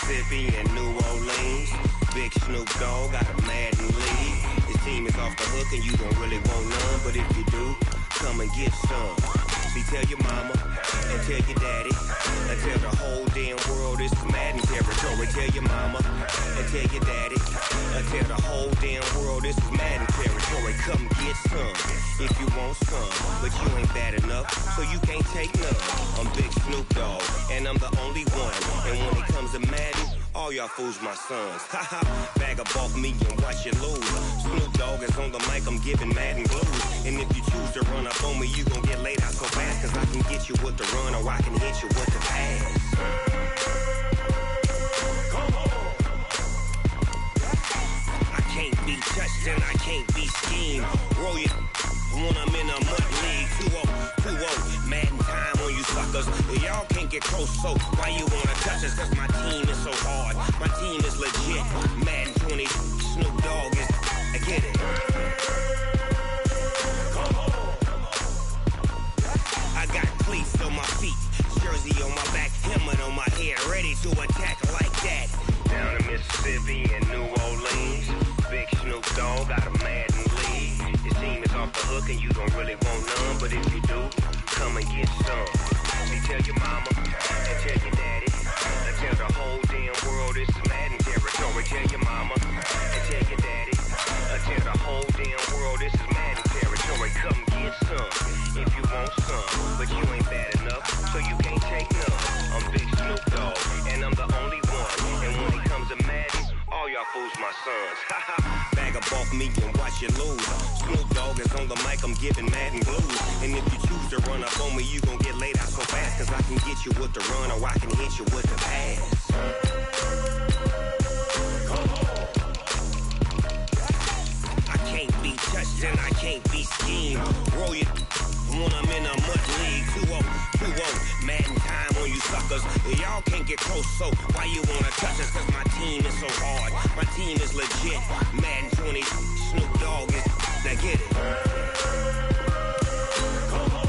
Mississippi and New Orleans. Big Snoop Dogg got a Madden league. His team is off the hook and you don't really want none, but if you do, come and get some. See, tell your mama and tell your daddy and tell the whole damn world this is Madden territory. Tell your mama and tell your daddy and tell the whole damn world this is Madden territory. Come get some if you want some, but you ain't bad enough, so you can't take none. I'm Big Snoop Dogg and I'm the only one, and when it comes to Madden, all y'all fools my sons. Haha, bag up off me and watch you lose. Snoop Dogg is on the mic, I'm giving Madden blues. And if you choose to run up on me, you gon' get laid out so fast, cause I can get you with the run or I can hit you with the pass. Come on. I can't be touched and I can't be schemed. Roll you when I'm in a mud league. 2-0, Madden time on you suckers. Y'all can't get close, so why you wanna touch us? Cause my team is so hard, my team is legit. Madden 20, Snoop Dogg is, I get it. Come on. I got cleats on my feet, jersey on my back, helmet on my head, ready to attack like that. Down in Mississippi and New Orleans, Big Snoop Dogg got a Madden league. His team is off the hook and you don't really want none, but if you do, come and get some. See, tell your mama and tell your daddy and tell the whole damn world this is Madden territory. Tell your mama and tell your daddy and tell the whole damn world this is Madden territory. Come get some if you want some, but you ain't bad enough, so you can't take none. I'm Big Snoop Dogg and I'm the only one, and when it comes to Madden, all y'all fools my sons. Bag up off me and watch you lose. Snoop Dogg is on the mic, I'm giving Madden blues. And if you choose to run up on me, you gon' get laid out so fast, cause I can get you with the run or I can hit you with the pass. Come on. I can't be touched and I can't be schemed. Roll you when I'm in a mud league. 2-0, Madden time on you suckers. Y'all can't get close, so why you wanna touch us? Cause my team is so hard, my team is legit. Madden 20, Snoop Dogg is, now get it. Come on.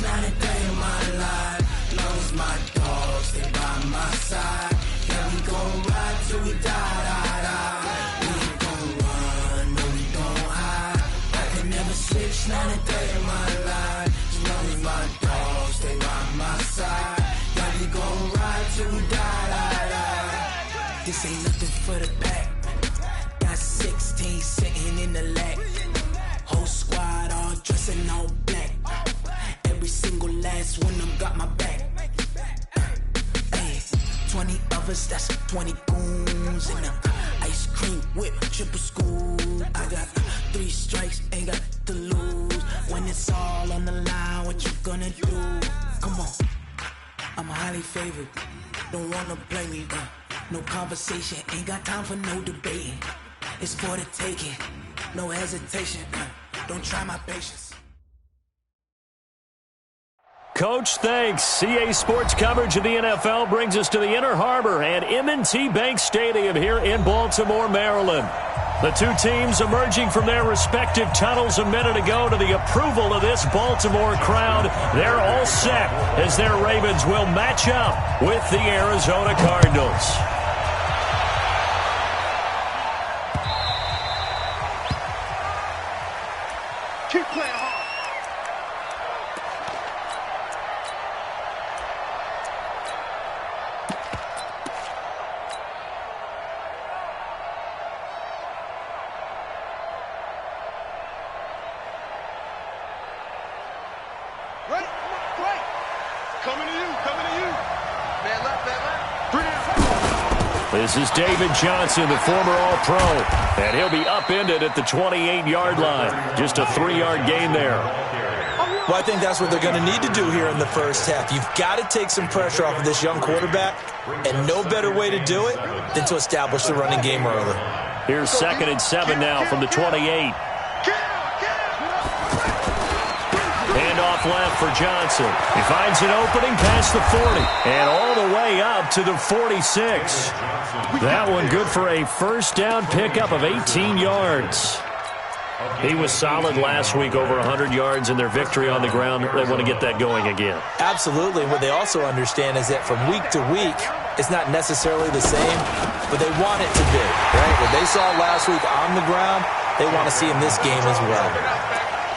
Not a day in my life, long as my dogs stay by my side. Yeah, we gon' ride till we die. We ain't gon' run, no we gon' hide. I can never switch, not a day in my life, as long as my dogs stay by my side. Yeah, we gon' ride till we die. This ain't nothing for the pack. Got 16 sitting in the lap. Whole squad all dressing all black. Every single last one of them got my back. Hey, 20 of us, that's 20 goons. And the ice cream whip, triple scoop. I got 3 strikes, ain't got to lose. When it's all on the line, what you gonna do? Come on, I'm highly favored. Don't wanna play me, no conversation. Ain't got time for no debating. It's for the taking, no hesitation. Don't try my patience. Coach, thanks. CA Sports coverage of the NFL brings us to the Inner Harbor and M&T Bank Stadium here in Baltimore, Maryland. The two teams emerging from their respective tunnels a minute ago to the approval of this Baltimore crowd. They're all set as their Ravens will match up with the Arizona Cardinals. Keep playing hard. This is David Johnson, the former All-Pro, and he'll be upended at the 28-yard line. Just a 3-yard gain there. Well, I think that's what they're going to need to do here in the first half. You've got to take some pressure off of this young quarterback, and no better way to do it than to establish the running game early. Here's 2nd and 7 now from the 28. Hand off left for Johnson. He finds an opening past the 40 and all the way up to the 46. That one good for a first down pickup of 18 yards. He was solid last week, over 100 yards in their victory on the ground. They want to get that going again. Absolutely. What they also understand is that from week to week, it's not necessarily the same, but they want it to be, right? What they saw last week on the ground, they want to see in this game as well.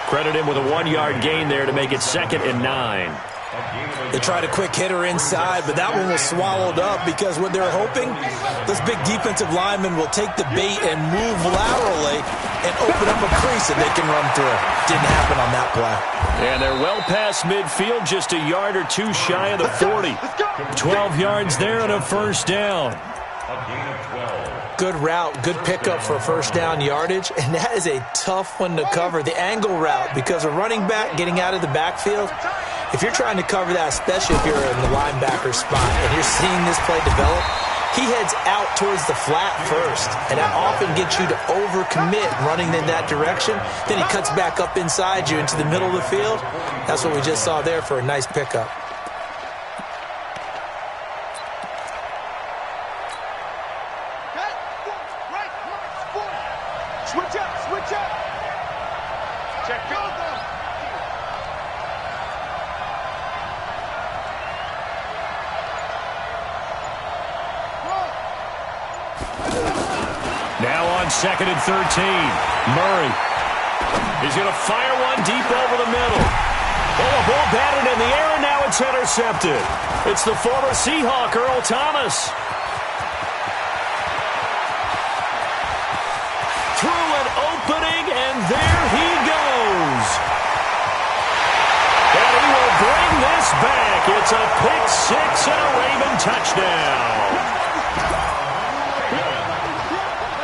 Credit him with a 1-yard gain there to make it 2nd and 9. They tried a quick hitter inside, but that one was swallowed up because what they're hoping, this big defensive lineman will take the bait and move laterally and open up a crease that they can run through. Didn't happen on that play. And they're well past midfield, just a yard or two shy of the 40. 12 yards there and a first down. Good route, good pickup for first down yardage, and that is a tough one to cover, the angle route, because a running back getting out of the backfield, if you're trying to cover that, especially if you're in the linebacker spot and you're seeing this play develop, he heads out towards the flat first, and that often gets you to overcommit running in that direction. Then he cuts back up inside you into the middle of the field. That's what we just saw there for a nice pickup. Switch up, switch up. Check go. Now on 2nd and 13. Murray. He's going to fire one deep over the middle. Oh, a ball batted in the air, and now it's intercepted. It's the former Seahawk, Earl Thomas. Through an opening, and there he goes. And he will bring this back. It's a pick six and a Raven touchdown.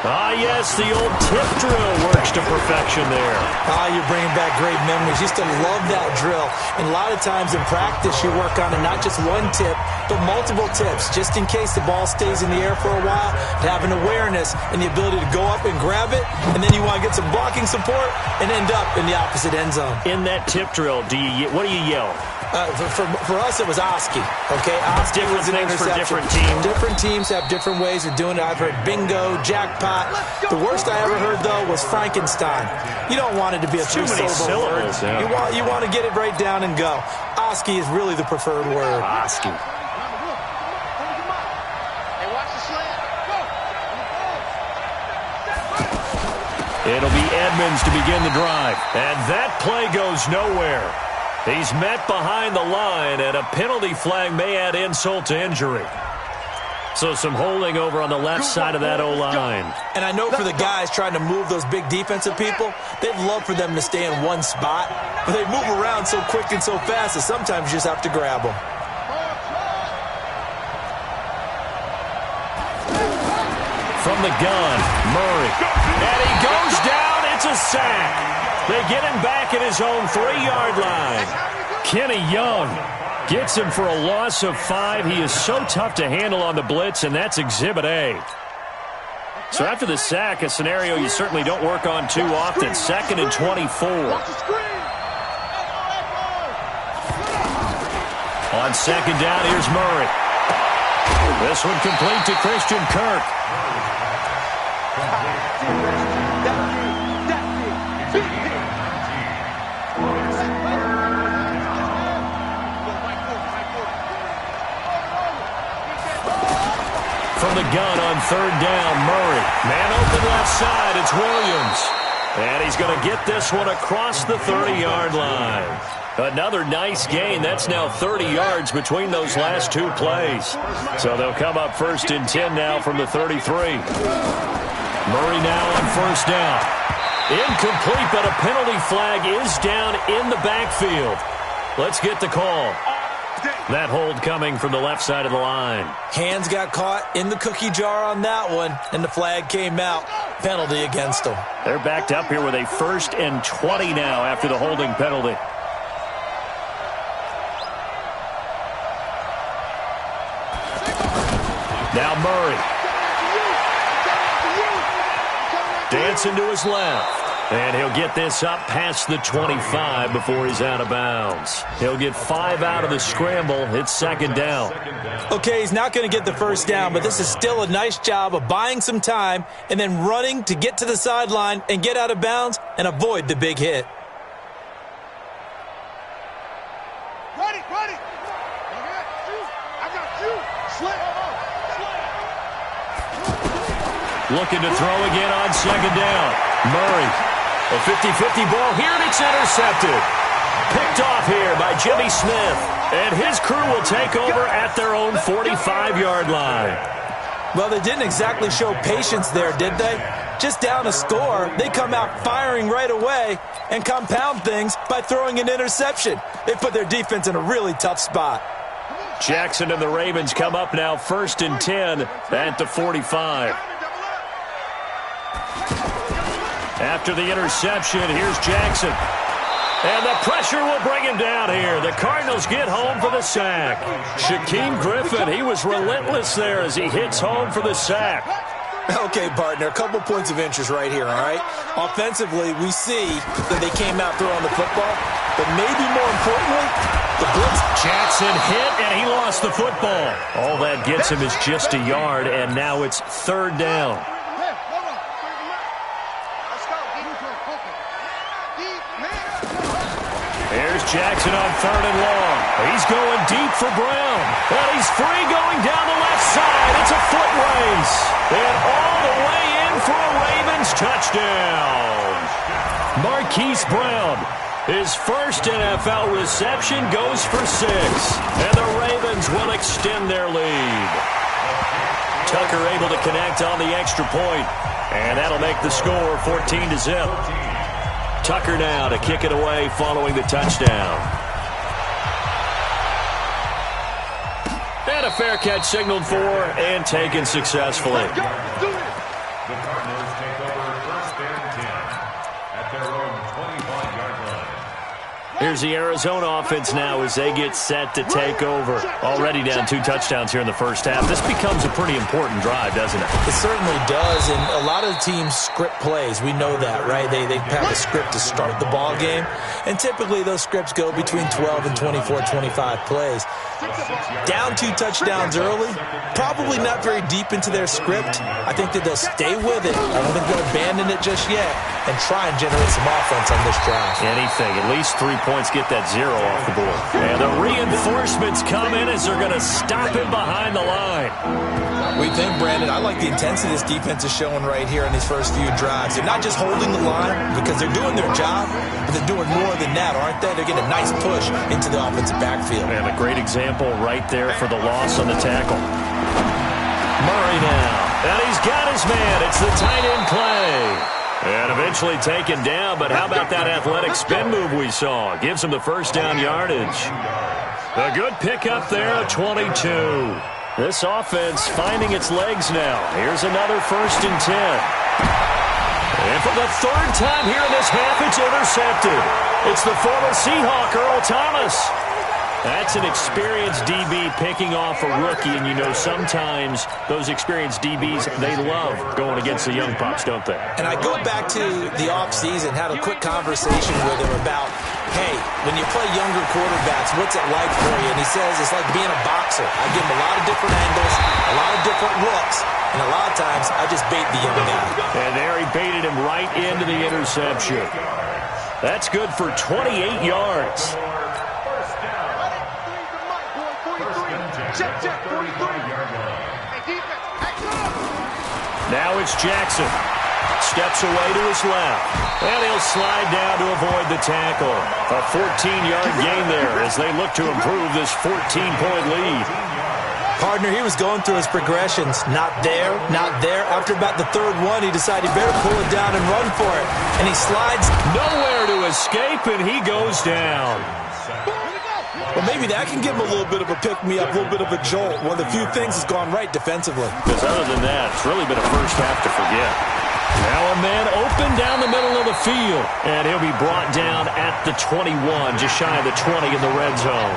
Ah, yes, the old tip drill works to perfection there. Ah, you're bringing back great memories. Used to love that drill. And a lot of times in practice, you work on it, not just one tip, but multiple tips, just in case the ball stays in the air for a while, to have an awareness and the ability to go up and grab it, and then you want to get some blocking support and end up in the opposite end zone. In that tip drill, what do you yell? For us, it was Oski. Okay, Oski different was an things for interception. different teams. Different teams have different ways of doing it. I've heard bingo, jackpot. The worst I ever heard, though, was Frankenstein. You don't want it to be a too many syllables. Yeah. You want to get it right down and go. Oski is really the preferred word. Oski. Hey, watch the slant. Go. It'll be Edmonds to begin the drive. And that play goes nowhere. He's met behind the line, and a penalty flag may add insult to injury. So some holding over on the left side of that O-line. And I know for the guys trying to move those big defensive people, they'd love for them to stay in one spot. But they move around so quick and so fast that sometimes you just have to grab them. From the gun, Murray. And he goes down. It's a sack. They get him back at his own 3-yard line. Kenny Young gets him for a loss of 5. He is so tough to handle on the blitz, and that's Exhibit A. So after the sack, a scenario you certainly don't work on too often. 2nd and 24. On 2nd down, here's Murray. This one complete to Christian Kirk. From the gun on 3rd down, Murray. Man open left side, it's Williams. And he's going to get this one across the 30-yard line. Another nice gain. That's now 30 yards between those last two plays. So they'll come up 1st and 10 now from the 33. Murray now on 1st down. Incomplete, but a penalty flag is down in the backfield. Let's get the call. That hold coming from the left side of the line. Hands got caught in the cookie jar on that one, and the flag came out. Penalty against them. They're backed up here with a 1st and 20 now after the holding penalty. Now Murray. Dancing to his left. And he'll get this up past the 25 before he's out of bounds. He'll get 5 out of the scramble. It's second down. Okay, he's not going to get the first down, but this is still a nice job of buying some time and then running to get to the sideline and get out of bounds and avoid the big hit. Ready. I got you. Looking to throw again on second down. Murray. A 50-50 ball here, and it's intercepted. Picked off here by Jimmy Smith. And his crew will take over at their own 45-yard line. Well, they didn't exactly show patience there, did they? Just down a score, they come out firing right away and compound things by throwing an interception. They put their defense in a really tough spot. Jackson and the Ravens come up now 1st and 10 at the 45. After the interception, here's Jackson. And the pressure will bring him down here. The Cardinals get home for the sack. Shaquem Griffin, he was relentless there as he hits home for the sack. Okay, partner, a couple points of interest right here, all right? Offensively, we see that they came out throwing the football, but maybe more importantly, the blitz. Jackson hit, and he lost the football. All that gets him is just a yard, and now it's 3rd down. Here's Jackson on 3rd and long. He's going deep for Brown. And he's free going down the left side. It's a foot race. And all the way in for a Ravens touchdown. Marquise Brown, his first NFL reception, goes for 6. And the Ravens will extend their lead. Tucker able to connect on the extra point. And that'll make the score 14-0. Tucker now to kick it away following the touchdown. And a fair catch signaled for and taken successfully. The Cardinals take over 1st and 10 at their own 25-yard line. Here's the Arizona offense now as they get set to take over. Already down 2 touchdowns here in the first half. This becomes a pretty important drive, doesn't it? It certainly does, and a lot of teams script plays. We know that, right? They have a script to start the ball game, and typically those scripts go between 12 and 24, 25 plays. Down 2 touchdowns early, probably not very deep into their script. I think that they'll stay with it. I don't think they'll abandon it just yet and try and generate some offense on this drive. Anything, at least 3 points, get that 0 off the board. And the reinforcements come in as they're going to stop him behind the line. What do you think, Brandon? I like the intensity this defense is showing right here in these first few drives. They're not just holding the line because they're doing their job, but they're doing more than that, aren't they? They're getting a nice push into the offensive backfield. And a great example right there for the loss on the tackle. Murray now. And he's got his man. It's the tight end play. And eventually taken down, but how about that athletic spin move we saw? Gives him the first down yardage. A good pickup there at 22. This offense finding its legs now. Here's another 1st and 10. And for the 3rd time here in this half, it's intercepted. It's the former Seahawk, Earl Thomas. That's an experienced DB picking off a rookie, and you know sometimes those experienced DBs, they love going against the young pups, don't they? And I go back to the offseason, had a quick conversation with him about, hey, when you play younger quarterbacks, what's it like for you? And he says it's like being a boxer. I give him a lot of different angles, a lot of different looks, and a lot of times I just bait the young guy. And there he baited him right into the interception. That's good for 28 yards. Now it's Jackson. Steps away to his left. And he'll slide down to avoid the tackle. A 14-yard gain there as they look to improve this 14-point lead. Partner, he was going through his progressions. Not there, not there. After about the 3rd one, he decided he better pull it down and run for it. And he slides. Nowhere to escape, and he goes down. Well, maybe that can give him a little bit of a pick-me-up, a little bit of a jolt. One of the few things that's gone right defensively. Because other than that, it's really been a first half to forget. Now a man open down the middle of the field. And he'll be brought down at the 21, just shy of the 20 in the red zone.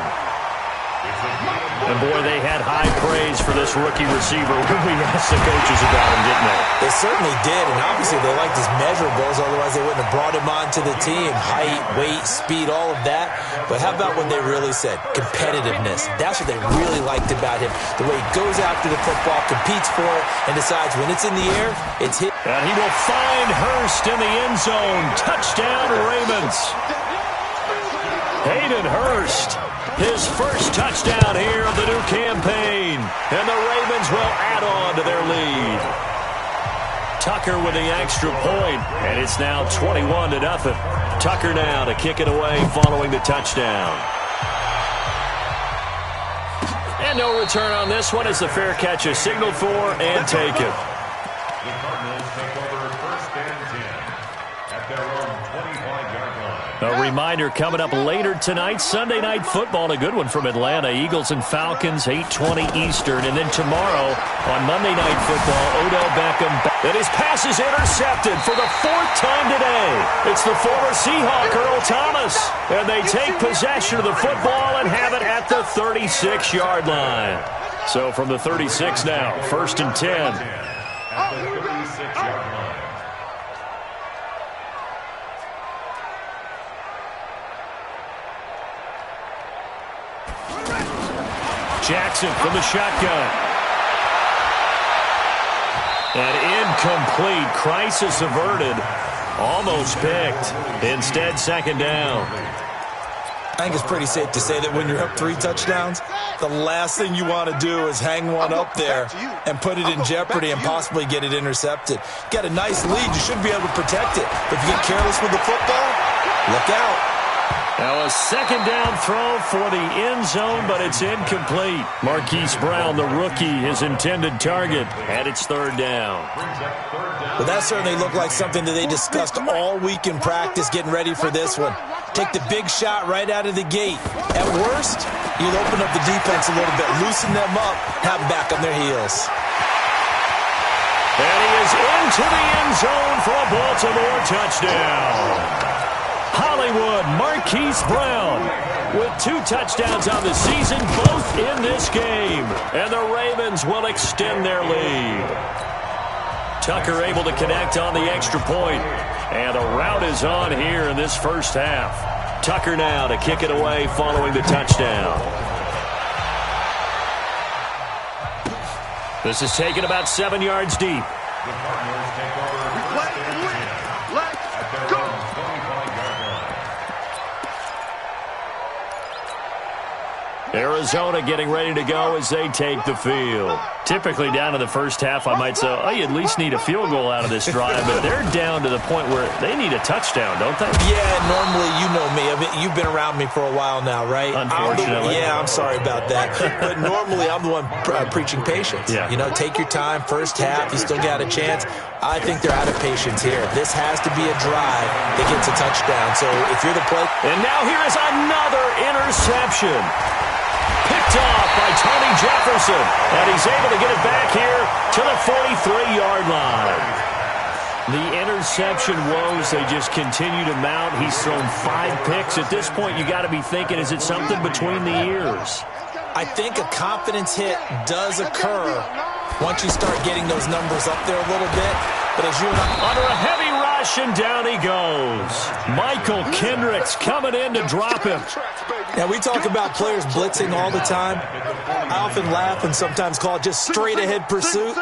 And, boy, they had high praise for this rookie receiver when we asked the coaches about him, didn't they? They certainly did, and obviously they liked his measurables, otherwise they wouldn't have brought him onto the team. Height, weight, speed, all of that. But how about what they really said? Competitiveness. That's what they really liked about him. The way he goes after the football, competes for it, and decides when it's in the air, it's hit. And he will find Hurst in the end zone. Touchdown, Ravens. Hayden Hurst. His first touchdown here of the new campaign. And the Ravens will add on to their lead. Tucker with the extra point, and it's now 21-0. Tucker now to kick it away following the touchdown. And no return on this one as the fair catch is signaled for and taken. The Cardinals take over first and 10 at their own 25-yard line. A reminder coming up later tonight, Sunday Night Football, a good one from Atlanta. Eagles and Falcons, 8:20 Eastern. And then tomorrow on Monday Night Football, Odell Beckham. And his pass is intercepted for the fourth time today. It's the former Seahawk, Earl Thomas. And they take possession of the football and have it at the 36-yard line. So from the 36 now, first and 10. At the 36-yard line. Jackson from the shotgun. And incomplete. Crisis averted. Almost picked. Instead, second down. I think it's pretty safe to say that when you're up 3 touchdowns, the last thing you want to do is hang one up there and put it in jeopardy and possibly get it intercepted. Got a nice lead. You should be able to protect it. But if you get careless with the football, look out. Now a second down throw for the end zone, but it's incomplete. Marquise Brown, the rookie, his intended target, and it's third down. Well, that certainly looked like something that they discussed all week in practice getting ready for this one. Take the big shot right out of the gate. At worst, you'll open up the defense a little bit, loosen them up, have them back on their heels. And he is into the end zone for a Baltimore touchdown. Hollywood, Marquise Brown with 2 touchdowns on the season, both in this game. And the Ravens will extend their lead. Tucker able to connect on the extra point. And a rout is on here in this first half. Tucker now to kick it away following the touchdown. This is taken about 7 yards deep. The Cardinals take over first and 10 at their own 25-yard line. Arizona getting ready to go as they take the field. Typically down to the first half, I might say, oh, you at least need a field goal out of this drive. But they're down to the point where they need a touchdown, don't they? Yeah, normally, you know me. I mean, you've been around me for a while now, right? Unfortunately. I'm sorry about that. But normally, I'm the one preaching patience. Yeah. You know, take your time. First half, you still got a chance. I think they're out of patience here. This has to be a drive that gets a touchdown. So if you're the play... And now here is another interception. Picked off by Tony Jefferson. And he's able to get it back here to the 43-yard line. The interception woes, they just continue to mount. He's thrown 5 picks. At this point, you got to be thinking, is it something between the ears? I think a confidence hit does occur once you start getting those numbers up there a little bit. But as you and I... Under a heavy rush, and down he goes. Michael Kendricks coming in to drop him. Now, we talk about players blitzing all the time. I often laugh and sometimes call it just straight-ahead pursuit.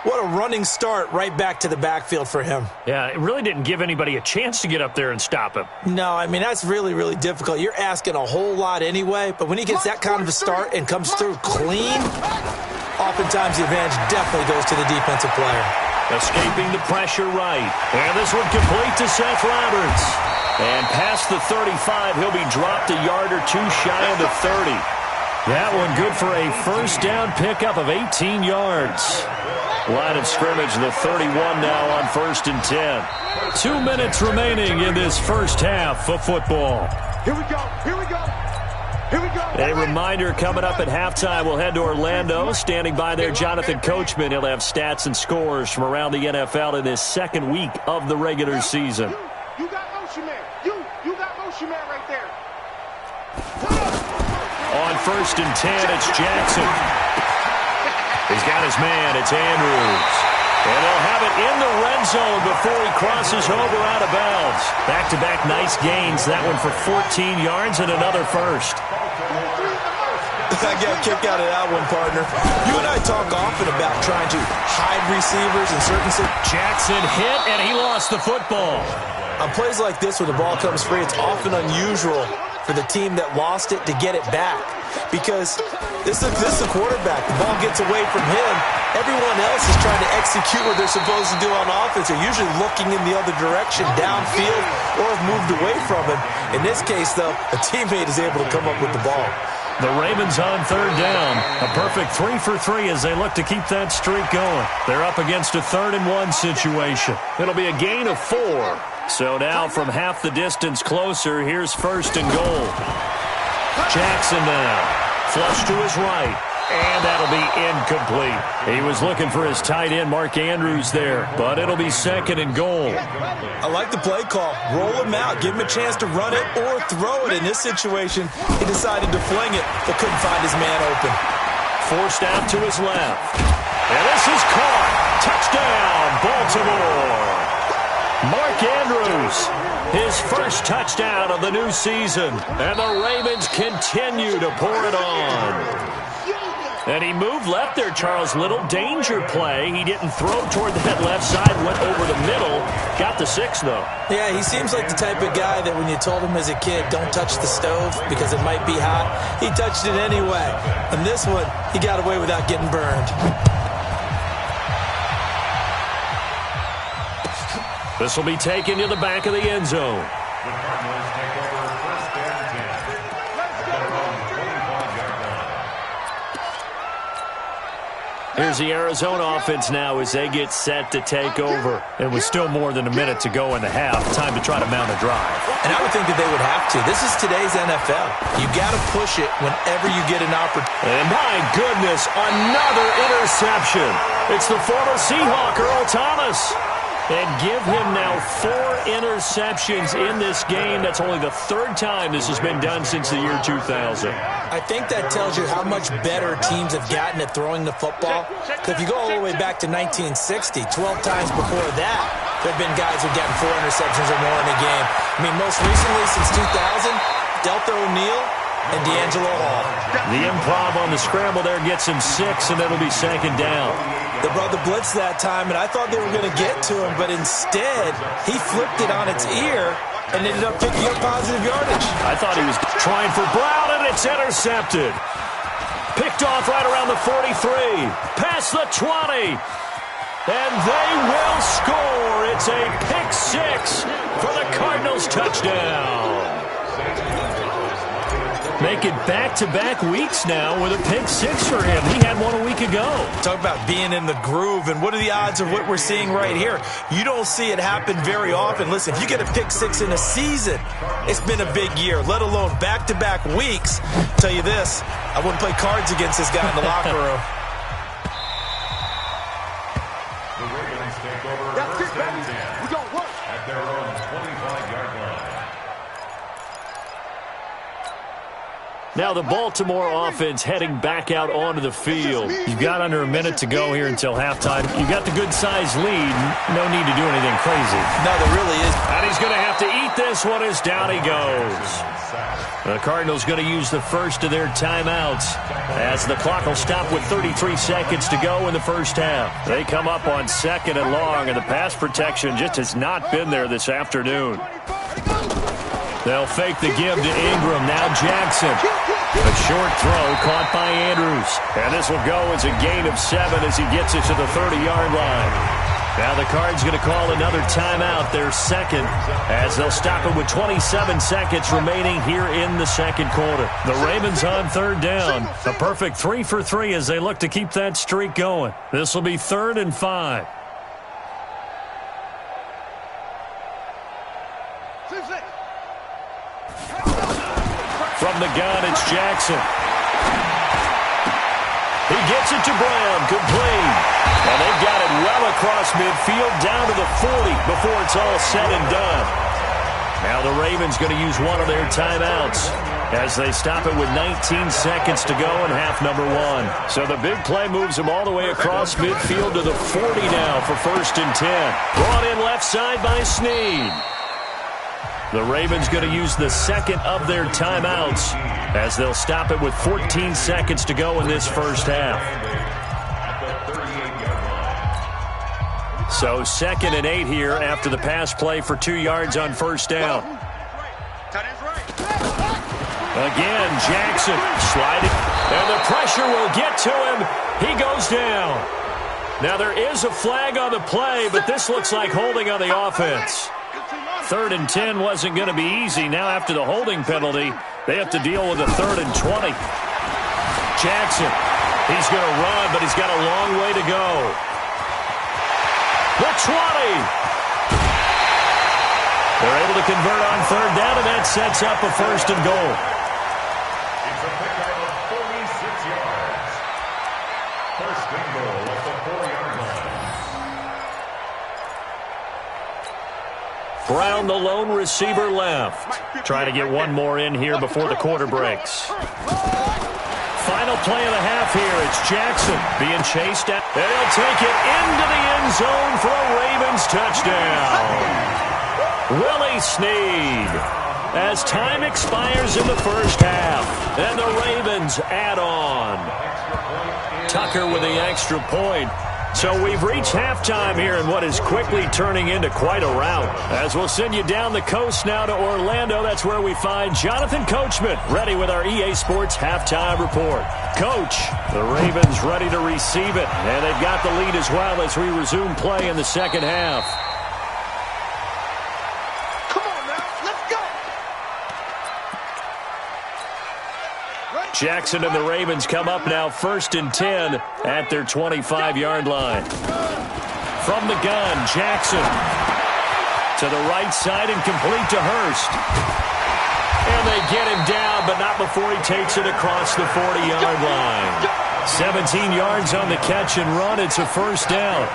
What a running start right back to the backfield for him. Yeah, it really didn't give anybody a chance to get up there and stop him. No, I mean, that's really, really difficult. You're asking a whole lot anyway, but when he gets that kind of a start and comes through clean, oftentimes the advantage definitely goes to the defensive player. Escaping the pressure right. And this one complete to Seth Roberts. And past the 35, he'll be dropped a yard or 2 shy of the 30. That one good for a first down pickup of 18 yards. Line of scrimmage, the 31 now on first and 10. 2 minutes remaining in this first half of football. Here we go. Here we go. Here we go. A reminder coming up at halftime, we'll head to Orlando. Standing by there, Jonathan Coachman. He'll have stats and scores from around the NFL in this second week of the regular season. You got motion man. You got motion man right there. On 1st and 10, it's Jackson. He's got his man. It's Andrews. And they'll have it in the red zone before he crosses over out of bounds. Back-to-back nice gains. That one for 14 yards and another first. I got a kick out of that one, partner. You and I talk often about trying to hide receivers in certain situations. Jackson hit, and he lost the football. On plays like this, when the ball comes free, it's often unusual for the team that lost it to get it back. Because this is the quarterback. The ball gets away from him. Everyone else is trying to execute what they're supposed to do on offense. They're usually looking in the other direction, downfield, or have moved away from him. In this case, though, a teammate is able to come up with the ball. The Ravens on 3rd down. A perfect 3 for 3 as they look to keep that streak going. They're up against a 3rd and 1 situation. It'll be a gain of 4. So now from half the distance closer, here's 1st and goal. Jackson now. Flush to his right. And that'll be incomplete. He was looking for his tight end, Mark Andrews, there. But it'll be 2nd and goal. I like the play call. Roll him out. Give him a chance to run it or throw it. In this situation, he decided to fling it, but couldn't find his man open. Forced out to his left. And this is caught. Touchdown, Baltimore. Mark Andrews, his first touchdown of the new season. And the Ravens continue to pour it on. And he moved left there, Charles. Little danger play. He didn't throw toward that left side, went over the middle. Got the 6, though. Yeah, he seems like the type of guy that when you told him as a kid, don't touch the stove because it might be hot, he touched it anyway. And this one, he got away without getting burned. This will be taken to the back of the end zone. The Cardinals take over 1st and 10 at their own 25-yard line. Here's the Arizona offense now as they get set to take over. It was still more than a minute to go in the half. Time to try to mount a drive. And I would think that they would have to. This is today's NFL. You got to push it whenever you get an opportunity. And my goodness, another interception. It's the former Seahawk, Earl Thomas. And give him now 4 interceptions in this game. That's only the 3rd time this has been done since the year 2000. I think that tells you how much better teams have gotten at throwing the football. Because if you go all the way back to 1960, 12 times before that, there have been guys who've gotten 4 interceptions or more in a game. I mean, most recently, since 2000, Deltha O'Neal and D'Angelo Hall. The improv on the scramble there gets him 6, and it'll be 2nd down. They brought the blitz that time, and I thought they were going to get to him, but instead, he flipped it on its ear and ended up picking up positive yardage. I thought he was trying for Brown, and it's intercepted. Picked off right around the 43, past the 20, and they will score. It's a pick 6 for the Cardinals touchdown. Make it back-to-back weeks now with a pick 6 for him. He had one a week ago. Talk about being in the groove, and what are the odds of what we're seeing right here? You don't see it happen very often. Listen, if you get a pick 6 in a season, it's been a big year, let alone back-to-back weeks. I'll tell you this, I wouldn't play cards against this guy in the locker room. The Ravens take over 1st and 10 at their own 25-yard line. Now the Baltimore offense heading back out onto the field. You've got under a minute to go here until halftime. You've got the good-sized lead. No need to do anything crazy. No, there really is. And he's going to have to eat this one as down he goes. The Cardinals going to use the first of their timeouts as the clock will stop with 33 seconds to go in the first half. They come up on 2nd and long, and the pass protection just has not been there this afternoon. They'll fake the give to Ingram. Now Jackson. A short throw caught by Andrews. And this will go as a gain of 7 as he gets it to the 30-yard line. Now the Cards going to call another timeout, their 2nd, as they'll stop it with 27 seconds remaining here in the 2nd quarter. The Ravens on 3rd down. A perfect 3 for 3 as they look to keep that streak going. This will be 3rd and 5. From the gun, it's Jackson. He gets it to Brown, complete. And they've got it well across midfield, down to the 40 before it's all said and done. Now the Ravens going to use one of their timeouts as they stop it with 19 seconds to go in half number 1. So the big play moves them all the way across midfield to the 40 now for 1st and 10. Brought in left side by Snead. The Ravens going to use the second of their timeouts as they'll stop it with 14 seconds to go in this first half. So 2nd and 8 here after the pass play for 2 yards on 1st down. Again, Jackson sliding, and the pressure will get to him. He goes down. Now there is a flag on the play, but this looks like holding on the offense. 3rd and 10 wasn't going to be easy. Now after the holding penalty, they have to deal with a 3rd and 20. Jackson, he's going to run, but he's got a long way to go. The 20. They're able to convert on 3rd down, and that sets up a 1st and goal. It's a pickup of 46 yards. 1st and goal at the 4-yard line. Brown, the lone receiver, left. Trying to get one more in here before the quarter breaks. Final play of the half here. It's Jackson being chased out. And he'll take it into the end zone for a Ravens touchdown. Willie Snead. As time expires in the first half. And the Ravens add on. Tucker with the extra point. So we've reached halftime here in what is quickly turning into quite a rout. As we'll send you down the coast now to Orlando, that's where we find Jonathan Coachman ready with our EA Sports halftime report. Coach, the Ravens ready to receive it, and they've got the lead as well as we resume play in the second half. Come on now, let's go. Jackson and the Ravens come up now 1st and 10 at their 25-yard line. From the gun, Jackson to the right side and complete to Hurst. And they get him down, but not before he takes it across the 40-yard line. 17 yards on the catch and run. It's a 1st down.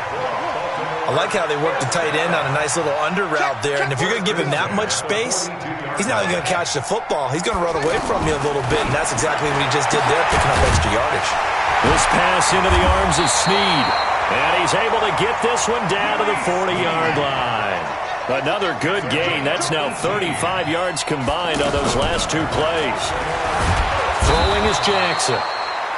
I like how they work the tight end on a nice little under route there. And if you're going to give him that much space, he's not even going to catch the football. He's going to run away from you a little bit, and that's exactly what he just did there, picking up extra yardage. This pass into the arms of Snead. And he's able to get this one down to the 40-yard line. Another good gain. That's now 35 yards combined on those last 2 plays. Throwing is Jackson.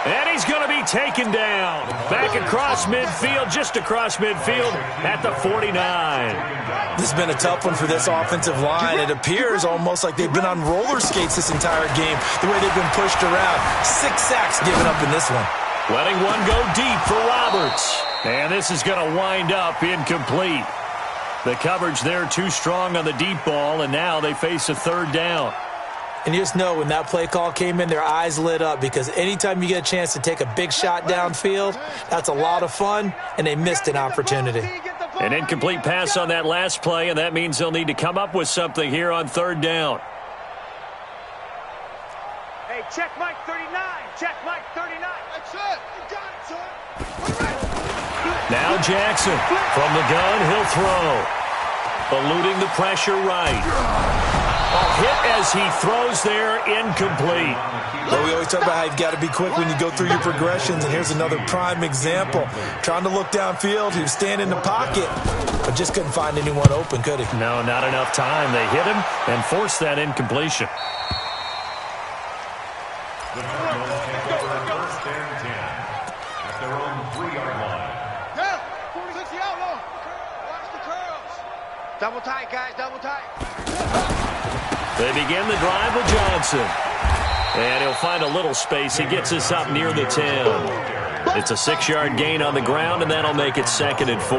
And he's going to be taken down. Back across midfield, just across midfield at the 49. This has been a tough one for this offensive line. It appears almost like they've been on roller skates this entire game, the way they've been pushed around. 6 sacks given up in this one. Letting one go deep for Roberts. And this is going to wind up incomplete. The coverage there too strong on the deep ball, and now they face a 3rd down. And you just know when that play call came in, their eyes lit up, because anytime you get a chance to take a big shot downfield, that's a lot of fun, and they missed an opportunity. An incomplete pass on that last play, and that means they'll need to come up with something here on 3rd down. Hey, check Mike 39. Check Mike 39. That's it. You got it, son. Now Jackson from the gun, he'll throw. Eluding the pressure right. A hit as he throws there, incomplete. But we always talk about how you've got to be quick when you go through your progressions, and here's another prime example. Trying to look downfield, he was standing in the pocket, but just couldn't find anyone open, could he? No, not enough time. They hit him and forced that incompletion. The Cardinals take over 1st and 10 at their own 3-yard line. Yeah, 46 outlaw. Watch the curls. Double tight, guys, double tight. They begin the drive with Johnson. And he'll find a little space. He gets us up near the 10. It's a 6-yard gain on the ground, and that'll make it 2nd and 4.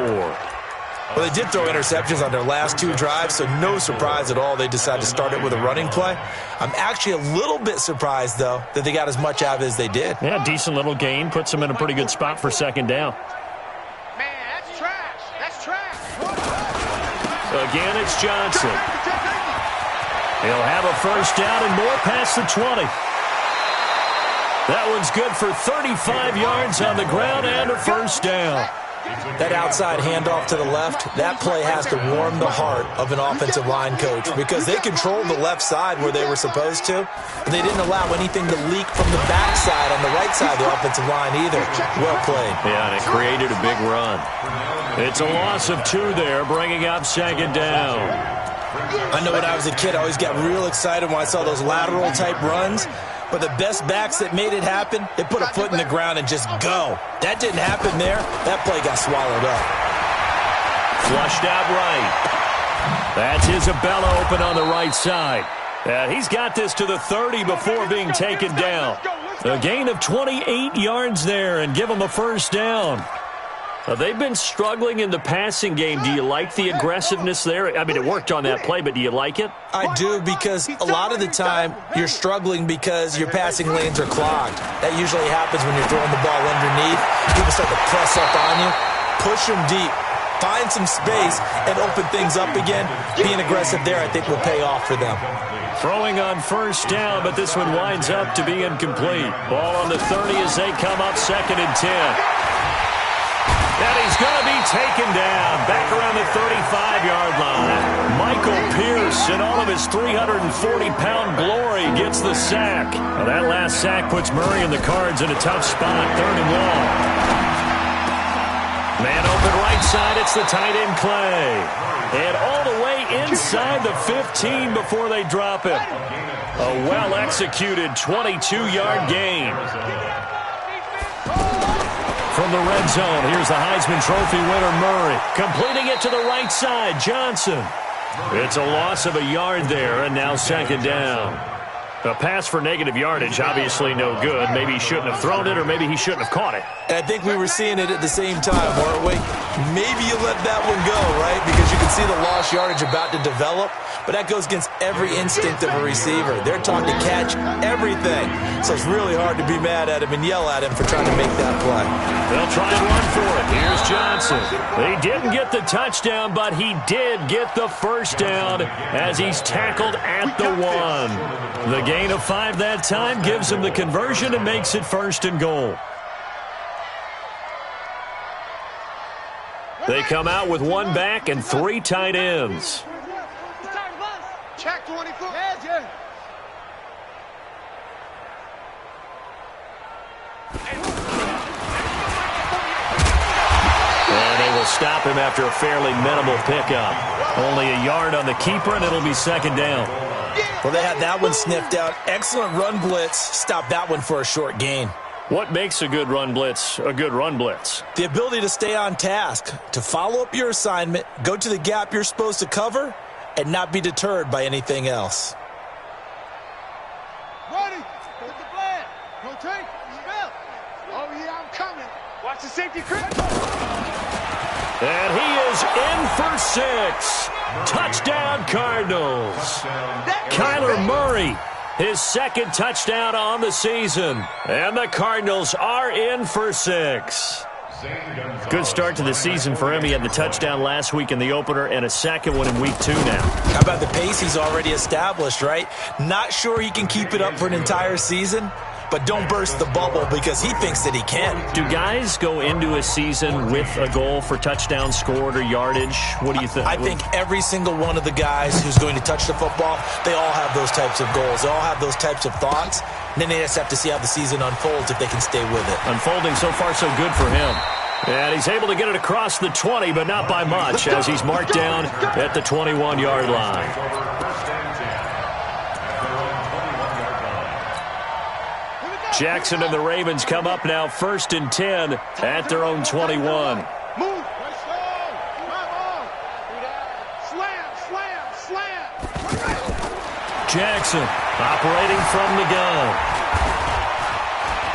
Well, they did throw interceptions on their last 2 drives, so no surprise at all they decided to start it with a running play. I'm actually a little bit surprised, though, that they got as much out of it as they did. Yeah, decent little gain. Puts them in a pretty good spot for 2nd down. Man, that's trash. That's trash. Again, it's Johnson. He'll have a 1st down and more past the 20. That one's good for 35 yards on the ground and a 1st down. That outside handoff to the left, that play has to warm the heart of an offensive line coach because they controlled the left side where they were supposed to, and they didn't allow anything to leak from the backside on the right side of the offensive line either. Well played. Yeah, and it created a big run. It's a loss of 2 there, bringing up second down. I know when I was a kid, I always got real excited when I saw those lateral-type runs. But the best backs that made it happen, they put a foot in the ground and just go. That didn't happen there. That play got swallowed up. Flushed out right. That's Isabella open on the right side. And he's got this to the 30 before being taken down. A gain of 28 yards there and give him a first down. They've been struggling in the passing game. Do you like the aggressiveness there? I mean, it worked on that play, but do you like it? I do, because a lot of the time you're struggling because your passing lanes are clogged. That usually happens when you're throwing the ball underneath. People start to press up on you. Push them deep. Find some space and open things up again. Being aggressive there, I think, will pay off for them. Throwing on first down, but this one winds up to be incomplete. Ball on the 30 as they come up 2nd and 10. And he's going to be taken down back around the 35-yard line. Michael Pierce, in all of his 340-pound glory, gets the sack. Well, that last sack puts Murray and the Cards in a tough spot, 3rd and long. Man open right side, it's the tight end Clay. And all the way inside the 15 before they drop it. A well-executed 22-yard gain. From the red zone, here's the Heisman Trophy winner, Murray. Completing it to the right side, Johnson. It's a loss of a yard there, and now 2nd down. A pass for negative yardage, obviously no good. Maybe he shouldn't have thrown it, or maybe he shouldn't have caught it. I think we were seeing it at the same time, weren't we? Maybe you let that one go, right? Because you can see the lost yardage about to develop, but that goes against every instinct of a receiver. They're taught to catch everything, so it's really hard to be mad at him and yell at him for trying to make that play. They'll try and run for it. Here's Johnson. He didn't get the touchdown, but he did get the first down as he's tackled at the 1. The gain of 5 that time gives him the conversion and makes it 1st and goal. They come out with 1 back and 3 tight ends. Check 24. And they will stop him after a fairly minimal pickup. Only a yard on the keeper, and it'll be 2nd down. Well, they had that one sniffed out. Excellent run blitz. Stop that one for a short gain. What makes a good run blitz a good run blitz? The ability to stay on task, to follow up your assignment, go to the gap you're supposed to cover, and not be deterred by anything else. Ready. Put the plan. Rotate. Spell. Oh, yeah, I'm coming. Watch the safety crib. And he is in for 6. Touchdown, Cardinals. Kyler Murray, his 2nd touchdown on the season. And the Cardinals are in for 6. Good start to the season for him. He had the touchdown last week in the opener and a 2nd one in week 2 now. How about the pace he's already established, right? Not sure he can keep it up for an entire season, but don't burst the bubble because he thinks that he can. Do guys go into a season with a goal for touchdowns scored or yardage? What do you think? I think every single one of the guys who's going to touch the football, they all have those types of goals. They all have those types of thoughts. And then they just have to see how the season unfolds if they can stay with it. Unfolding so far so good for him. And he's able to get it across the 20, but not by much as he's marked down at the 21-yard line. Jackson and the Ravens come up now 1st and 10 at their own 21. Move. Slam. Jackson operating from the gun.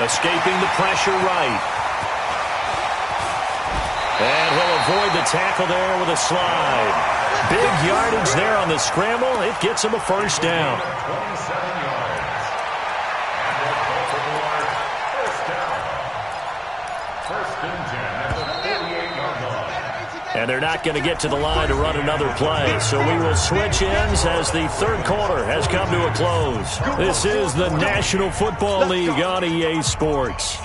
Escaping the pressure right. And he'll avoid the tackle there with a slide. Big yardage there on the scramble. It gets him a first down. And they're not going to get to the line to run another play. So we will switch ends as the 3rd quarter has come to a close. This is the National Football League on EA Sports.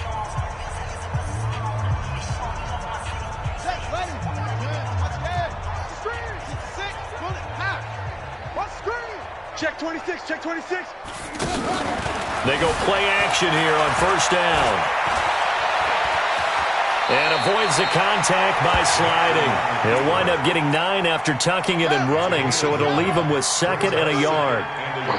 Check 26, check 26. They go play action here on first down. And avoids the contact by sliding. He'll wind up getting 9 after tucking it and running, so it'll leave him with 2nd and a yard.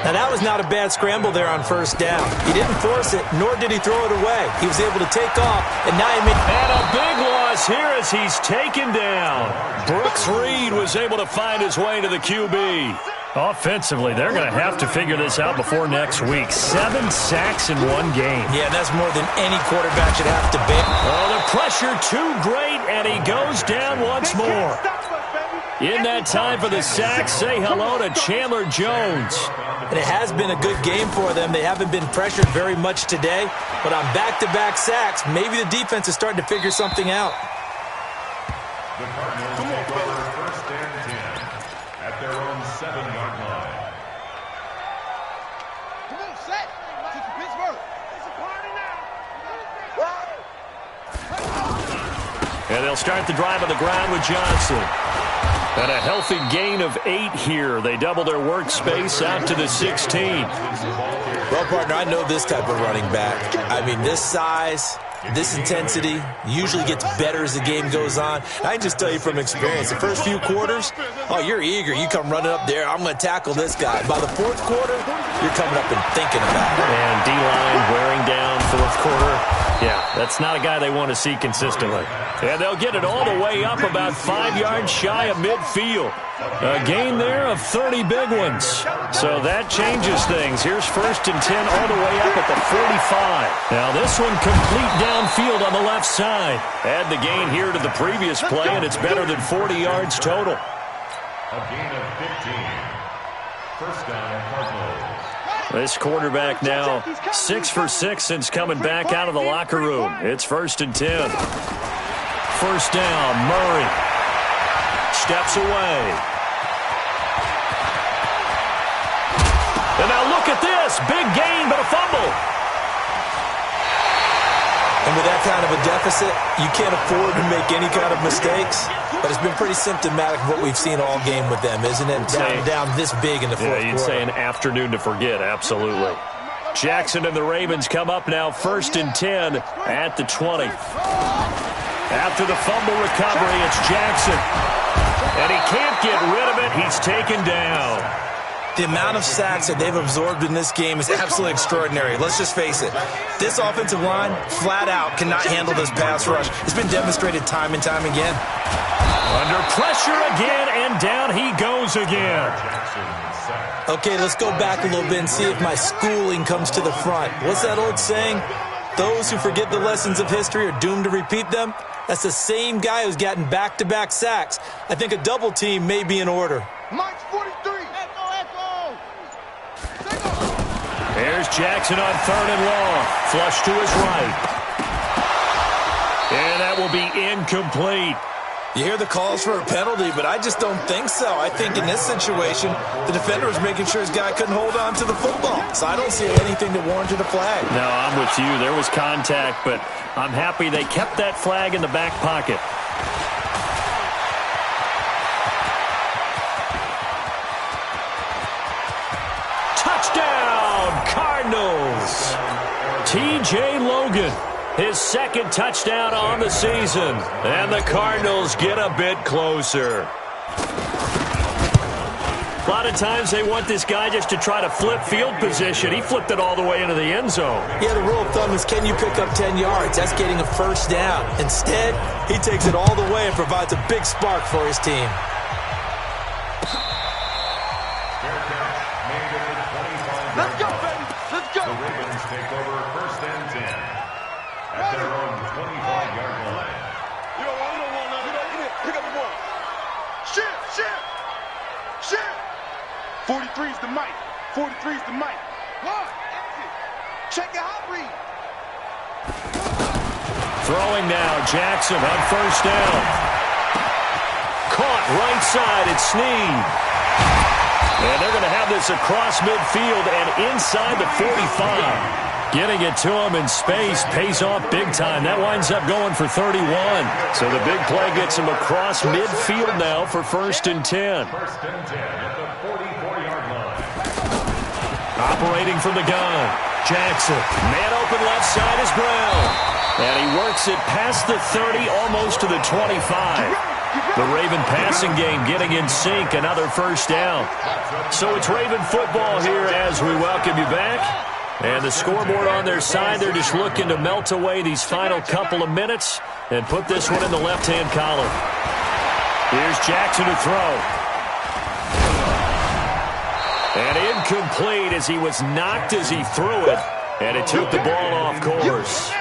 Now, that was not a bad scramble there on first down. He didn't force it, nor did he throw it away. He was able to take off, and now he made... And a big loss here as he's taken down. Brooks Reed was able to find his way to the QB. Offensively, they're going to have to figure this out before next week. 7 sacks in one game. Yeah, that's more than any quarterback should have to bear. Oh, the pressure too great, and he goes down once more. In that time for the sack, say hello to Chandler Jones. And it has been a good game for them. They haven't been pressured very much today, but on back-to-back sacks, maybe the defense is starting to figure something out. The Cardinals take over first and 10 at their own 7-yard line. Come on, set. Take the Pittsburgh. It's a party now. And they'll start the drive on the ground with Johnson. And a healthy gain of 8 here. They double their workspace out to the 16. Well, partner, I know this type of running back. I mean, this size, this intensity usually gets better as the game goes on. I can just tell you from experience, the first few quarters, oh, you're eager. You come running up there, I'm going to tackle this guy. By the fourth quarter, you're coming up and thinking about it. And D-line wearing down fourth quarter. Yeah, that's not a guy they want to see consistently. And they'll get it all the way up about 5 yards shy of midfield. A gain there of 30 big ones. So that changes things. Here's first and 10 all the way up at the 45. Now this one complete downfield on the left side. Add the gain here to the previous play, and it's better than 40 yards total. A gain of 15. First down, Cardinals. This quarterback now 6 for 6 since coming back out of the locker room. It's first and 10. First down, Murray steps away. And now look at this. Big gain, but a fumble. And with that kind of a deficit, you can't afford to make any kind of mistakes. But it's been pretty symptomatic of what we've seen all game with them, isn't it? Down this big in the fourth quarter. You'd say an afternoon to forget, absolutely. Jackson and the Ravens come up now first and 10 at the 20. After the fumble recovery, it's Jackson. And he can't get rid of it. He's taken down. The amount of sacks that they've absorbed in this game is absolutely extraordinary. Let's just face it. This offensive line, flat out, cannot handle this pass rush. It's been demonstrated time and time again. Under pressure again, and down he goes again. Okay, let's go back a little bit and see if my schooling comes to the front. What's that old saying? Those who forget the lessons of history are doomed to repeat them. That's the same guy who's gotten back-to-back sacks. I think a double team may be in order. Mike's 43. There's Jackson on 3rd and long. Flush to his right. And that will be incomplete. You hear the calls for a penalty, but I just don't think so. I think in this situation, the defender was making sure his guy couldn't hold on to the football. So I don't see anything that warranted a flag. No, I'm with you. There was contact, but I'm happy they kept that flag in the back pocket. Touchdown, Cardinals! T.J. Logan. His 2nd touchdown on the season. And the Cardinals get a bit closer. A lot of times they want this guy just to try to flip field position. He flipped it all the way into the end zone. Yeah, the rule of thumb is, can you pick up 10 yards? That's getting a first down. Instead, he takes it all the way and provides a big spark for his team. Let's go, baby. Let's go. The Ravens take over first and 10 at their own 25-yard line. You don't want nothing. Pick up the ball. Shit. 43's the mic. 43's the mic. Check your hot read. Throwing now, Jackson on first down. Caught right side, it's Snead. And they're going to have this across midfield and inside the 45. Getting it to him in space pays off big time. That winds up going for 31. So the big play gets him across midfield now for first and 10. First and 10 at the 44-yard line. Operating from the gun, Jackson. Man open left side is Brown. And he works it past the 30, almost to the 25. The Raven passing game getting in sync, another first down. So it's Raven football here as we welcome you back. And the scoreboard on their side, they're just looking to melt away these final couple of minutes and put this one in the left-hand column. Here's Jackson to throw. And incomplete as he was knocked as he threw it. And it took the ball off course.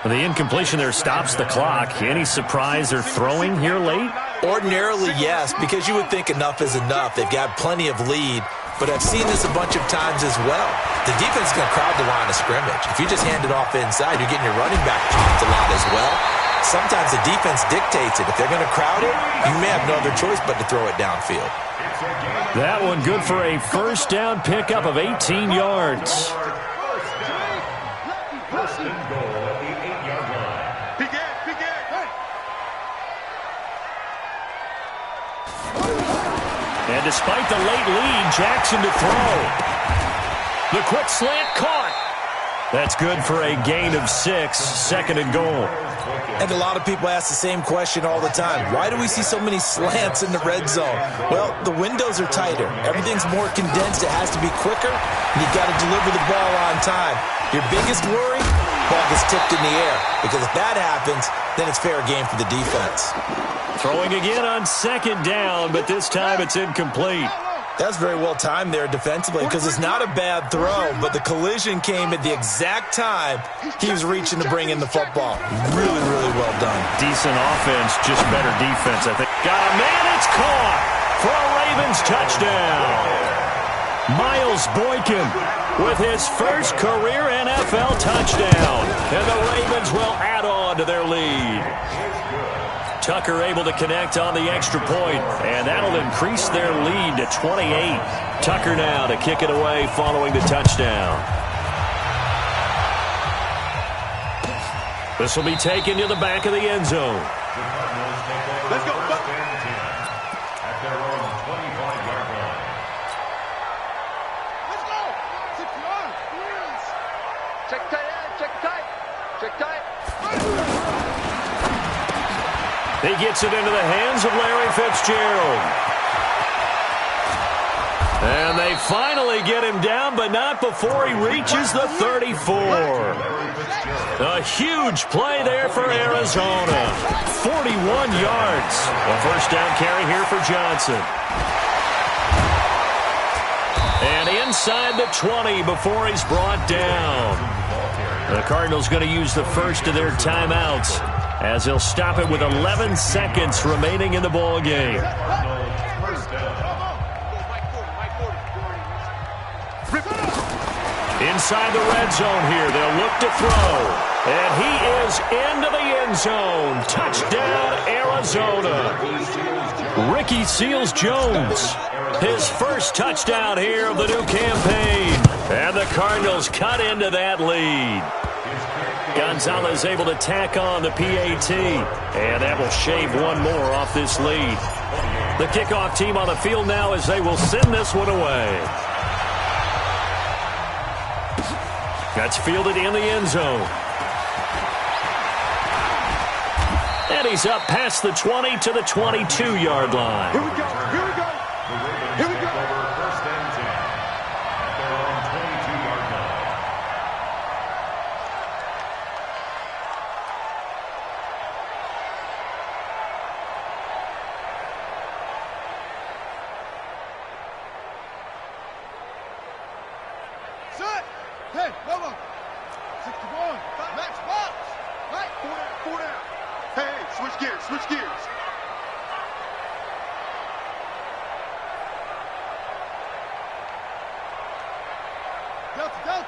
The incompletion there stops the clock. Any surprise they're throwing here late? Ordinarily, yes, because you would think enough is enough. They've got plenty of lead, but I've seen this a bunch of times as well. The defense is going to crowd the line of scrimmage. If you just hand it off inside, you're getting your running back popped a lot as well. Sometimes the defense dictates it. If they're going to crowd it, you may have no other choice but to throw it downfield. That one good for a first down pickup of 18 yards. First and goal at the 8-yard line. And despite the late lead, Jackson to throw. The quick slant caught. That's good for a gain of 6, second and goal. And a lot of people ask the same question all the time. Why do we see so many slants in the red zone? Well, the windows are tighter. Everything's more condensed. It has to be quicker, and you've got to deliver the ball on time. Your biggest worry, ball gets tipped in the air, because if that happens, then it's fair game for the defense. Throwing again on second down, but this time it's incomplete. That's very well timed there defensively, because it's not a bad throw, but the collision came at the exact time he was reaching to bring in the football. Really, really well done. Decent offense, just better defense, I think. Got a man, it's caught for a Ravens touchdown. Miles Boykin with his first career NFL touchdown, and the Ravens will add on to their lead. Tucker able to connect on the extra point, and that'll increase their lead to 28. Tucker now to kick it away following the touchdown. This will be taken to the back of the end zone. Let's go. At their own 25-yard line. Let's go. Check tight, check tight. Check tight. He gets it into the hands of Larry Fitzgerald. And they finally get him down, but not before he reaches the 34. A huge play there for Arizona. 41 yards. A first down carry here for Johnson. And inside the 20 before he's brought down. The Cardinals going to use the first of their timeouts, as he'll stop it with 11 seconds remaining in the ball game. Inside the red zone here, they'll look to throw. And he is into the end zone. Touchdown, Arizona. Ricky Seals-Jones, his first touchdown here of the new campaign. And the Cardinals cut into that lead. Gonzalez able to tack on the PAT, and that will shave one more off this lead. The kickoff team on the field now as they will send this one away. That's fielded in the end zone. And he's up past the 20 to the 22-yard line. Here we go. Here we go. Here we go. First and 10 at their own 22-yard line. Set. Hey, come on. 61. Max box. Right. Four down. Hey, switch gears. Switch gears. Delta.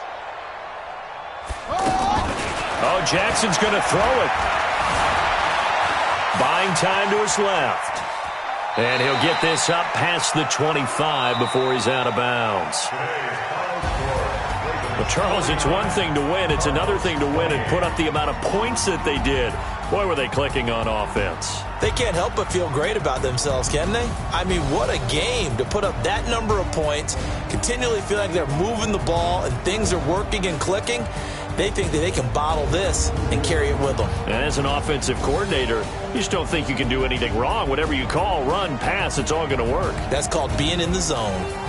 Oh, Jackson's going to throw it. Buying time to his left. And he'll get this up past the 25 before he's out of bounds. Well, Charles, it's one thing to win. It's another thing to win and put up the amount of points that they did. Boy, were they clicking on offense. They can't help but feel great about themselves, can they? I mean, what a game to put up that number of points, continually feel like they're moving the ball and things are working and clicking. They think that they can bottle this and carry it with them. And as an offensive coordinator, you just don't think you can do anything wrong. Whatever you call, run, pass, it's all going to work. That's called being in the zone.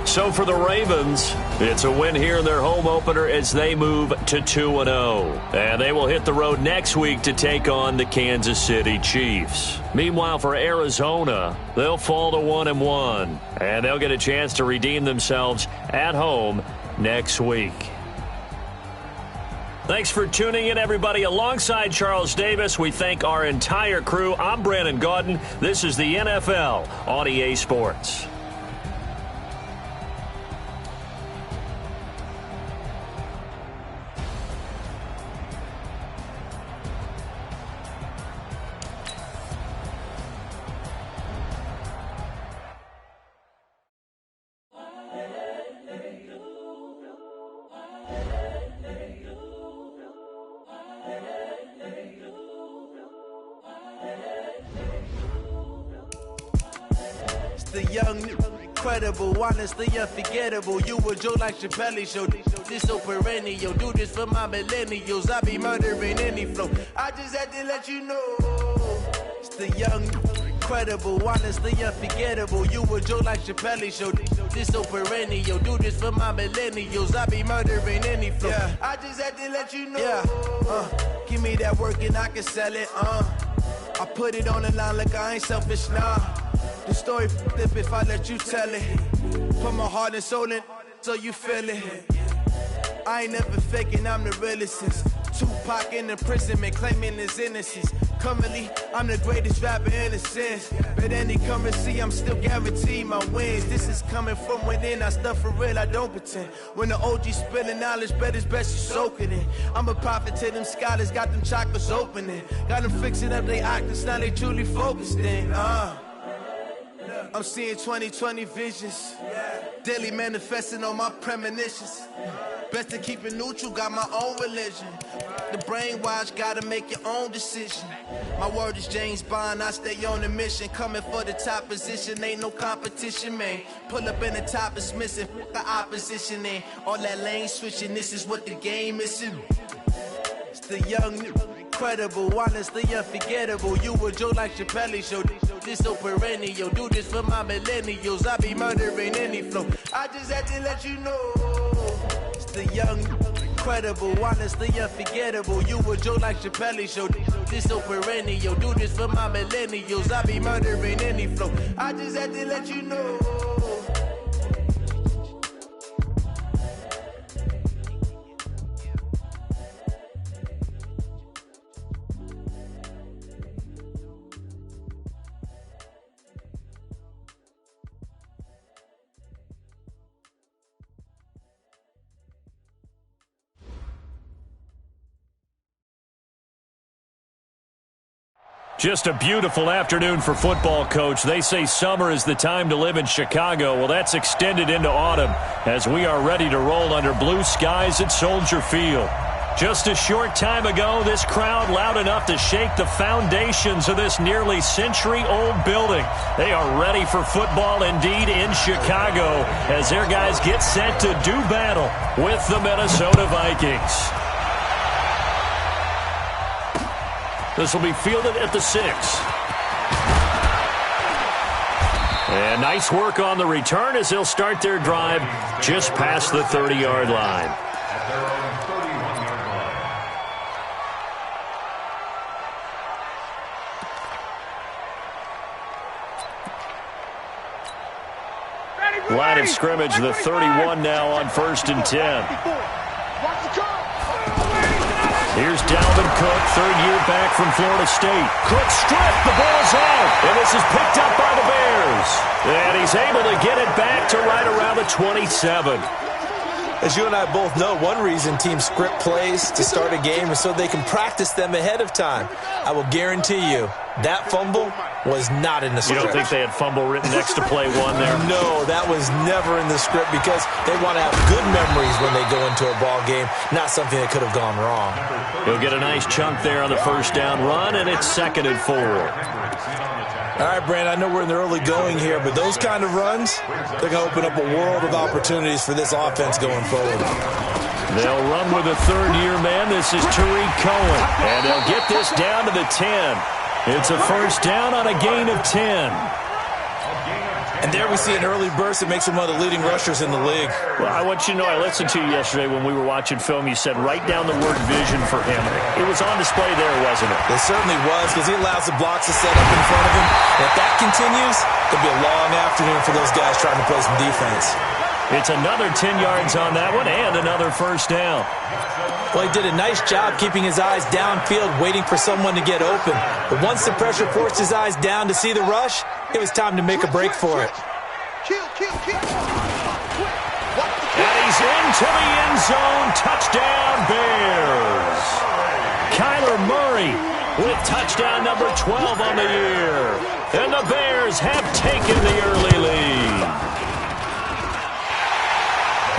So for the Ravens, it's a win here in their home opener as they move to 2-0. And they will hit the road next week to take on the Kansas City Chiefs. Meanwhile, for Arizona, they'll fall to 1-1. And they'll get a chance to redeem themselves at home next week. Thanks for tuning in, everybody. Alongside Charles Davis, we thank our entire crew. I'm Brandon Gaudin. This is the NFL on EA Sports. The young, incredible, honestly unforgettable. You a Joe like Chappelle show. This so perennial. Do this for my millennials. I be murdering any flow. I just had to let you know. It's the young, incredible, honestly unforgettable. You a Joe like Chappelle show. This so perennial. Do this for my millennials. I be murdering any flow. Yeah. I just had to let you know. Yeah. Give me that work and I can sell it. I put it on the line like I ain't selfish, nah. The story flip if I let you tell it. Put my heart and soul in so you feel it. I ain't never faking, I'm the realest since Tupac in imprisonment, claiming his innocence. Currently, I'm the greatest rapper in a sense. But any currency, I'm still guaranteed my wins. This is coming from within, I stuff for real, I don't pretend. When the OG spilling knowledge, bet it's best you soak it in. I'm a prophet to them scholars, got them chakras opening. Got them fixing up they octaves, now they truly focused in. I'm seeing 2020 visions. Daily manifesting on my premonitions. Best to keep it neutral, got my own religion. The brainwash, gotta make your own decision. My word is James Bond, I stay on the mission. Coming for the top position, ain't no competition, man. Pull up in the top is missing, the opposition in. All that lane switching, this is what the game is. It's the young, incredible, honestly unforgettable. You a Joe like Chappelle show. This so perennial. Do this for my millennials. I be murdering any flow. I just had to let you know. It's the young, incredible, honestly unforgettable. You a Joe like Chappelle show. This so perennial. Do this for my millennials. I be murdering any flow. I just had to let you know. Just a beautiful afternoon for football, Coach. They say summer is the time to live in Chicago. Well, that's extended into autumn as we are ready to roll under blue skies at Soldier Field. Just a short time ago, this crowd loud enough to shake the foundations of this nearly century-old building. They are ready for football indeed in Chicago as their guys get set to do battle with the Minnesota Vikings. This will be fielded at the 6. And nice work on the return as they'll start their drive just past the 30-yard line. At their own 31-yard line. Line of scrimmage, the 31 now on 1st and 10. Here's Dalvin Cook, third year back from Florida State. Cook stripped, the ball's out, and this is picked up by the Bears. And he's able to get it back to right around the 27. As you and I both know, one reason teams script plays to start a game is so they can practice them ahead of time. I will guarantee you, That fumble was not in the script. You don't think they had fumble written next to play one there? No, that was never in the script because they want to have good memories when they go into a ball game, not something that could have gone wrong. He'll get a nice chunk there on the first down run, and it's 2nd and 4. All right, Brandon, I know we're in the early going here, but those kind of runs, they're going to open up a world of opportunities for this offense going forward. They'll run with a third-year man. This is Tariq Cohen, and they'll get this down to the 10. It's a first down on a gain of 10. And there we see an early burst that makes him one of the leading rushers in the league. Well, I want you to know, I listened to you yesterday when we were watching film. You said write down the word vision for him. It was on display there, wasn't it? It certainly was, because he allows the blocks to set up in front of him. And if that continues, it'll be a long afternoon for those guys trying to play some defense. It's another 10 yards on that one and another first down. Well, he did a nice job keeping his eyes downfield, waiting for someone to get open. But once the pressure forced his eyes down to see the rush, it was time to make a break for it. And he's into the end zone. Touchdown, Bears. Kyler Murray with touchdown number 12 on the year. And the Bears have taken the early lead.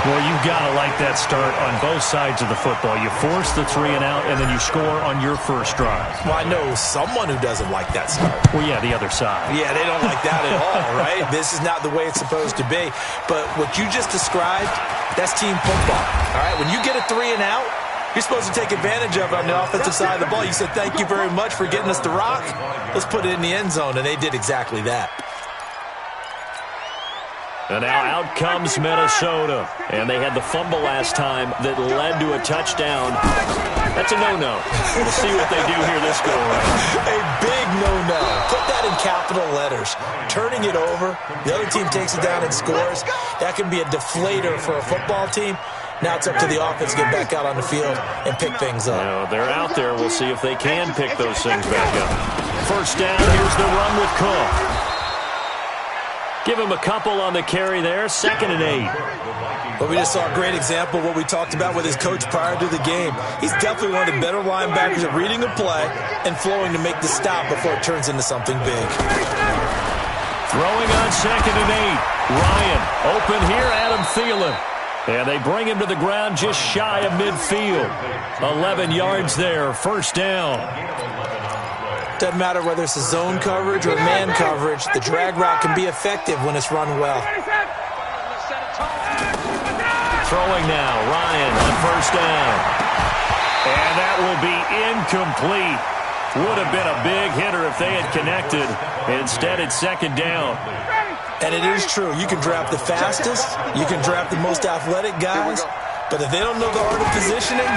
Well, you've got to like that start on both sides of the football. You force the 3 and out, and then you score on your first drive. Well, I know someone who doesn't like that start. Well, yeah, the other side. Yeah, they don't like that at all, right? This is not the way it's supposed to be. But what you just described, that's team football, all right? When you get a 3 and out, you're supposed to take advantage of it on the offensive side of the ball. You said, thank you very much for getting us the rock. Let's put it in the end zone, and they did exactly that. And now out comes Minnesota. And they had the fumble last time that led to a touchdown. That's a no-no. We'll see what they do here this go-around. A big no-no. Put that in capital letters. Turning it over, the other team takes it down and scores. That can be a deflator for a football team. Now it's up to the offense to get back out on the field and pick things up. Now, they're out there. We'll see if they can pick those things back up. First down, here's the run with Cook. Give him a couple on the carry there. 2nd and 8. Well, we just saw a great example of what we talked about with his coach prior to the game. He's definitely one of the better linebackers at reading a play and flowing to make the stop before it turns into something big. Throwing on 2nd and 8. Ryan open here, Adam Thielen. And they bring him to the ground just shy of midfield. 11 yards there, first down. Doesn't matter whether it's a zone coverage or man coverage, the drag route can be effective when it's run well. Throwing now, Ryan on first down. And that will be incomplete. Would have been a big hitter if they had connected. Instead, it's 2nd down. And it is true. You can draft the fastest. You can draft the most athletic guys. But if they don't know the art of positioning,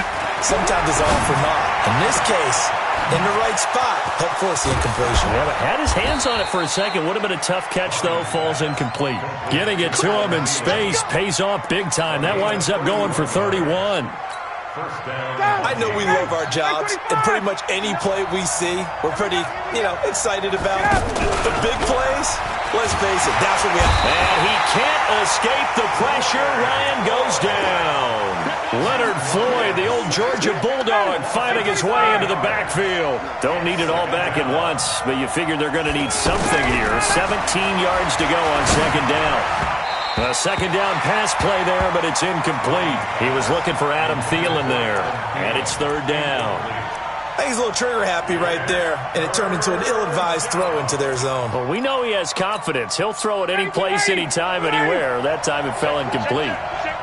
sometimes it's all for naught. In this case, in the right spot, help force the incompletion. Yeah, but had his hands on it for a second. Would have been a tough catch, though. Falls incomplete. Getting it to him in space pays off big time. That winds up going for 31. I know we love our jobs, and pretty much any play we see, we're pretty, excited about. The big plays, let's face it, that's what we have. And he can't escape the pressure. Ryan goes down. Leonard Floyd, the old Georgia Bulldog, finding his way into the backfield. Don't need it all back at once, but you figure they're going to need something here. 17 yards to go on 2nd down. A 2nd down pass play there, but it's incomplete. He was looking for Adam Thielen there, and it's 3rd down. I think he's a little trigger happy right there, and it turned into an ill-advised throw into their zone. Well, we know he has confidence. He'll throw it any place, anytime, anywhere. That time it fell incomplete.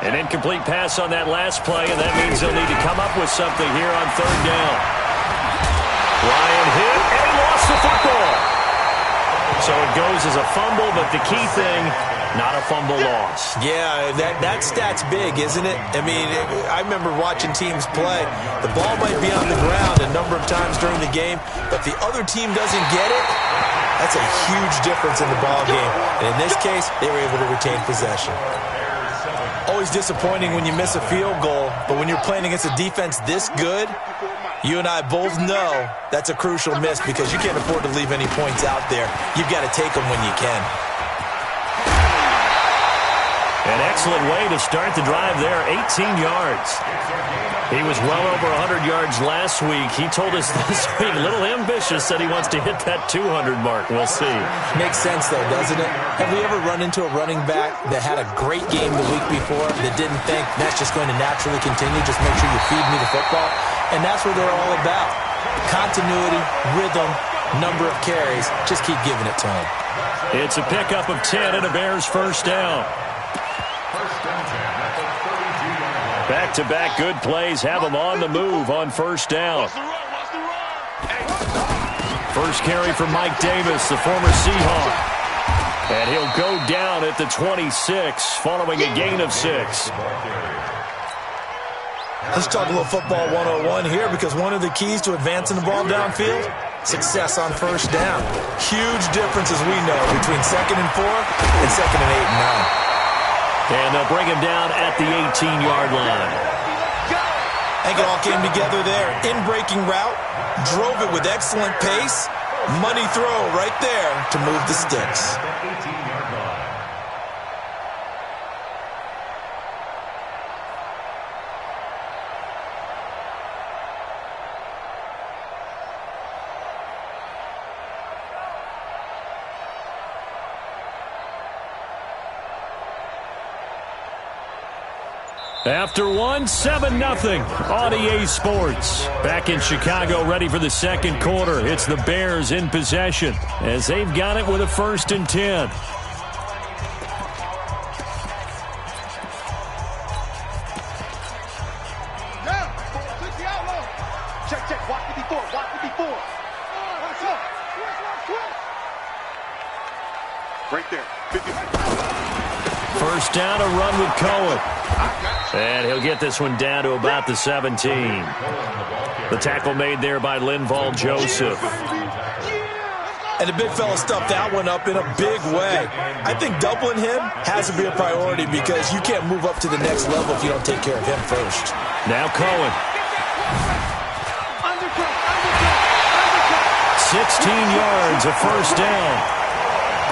An incomplete pass on that last play, and that means they'll need to come up with something here on 3rd down. Ryan hit, and he lost the football. So it goes as a fumble, but the key thing, not a fumble loss. Yeah, that stat's big, isn't it? I mean, I remember watching teams play. The ball might be on the ground a number of times during the game, but if the other team doesn't get it, that's a huge difference in the ball game. And in this case, they were able to retain possession. Always disappointing when you miss a field goal, but when you're playing against a defense this good, you and I both know that's a crucial miss because you can't afford to leave any points out there. You've got to take them when you can. An excellent way to start the drive there, 18 yards. He was well over 100 yards last week. He told us this week, a little ambitious, that he wants to hit that 200 mark. We'll see. Makes sense, though, doesn't it? Have we ever run into a running back that had a great game the week before that didn't think that's just going to naturally continue, just make sure you feed me the football? And that's what they're all about. Continuity, rhythm, number of carries. Just keep giving it to him. It's a pickup of 10 and a Bears first down. Back-to-back good plays have them on the move on first down. First carry for Mike Davis, the former Seahawk. And he'll go down at the 26 following a gain of 6. Let's talk a little football 101 here, because one of the keys to advancing the ball downfield, success on first down. Huge difference, as we know, between 2nd and 4 and 2nd and 8 and 9. And they'll bring him down at the 18-yard line. I think it all came together there. In-breaking route, drove it with excellent pace. Money throw right there to move the sticks. After one, 7-0 on EA Sports. Back in Chicago, ready for the second quarter. It's the Bears in possession as they've got it with a 1st and 10. Check. Watch me before. Right there. First down, a run with Cohen. And he'll get this one down to about the 17. The tackle made there by Linval Joseph. And the big fella stuffed that one up in a big way. I think doubling him has to be a priority, because you can't move up to the next level if you don't take care of him first. Now Cohen. 16 yards, a first down.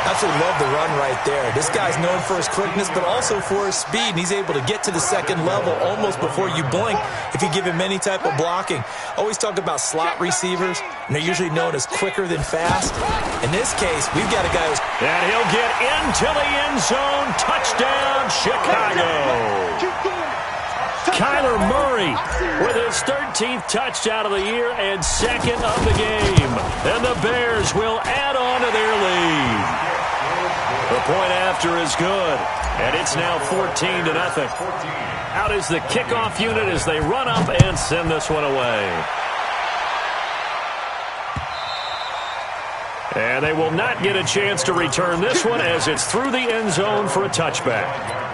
Absolutely love the run right there. This guy's known for his quickness, but also for his speed, and he's able to get to the second level almost before you blink if you give him any type of blocking. Always talk about slot receivers, and they're usually known as quicker than fast. In this case, we've got a guy who's... And he'll get into the end zone. Touchdown, Chicago. Kyler Murray with his 13th touchdown of the year and 2nd of the game. And the Bears will add on to their lead. The point after is good, and it's now 14-0. Out is the kickoff unit as they run up and send this one away. And they will not get a chance to return this one as it's through the end zone for a touchback.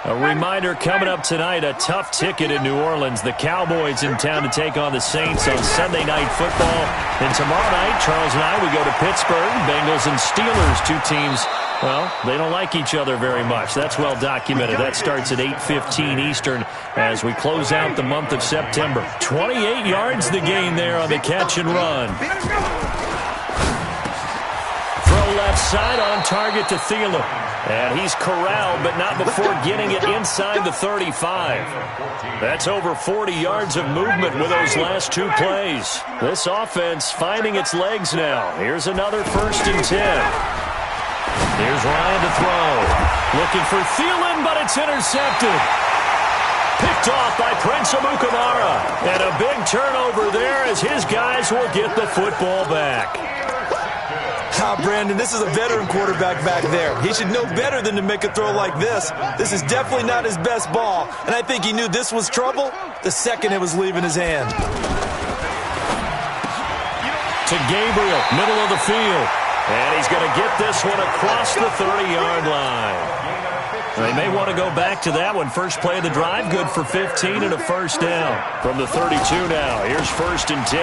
A reminder coming up tonight, a tough ticket in New Orleans. The Cowboys in town to take on the Saints on Sunday Night Football. And tomorrow night, Charles and I, we go to Pittsburgh. Bengals and Steelers, two teams, well, they don't like each other very much. That's well documented. That starts at 8:15 Eastern as we close out the month of September. 28 yards the gain there on the catch and run. Throw left side on target to Thielen. And he's corralled, but not before getting it inside the 35. That's over 40 yards of movement with those last two plays. This offense finding its legs now. Here's another 1st and 10. Here's Ryan to throw. Looking for Thielen, but it's intercepted. Picked off by Prince Amukamara. And a big turnover there as his guys will get the football back. Brandon, this is a veteran quarterback back there. He should know better than to make a throw like this. This is definitely not his best ball, and I think he knew this was trouble the second it was leaving his hand. To Gabriel, middle of the field, and he's going to get this one across the 30-yard line. They may want to go back to that one. First play of the drive, good for 15 and a first down. From the 32 now, here's 1st and 10.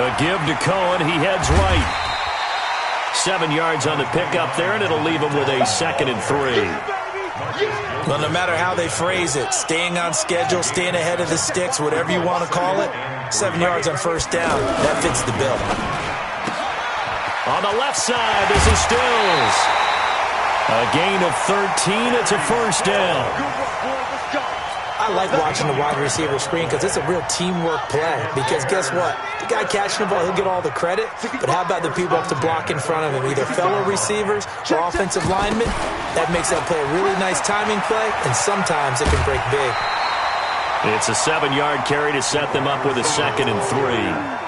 A give to Cohen, he heads right. 7 yards on the pickup there, and it'll leave him with a 2nd and 3. Well, no matter how they phrase it, staying on schedule, staying ahead of the sticks, whatever you want to call it, 7 yards on first down, that fits the bill. On the left side, this is Stills. A gain of 13. It's a first down. I like watching the wide receiver screen because it's a real teamwork play. Because guess what? The guy catching the ball, he'll get all the credit. But how about the people up to block in front of him, either fellow receivers or offensive linemen? That makes that play a really nice timing play, and sometimes it can break big. It's a 7-yard carry to set them up with a 2nd and 3.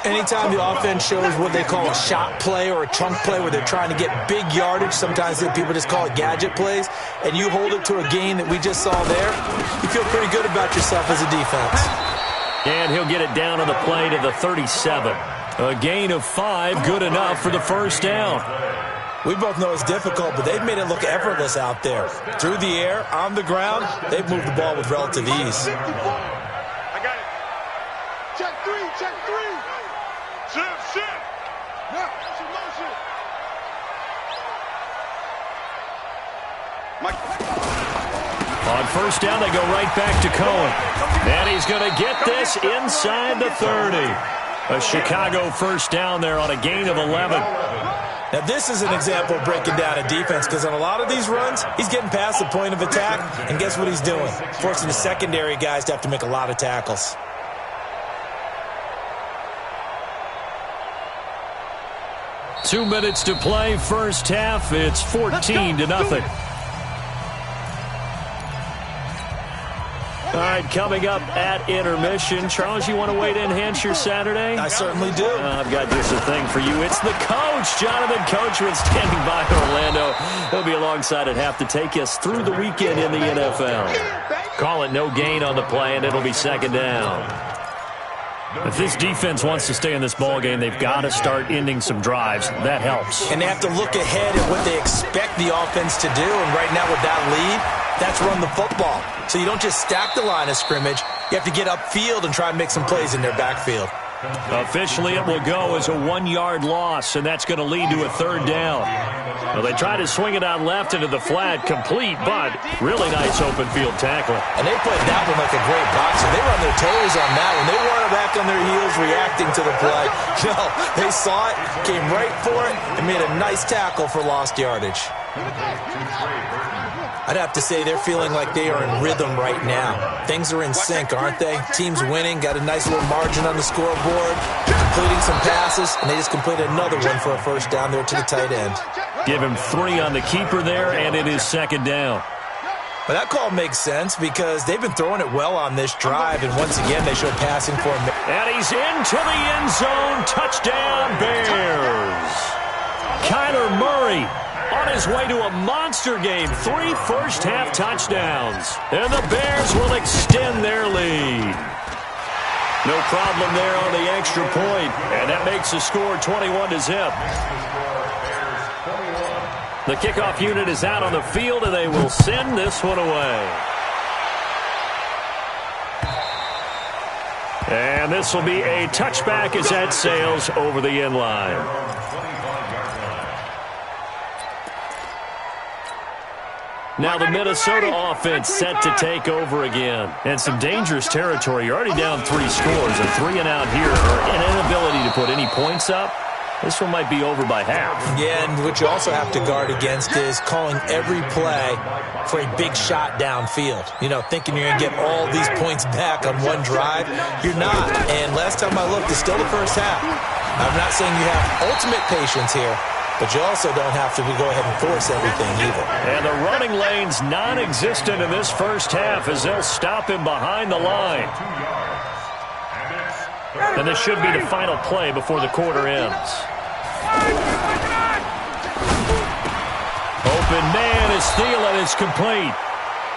Anytime the offense shows what they call a shot play or a chunk play where they're trying to get big yardage, sometimes people just call it gadget plays, and you hold it to a gain that we just saw there, you feel pretty good about yourself as a defense. And he'll get it down on the play to the 37. A gain of 5, good enough for the first down. We both know it's difficult, but they've made it look effortless out there. Through the air, on the ground, they've moved the ball with relative ease. I got it. Check 3, check 3. Shift. Now, motion. On first down, they go right back to Cohen. And he's going to get this inside the 30. A Chicago first down there on a gain of 11. Now, this is an example of breaking down a defense because on a lot of these runs, he's getting past the point of attack, and guess what he's doing? Forcing the secondary guys to have to make a lot of tackles. Two minutes to play, first half. It's 14-0. All right, coming up at intermission. Charles, you want to wait to enhance your Saturday? I certainly do. I've got just a thing for you. It's the coach, Jonathan Coachman, standing by Orlando. He'll be alongside at half to take us through the weekend in the NFL. Call it no gain on the play, and it'll be 2nd down. If this defense wants to stay in this ballgame, they've got to start ending some drives. That helps. And they have to look ahead at what they expect the offense to do. And right now with that lead, that's run the football. So you don't just stack the line of scrimmage. You have to get upfield and try and make some plays in their backfield. Officially, it will go as a 1-yard loss, and that's going to lead to a 3rd down. Well, they try to swing it out left into the flat, complete, but really nice open field tackle. And they played that one like a great boxer. They were on their toes on that one. They weren't back on their heels reacting to the play. No, they saw it, came right for it, and made a nice tackle for lost yardage. I'd have to say they're feeling like they are in rhythm right now. Things are in sync, aren't they? Team's winning, got a nice little margin on the scoreboard, completing some passes, and they just completed another one for a first down there to the tight end. Give him 3 on the keeper there, and it is 2nd down. But that call makes sense because they've been throwing it well on this drive, and once again they showed passing for him. And he's into the end zone. Touchdown, Bears. Kyler Murray on his way to a monster game. 3 first-half touchdowns. And the Bears will extend their lead. No problem there on the extra point. And that makes the score 21-0. The kickoff unit is out on the field, and they will send this one away. And this will be a touchback as that sails over the end line. Now the Minnesota offense set to take over again. And some dangerous territory. You're already down 3 scores. A 3-and-out here, or an inability to put any points up. This one might be over by half. Yeah, and what you also have to guard against is calling every play for a big shot downfield. You know, thinking you're going to get all these points back on one drive. You're not. And last time I looked, it's still the first half. I'm not saying you have ultimate patience here, but you also don't have to go ahead and force everything either. And the running lane's non-existent in this first half as they'll stop him behind the line. And this should be the final play before the quarter ends. Open man is Thielen. It's complete.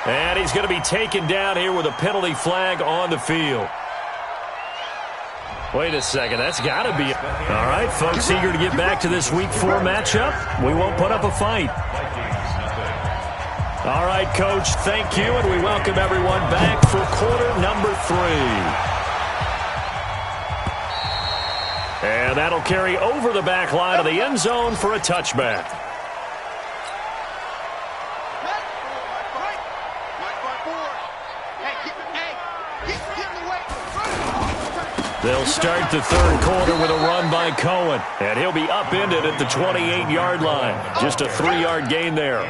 And he's going to be taken down here with a penalty flag on the field. Wait a second, that's got to be... All right, folks, eager to get back to this Week 4 matchup. We won't put up a fight. All right, Coach, thank you, and we welcome everyone back for quarter number 3. And that'll carry over the back line of the end zone for a touchback. They'll start the third quarter with a run by Cohen, and he'll be upended at the 28-yard line. Just a 3-yard gain there.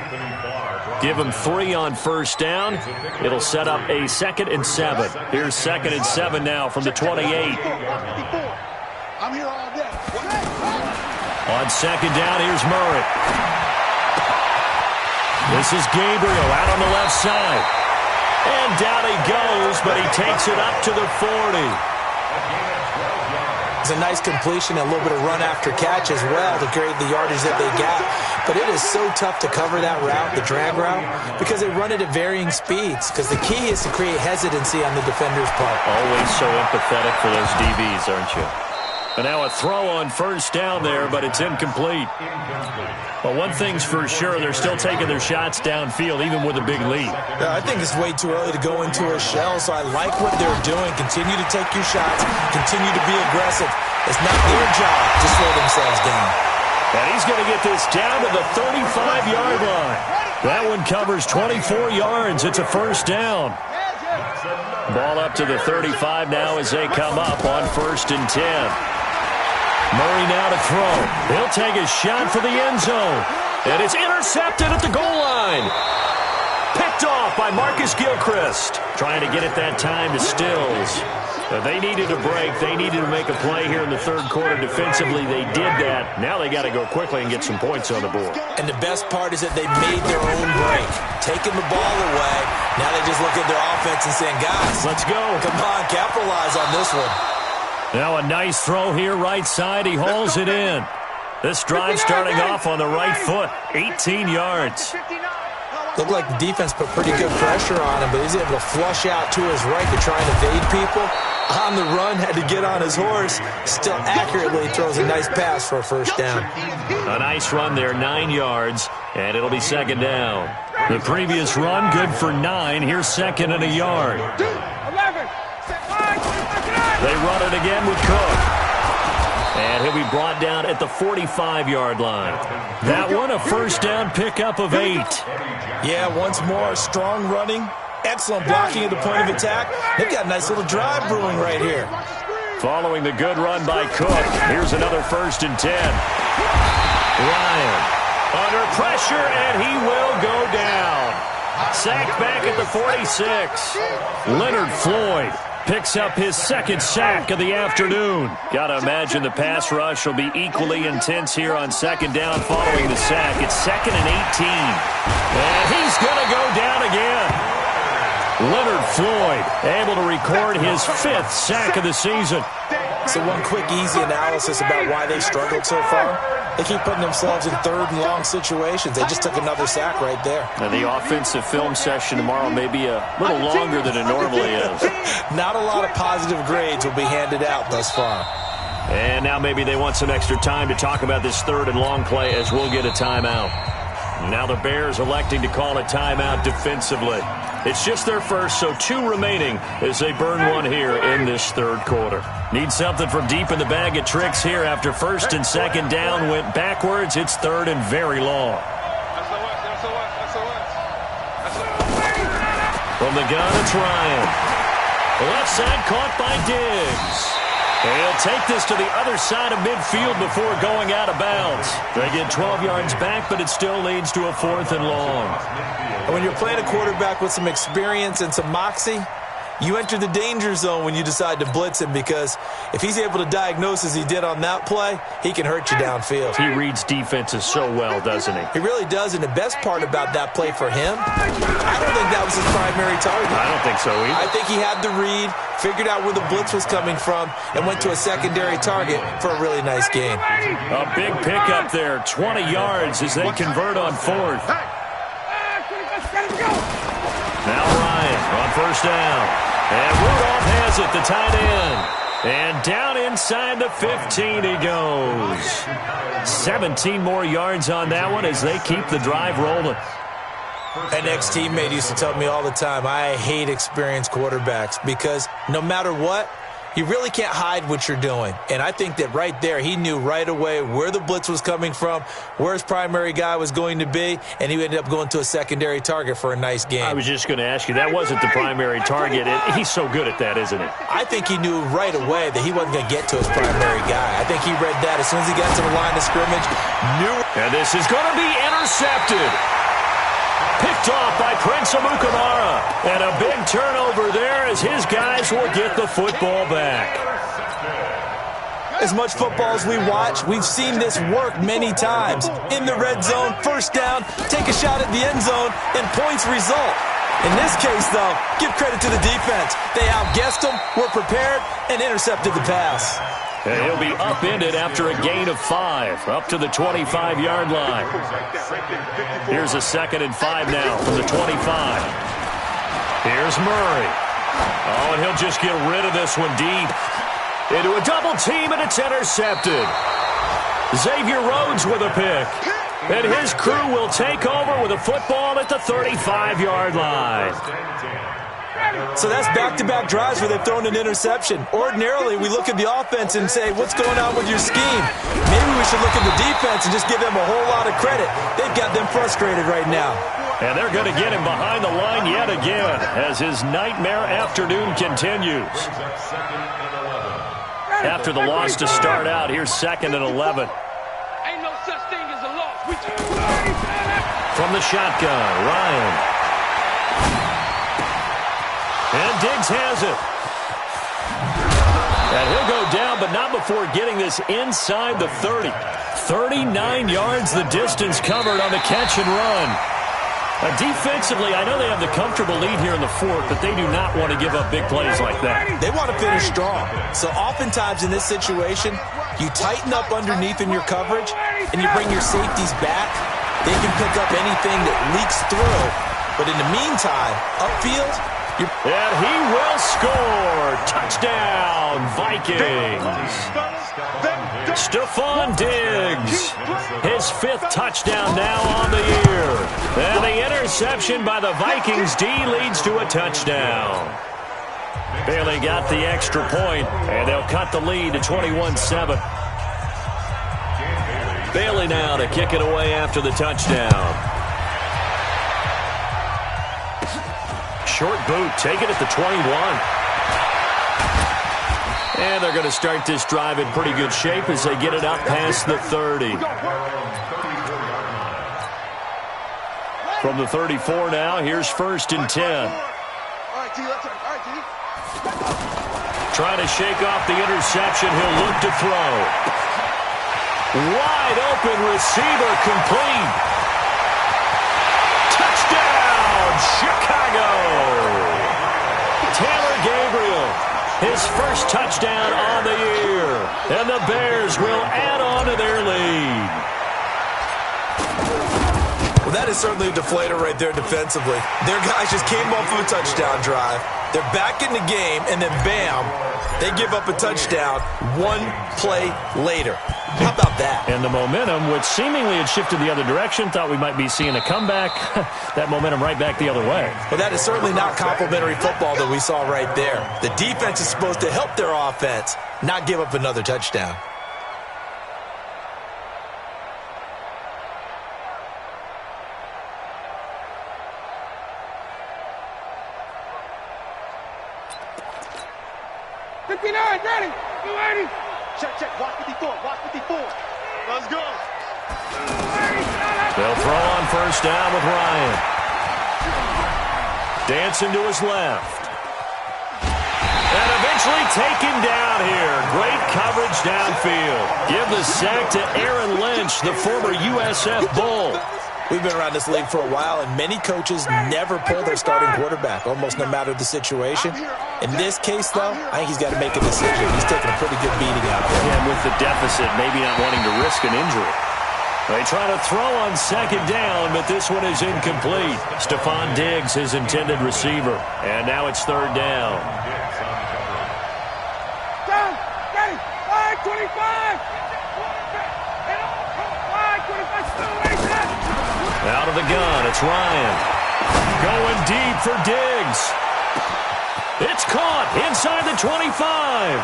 Give him 3 on first down. It'll set up a 2nd and 7. Here's 2nd and 7 now from the 28. I'm here all day. On 2nd down, here's Murray. This is Gabriel out on the left side. And down he goes, but he takes it up to the 40. It's a nice completion, a little bit of run after catch as well to create the yardage that they got. But it is so tough to cover that route, the drag route, because they run it at varying speeds. Because the key is to create hesitancy on the defender's part. Always so empathetic for those DBs, aren't you? And now a throw on first down there, but it's incomplete. But one thing's for sure, they're still taking their shots downfield, even with a big lead. Yeah, I think it's way too early to go into a shell, so I like what they're doing. Continue to take your shots. Continue to be aggressive. It's not their job to slow themselves down. And he's going to get this down to the 35-yard line. That one covers 24 yards. It's a first down. Ball up to the 35 now as they come up on 1st and 10. Murray now to throw. He'll take a shot for the end zone. And it's intercepted at the goal line. Picked off by Marcus Gilchrist. Trying to get it that time to Stills. They needed a break. They needed to make a play here in the third quarter defensively. They did that. Now they got to go quickly and get some points on the board. And the best part is that they made their own break. Taking the ball away. Now they just look at their offense and saying, guys, let's go. Come on, capitalize on this one. Now a nice throw here, right side. He hauls it in. This drive starting off on the right foot. 18 yards. Looked like the defense put pretty good pressure on him, but he's able to flush out to his right to try and evade people. On the run, had to get on his horse. Still accurately throws a nice pass for a first down. A nice run there, 9 yards, and it'll be 2nd down. The previous run, good for 9. Here's 2nd and a yard. They run it again with Cook. And he'll be brought down at the 45-yard line. That one, a first down pickup of 8. Yeah, once more, strong running. Excellent blocking at the point of attack. They've got a nice little drive brewing right here. Following the good run by Cook, here's another 1st and 10. Ryan under pressure, and he will go down. Sacked back at the 46. Leonard Floyd picks up his 2nd sack of the afternoon. Got to imagine the pass rush will be equally intense here on 2nd down following the sack. It's 2nd and 18. And he's going to go down again. Leonard Floyd able to record his 5th sack of the season. So one quick, easy analysis about why they've struggled so far. They keep putting themselves in 3rd and long situations. They just took another sack right there. Now the offensive film session tomorrow may be a little longer than it normally is. Not a lot of positive grades will be handed out thus far. And now maybe they want some extra time to talk about this 3rd and long play as we'll get a timeout. Now the Bears electing to call a timeout defensively. It's just their first, so 2 remaining as they burn one here in this 3rd quarter. Need something from deep in the bag of tricks here after 1st and 2nd down went backwards. It's 3rd and very long. From the gun, it's Ryan. Left side caught by Diggs. He'll take this to the other side of midfield before going out of bounds. They get 12 yards back, but it still leads to a 4th and long. And when you're playing a quarterback with some experience and some moxie, you enter the danger zone when you decide to blitz him, because if he's able to diagnose as he did on that play, he can hurt you downfield. He reads defenses so well, doesn't he? He really does, and the best part about that play for him, I don't think that was his primary target. I don't think so either. I think he had the read, figured out where the blitz was coming from, and went to a secondary target for a really nice gain. A big pickup there, 20 yards as they convert on 4th. Now Ryan on 1st down. And Rudolph has it, the tight end. And down inside the 15 he goes. 17 more yards on that one as they keep the drive rolling. An ex-teammate used to tell me all the time, I hate experienced quarterbacks, because no matter what, you really can't hide what you're doing. And I think that right there, he knew right away where the blitz was coming from, where his primary guy was going to be, and he ended up going to a secondary target for a nice game. I was just going to ask you, that wasn't the primary target. He's so good at that, isn't he? I think he knew right away that he wasn't going to get to his primary guy. I think he read that as soon as he got to the line of scrimmage, knew. And this is going to be intercepted. Picked off by Prince Amukamara. And a big turnover there as his guys will get the football back. As much football as we watch, we've seen this work many times. In the red zone, first down, take a shot at the end zone, and points result. In this case, though, give credit to the defense. They outguessed them, were prepared, and intercepted the pass. And he'll be upended after a gain of 5, up to the 25-yard line. Here's a 2nd and 5 now from the 25. Here's Murray. Oh, and he'll just get rid of this one deep. Into a double team, and it's intercepted. Xavier Rhodes with a pick. And his crew will take over with a football at the 35-yard line. So that's back-to-back drives where they've thrown an interception. Ordinarily, we look at the offense and say, what's going on with your scheme? Maybe we should look at the defense and just give them a whole lot of credit. They've got them frustrated right now. And they're going to get him behind the line yet again as his nightmare afternoon continues. After the loss to start out, here's 2nd and 11. Ain't no such thing as a loss. From the shotgun, Ryan. And Diggs has it. And he'll go down, but not before getting this inside the 30. 39 yards the distance covered on the catch and run. Defensively, I know they have the comfortable lead here in the 4th, but they do not want to give up big plays like that. They want to finish strong. So oftentimes in this situation, you tighten up underneath in your coverage, and you bring your safeties back. They can pick up anything that leaks through. But in the meantime, upfield, and he will score. Touchdown, Vikings. Stephon Diggs, his 5th touchdown now on the year. And the interception by the Vikings D leads to a touchdown. Bailey got the extra point, and they'll cut the lead to 21-7. Bailey now to kick it away after the touchdown. Short boot, take it at the 21. And they're going to start this drive in pretty good shape as they get it up past the 30. From the 34 now, here's 1st and 10. Trying to shake off the interception, he'll look to throw. Wide open receiver, complete. Touchdown, Chicago! Taylor Gabriel, his 1st touchdown on the year. And the Bears will add on to their lead. Well, that is certainly a deflator right there defensively. Their guys just came off of a touchdown drive. They're back in the game, and then bam, they give up a touchdown 1 play later. How about that? And the momentum, which seemingly had shifted the other direction, thought we might be seeing a comeback. That momentum right back the other way. Well, that is certainly not complimentary football that we saw right there. The defense is supposed to help their offense, not give up another touchdown. Ready? You ready? Check. Watch 54. Let's go. They'll throw on 1st down with Ryan. Dancing to his left. And eventually taken down here. Great coverage downfield. Give the sack to Aaron Lynch, the former USF Bull. We've been around this league for a while, and many coaches never pull their starting quarterback, almost no matter the situation. In this case, though, I think he's got to make a decision. He's taking a pretty good beating out there. Yeah, and with the deficit, maybe not wanting to risk an injury. They try to throw on 2nd down, but this one is incomplete. Stephon Diggs, his intended receiver. And now it's 3rd down. Down, ready, 5-25. Out of the gun, it's Ryan. Going deep for Diggs. It's caught inside the 25.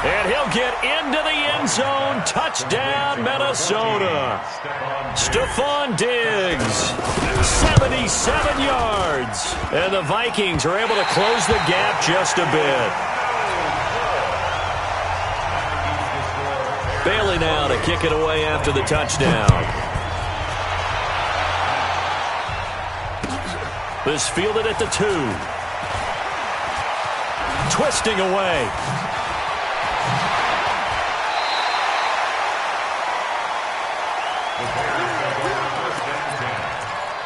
And he'll get into the end zone. Touchdown, Minnesota. Stephon Diggs, 77 yards. And the Vikings are able to close the gap just a bit. Bailey now to kick it away after the touchdown. This fielded at the 2. Twisting away.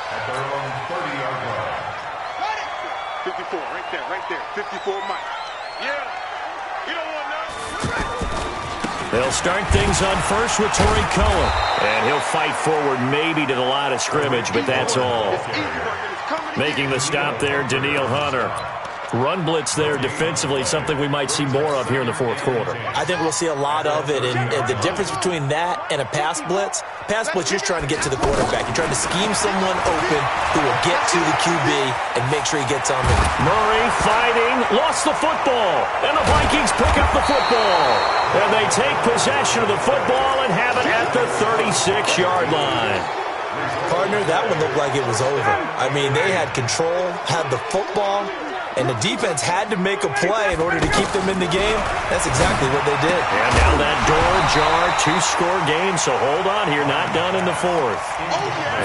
At their own 30-yard line. 54, right there. 54 Mike. Yeah, you don't want none. They'll start things on first with Torrey Cullen. And he'll fight forward maybe to the line of scrimmage, but that's all. Making the stop there, Danielle Hunter. Run blitz there defensively, something we might see more of here in the fourth quarter. I think we'll see a lot of it, and the difference between that and a pass blitz, you're just trying to get to the quarterback. You're trying to scheme someone open who will get to the QB and make sure he gets on the... Murray fighting, lost the football, and the Vikings pick up the football. And they take possession of the football and have it at the 36-yard line. Partner, that one looked like it was over. I mean, they had control, had the football, and the defense had to make a play in order to keep them in the game. That's exactly what they did. And now that door jar, 2-score game, so hold on here, not done in the fourth.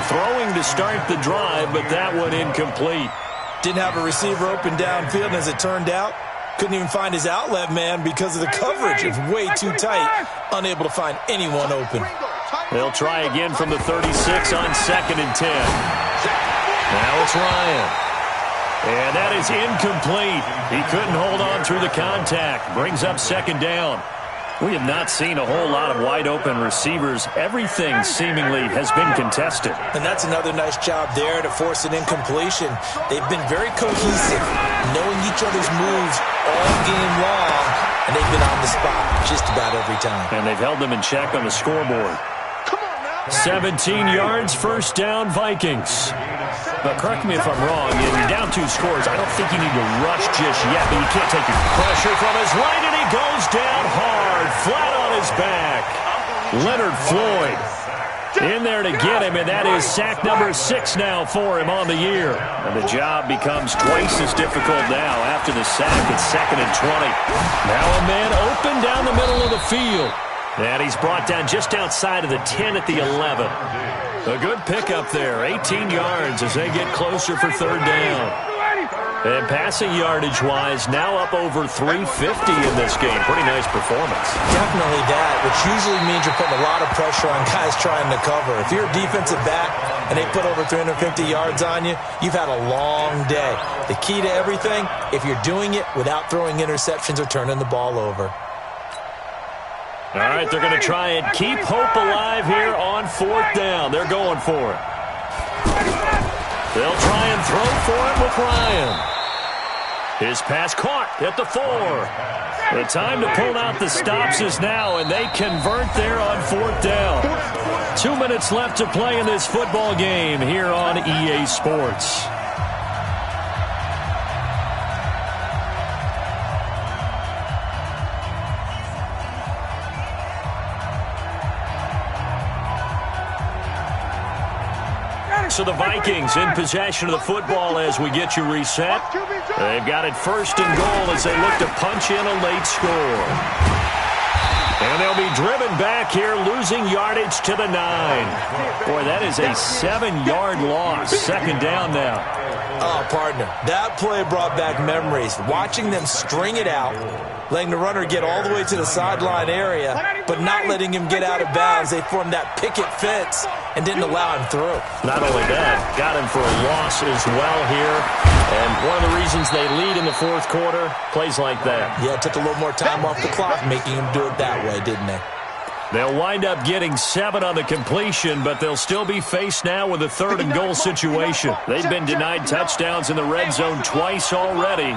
Throwing to start the drive, but that one incomplete. Didn't have a receiver open downfield, and as it turned out, couldn't even find his outlet man because of the coverage. It's way too tight, unable to find anyone open. They'll try again from the 36 on 2nd and 10. Now it's Ryan. And that is incomplete. He couldn't hold on through the contact. Brings up 2nd down. We have not seen a whole lot of wide-open receivers. Everything seemingly has been contested. And that's another nice job there to force an incompletion. They've been very cohesive, knowing each other's moves all game long, and they've been on the spot just about every time. And they've held them in check on the scoreboard. 17 yards, first down, Vikings. But correct me if I'm wrong, you're down 2 scores. I don't think you need to rush just yet, but you can't take your pressure from his right, and he goes down hard, flat on his back. Leonard Floyd in there to get him, and that is sack number 6 now for him on the year. And the job becomes twice as difficult now after the sack. It's 2nd and 20. Now a man open down the middle of the field. And he's brought down just outside of the 10 at the 11. A good pickup there, 18 yards as they get closer for 3rd down. And passing yardage-wise, now up over 350 in this game. Pretty nice performance. Definitely that, which usually means you're putting a lot of pressure on guys trying to cover. If you're a defensive back and they put over 350 yards on you, you've had a long day. The key to everything, if you're doing it without throwing interceptions or turning the ball over. All right, they're going to try and keep hope alive here on 4th down. They're going for it. They'll try and throw for it with Ryan. His pass caught at the 4. The time to pull out the stops is now, and they convert there on 4th down. 2 minutes left to play in this football game here on EA Sports. So the Vikings in possession of the football as we get you reset. They've got it 1st and goal as they look to punch in a late score. And they'll be driven back here, losing yardage to the 9. Boy, that is a 7-yard loss. 2nd down now. Oh, partner, that play brought back memories. Watching them string it out, letting the runner get all the way to the sideline area, but not letting him get out of bounds. They formed that picket fence and didn't allow him through. Not only that, got him for a loss as well here. And one of the reasons they lead in the 4th quarter, plays like that. Yeah, it took a little more time off the clock, making him do it that way, didn't they? They'll wind up getting 7 on the completion, but they'll still be faced now with a 3rd and goal situation. They've been denied touchdowns in the red zone twice already.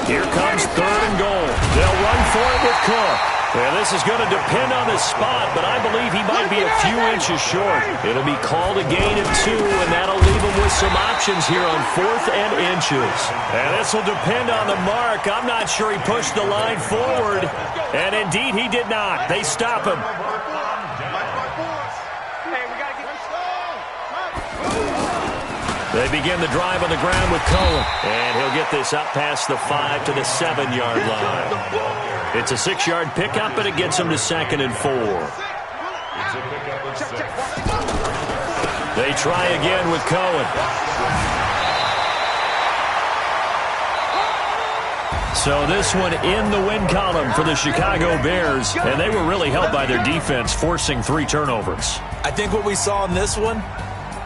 Here comes 3rd and goal. They'll run for it with Cook. Yeah, this is going to depend on the spot, but I believe he might be a few inches short. It'll be called a gain of 2, and that'll leave him with some options here on 4th and inches. And this will depend on the mark. I'm not sure he pushed the line forward, and indeed he did not. They stop him. They begin the drive on the ground with Cohen, and he'll get this up past the 5 to the 7-yard line. It's a 6-yard pickup, and it gets him to 2nd and 4. They try again with Cohen. So this one in the win column for the Chicago Bears, and they were really helped by their defense, forcing 3 turnovers. I think what we saw in this one,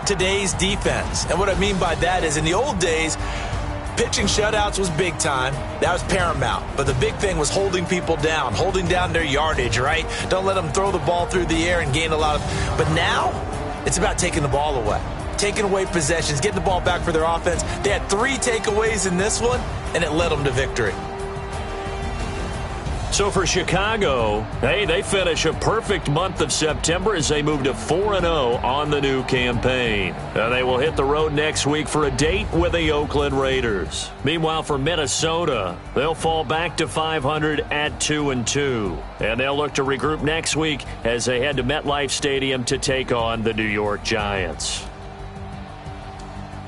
today's defense. And what I mean by that is in the old days, pitching shutouts was big time. That was paramount. But the big thing was holding people down, holding down their yardage, right? Don't let them throw the ball through the air and gain a lot of... But now, it's about taking the ball away. Taking away possessions, getting the ball back for their offense. They had 3 takeaways in this one, and it led them to victory. So for Chicago, hey, they finish a perfect month of September as they move to 4-0 on the new campaign. And they will hit the road next week for a date with the Oakland Raiders. Meanwhile, for Minnesota, they'll fall back to 500 at 2-2. And they'll look to regroup next week as they head to MetLife Stadium to take on the New York Giants.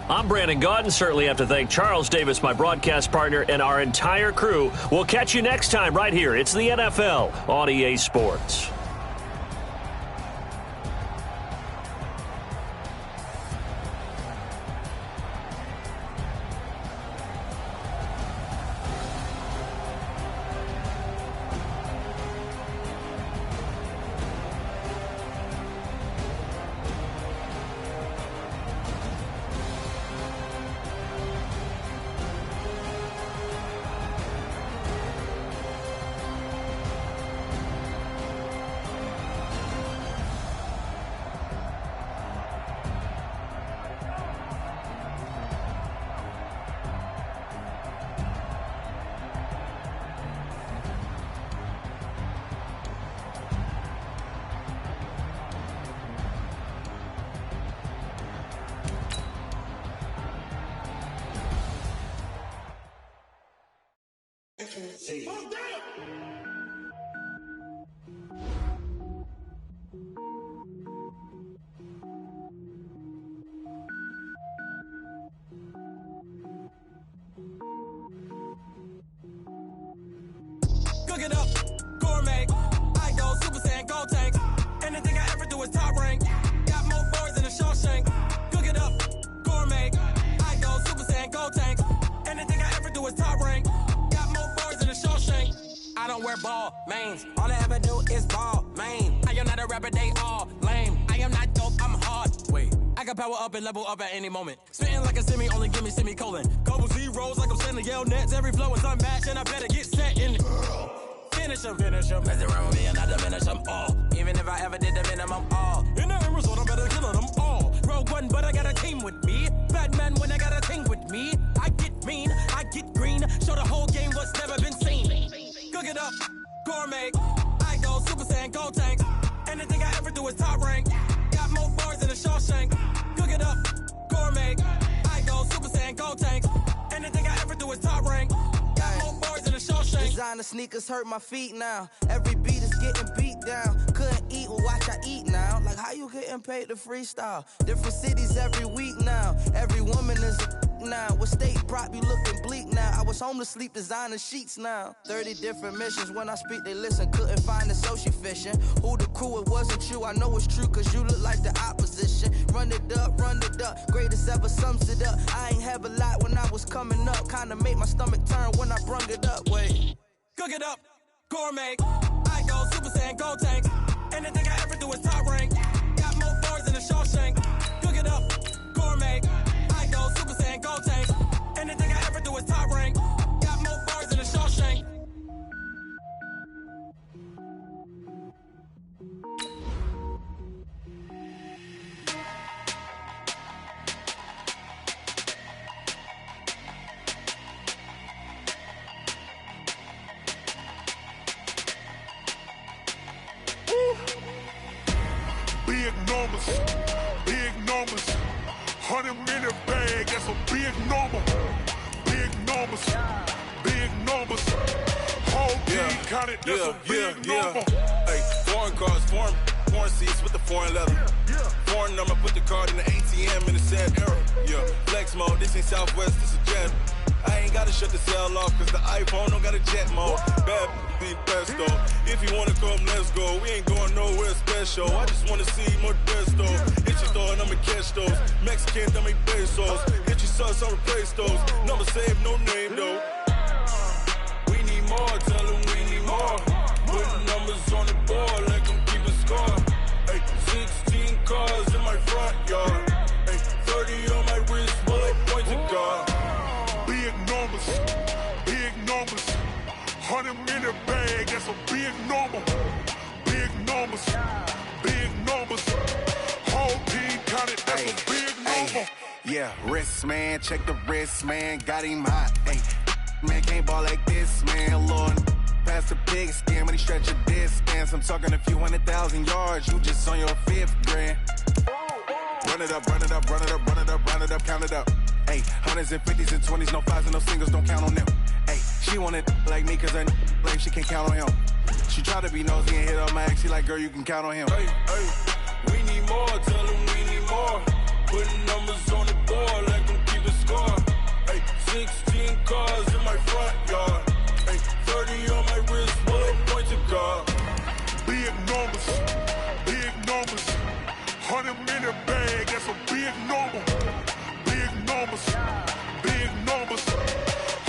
I'm Brandon Gaudin. Certainly have to thank Charles Davis, my broadcast partner, and our entire crew. We'll catch you next time right here. It's the NFL on EA Sports. Cook it up, gourmet. I go Super Saiyan, gold tank. Anything I ever do is top rank. Got more boys than a Shawshank. Cook it up, gourmet. I go Super Saiyan, gold tank. Anything I ever do is top rank. Got more boys than a Shawshank. I don't wear ball mains. All I ever do is ball main. I am not a rapper, they all lame. I am not dope, I'm hard. Wait, I can power up and level up at any moment. Spitting like a semi, only give me semicolon. Couple zeros like I'm sending yell nets. Every flow is unmatched, and I better get set in. Finish 'em. Mess around with me and I diminish 'em all. Even if I ever did the minimum, all. In the end result, I'm better killing them all. Rogue One, but I got a team with me. Batman when I got a team with me. I get mean, I get green. Show the whole game what's never been seen. Cook it up, gourmet. I go Super Saiyan, gold tank. Anything I ever do is top rank. Got more bars than a Shawshank. Cook it up, gourmet. I go Super Saiyan, gold tank. Anything I ever do is top rank. Got more bars than a Shawshank. Designer sneakers hurt my feet now. Every beat is getting beat down. Couldn't eat, well watch I eat now. Like how you getting paid to freestyle? Different cities every week now. Every woman is a now. What state prop you looking bleak now? I was home to sleep, designer sheets now. 30 different missions. When I speak they listen. Couldn't find it, so she fishing. Who the crew, it wasn't you. I know it's true cause you look like the opposition. Run it up, greatest ever sums it up. I ain't have a lot when I was coming up. Kinda made my stomach turn when I brung it up. Wait. Cook it up, gourmet. I go Super Saiyan, gold tank. Anything I ever do is top rank. Got more bars than a Shawshank. Cook it up, gourmet. I go Super Saiyan, gold tank. Anything I ever do is top rank. Got more bars than a Shawshank. big numbers, big numbers. 100-minute bag, that's a big number. Big numbers, big numbers. Whole team counted, that's a big number. Hey, foreign cars, foreign seats with the foreign leather. Foreign number, put the card in the ATM in the sad era. Yeah, flex mode, this ain't Southwest, this a jet. I ain't gotta shut the cell off, cause the iPhone don't got a jet mode. Bad be best though. If you wanna come, let's go. We ain't going nowhere special. I just wanna see more Modesto. Hit your door and I'ma catch those. Mexican, dummy pesos. Hit your sus, I'll replace those. Number saved, no name though. We need more, tell them we need more. Putting numbers on the board like I'm keeping score. Hey, 16 cars in my front yard. Hey, 30 on my wrist, while I point to God. Big numbers, big numbers. 100-minute bag, that's a big number. Big numbers, big numbers. Whole team counted, that's a big number. Yeah, wrist man, check the wrist man, got him hot. Hey, man can't ball like this, man. Lord, past the pig skin, but he stretch a distance. I'm talking a few 100,000 yards, you just on your 5th grand. Run it up, run it up, run it up, run it up, run it up, count it up. Hey, 100s and 50s and 20s, no 5s and no singles, don't count on them. Hey, she want it like me, cause her like she can't count on him. She try to be nosy and hit up my ex, she like, girl, you can count on him. Hey, hey, we need more, tell them we need more. Putting numbers on the board like I'm keeping score. Hey, 16 cars in my front yard. Hey, 30 on my wrist, while I point to God. Big numbers, big numbers. 100-minute bag, that's a big number. Big numbers, big numbers.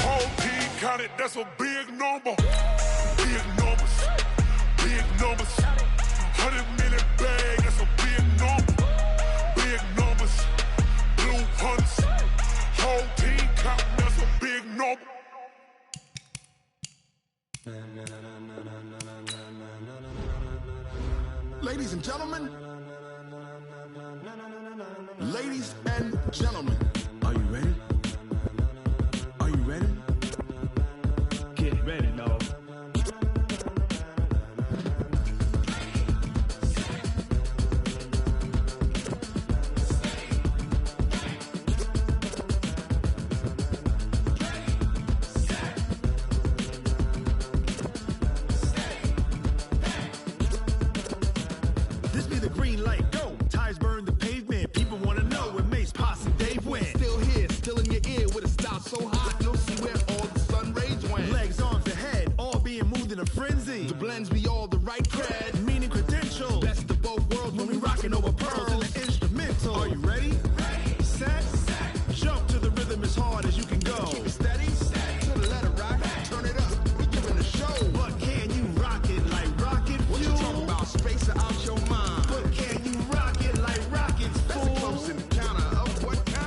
Whole team counted, that's a big number. Big numbers, big numbers. 100-minute bag, that's a big number. Big numbers, blue hunts. Whole team counting, that's a big number. Ladies and gentlemen, ladies and gentlemen, are you ready? Are you ready? Get ready, dog. This be the green light, go. Tires burn the pavement. People wanna know where Mace, Posse, Dave went. Still here, still in your ear with a style so hot, you'll see where all the sun rays went. Legs, arms, the head, all being moved in a frenzy. The blends be all the right cred, meaning credentials. best of both worlds when we rockin' over pearls in the instrumental. Are you ready? Set, jump to the rhythm as hard as you can go. Keep it steady, to the letter rock, turn it up, we giving a show. But can you rock it like rocket fuel? What you talking about, space or out your mind? But can you rock it like rockets, That's a close encounter of what kind?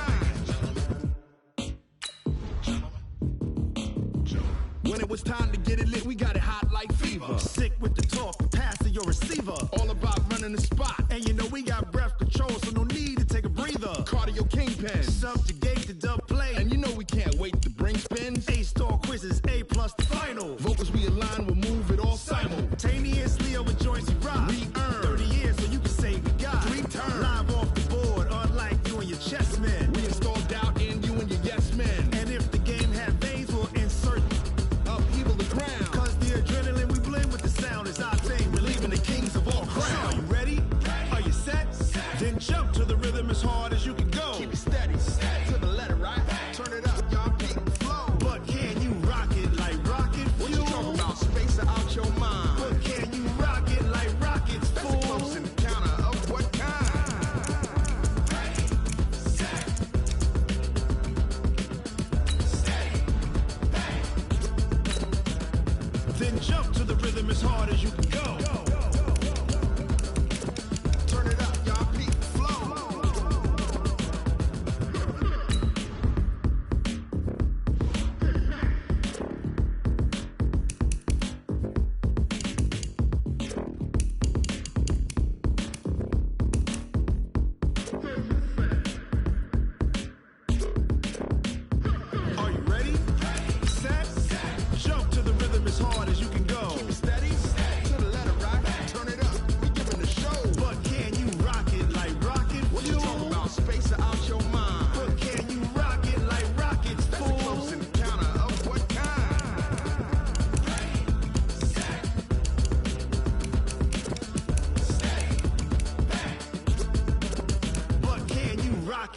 When it was time to get it lit, we got it hot like fever. Sick with the talk, passing your receiver. All about running the spot, And you know we got breath control, so no need to take a breather. cardio kingpin. Subjugate the dub play. And you know we can't wait to bring spins. A-star quizzes, A+ the final. Vocals we align, we'll move it all Simultaneously over joints we rock. We earn 30 years, so you can say we got 3 turns. live off the board, unlike you and your chess men. We install doubt in you and your yes men. And if the game had veins, we'll insert Upheaval the ground. Cause the adrenaline we blend with the sound is our thing. Relieving the kings of all crowns. Are you ready? Are you set? Then jump to the rhythm as hard as you can go. Keep it steady, to the letter right. Turn it up, y'all keep the flow. But can you rock it like rocket What fuel? you talking about, space or out your mind? But can you rock it like rockets, That's a fool? close encounter of what kind? Then jump to the rhythm as hard as you can go. Turn it up, y'all keep the flow.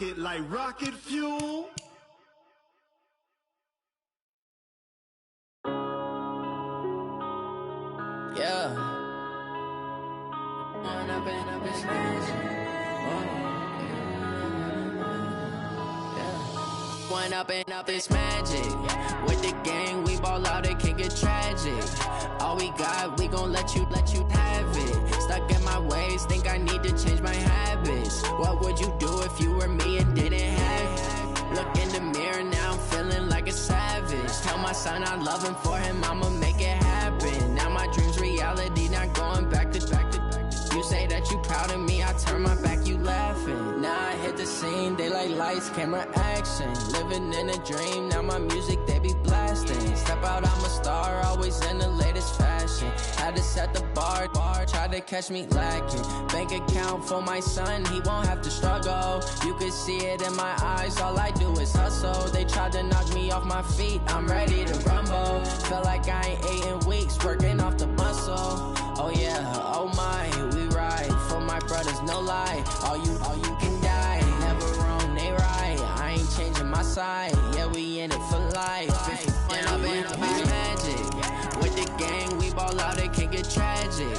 it like rocket fuel. Yeah. One up and up is magic. With the gang, we ball out, it can get tragic. All we got, we gon' let you have it. Stuck in my ways, think I need to change my habits. What would you do if you were me and didn't have it? Look in the mirror, now I'm feeling like a savage. Tell my son I love him, for him I'ma make it happen. Now my dream's reality, not going back to. You say that you proud of me, I turn my back, you laughing. Now I hit the scene, they like lights, camera, action. Living in a dream, now my music, they be blasting. Step out, I'm a star, always in the latest fashion. Had to set the bar, try to catch me lacking. Bank account for my son, he won't have to struggle. You could see it in my eyes, all I do is hustle. They tried to knock me off my feet, I'm ready to rumble. Felt like I ain't ate in weeks, working off the muscle. Oh yeah, oh my, we ride for my brothers, no lie. All you can die, never wrong, they right. I ain't changing my side, yeah, we in it for life. And I've been magic. With the gang, we ball out, it can get tragic.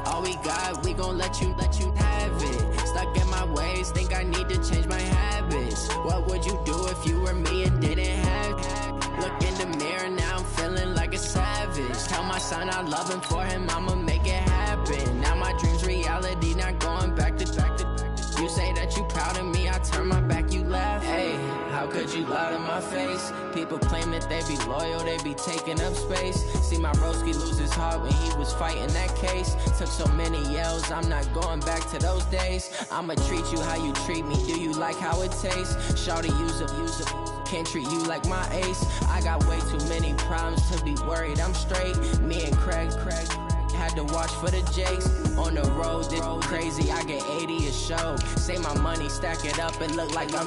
All we got, we gon' let you have it. Stuck in my ways, think I need to change my habits. What would you do if you were me and didn't have it? Look in the mirror, now I'm feeling like a savage. Tell my son I love him, for him I'ma make it happen. Now my dream's reality, not going back to. You say that you proud of me, I turn my back, you laugh. Hey, how could you lie to my face? People claim that they be loyal, they be taking up space. See my broski lose his heart when he was fighting that case. Took so many yells, I'm not going back to those days. I'ma treat you how you treat me, do you like how it tastes? Shawty, use a can't treat you like my ace. I got way too many problems to be worried, I'm straight. Me and Craig had to watch for the Jakes. On the road, this crazy, I get 80 a show. Say my money, stack it up and look like I'm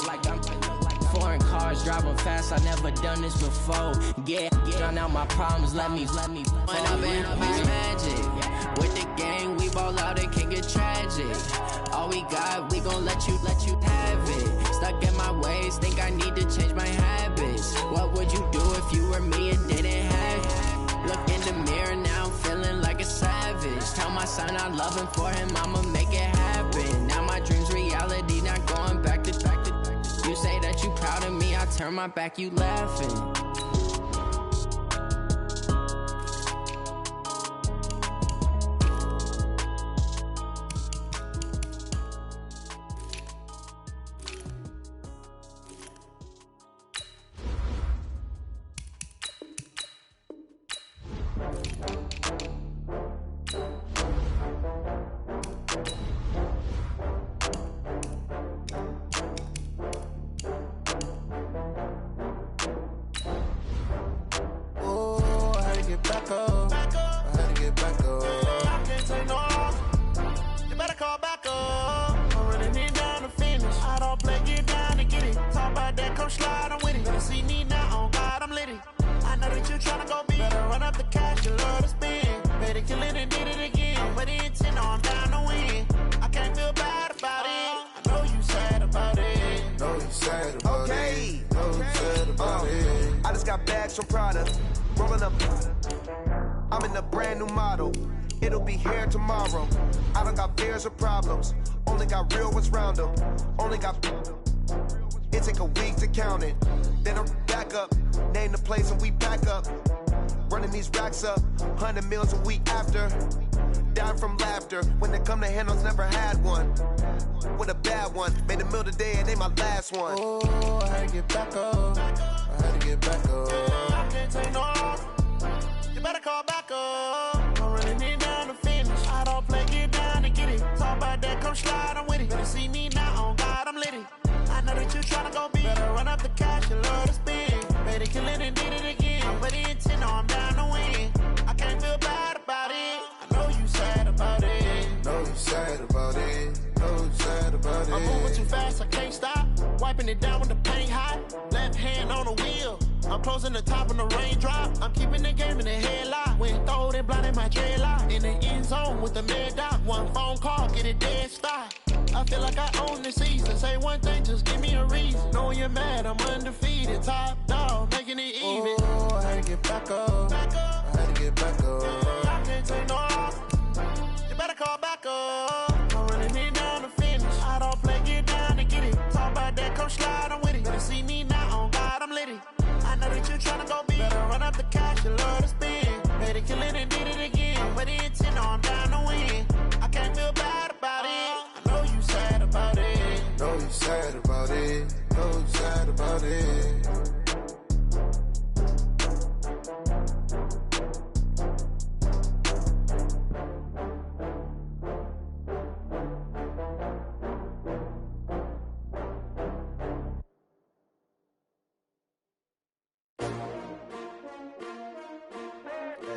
foreign cars, driving fast, I never done this before. Yeah, drown out my problems, let me When I've been magic. With the gang, we ball out, it can get tragic. All we got, we gon' let you have it. Stuck in my ways, think I need to change my habits. What would you do if you were me and didn't have it? Look in the mirror, now I'm feeling like a savage. Tell my son I love him, for him I'ma make it happen. Now my dream's reality, not going back to. You say that you proud of me, I turn my back, you laughing. I feel like I own the season. Say one thing, just give me a reason. Knowing you're mad, I'm undefeated. Top dog, making it even. Oh, I had to get back up. I had to get back up. I can't take no loss. You better call back up. I'm running it down to finish. I don't play, get down to get it. Talk about that, come slide, I'm with it. Better see me now, on God, I'm litty. I know that you tryna go big. Better run up the cash, you love to spend. Made it, kill it, and did it again. Put the intent on, down to win. I can't feel bad about it. I know you sad about it. Know you sad about it. Know you sad about it.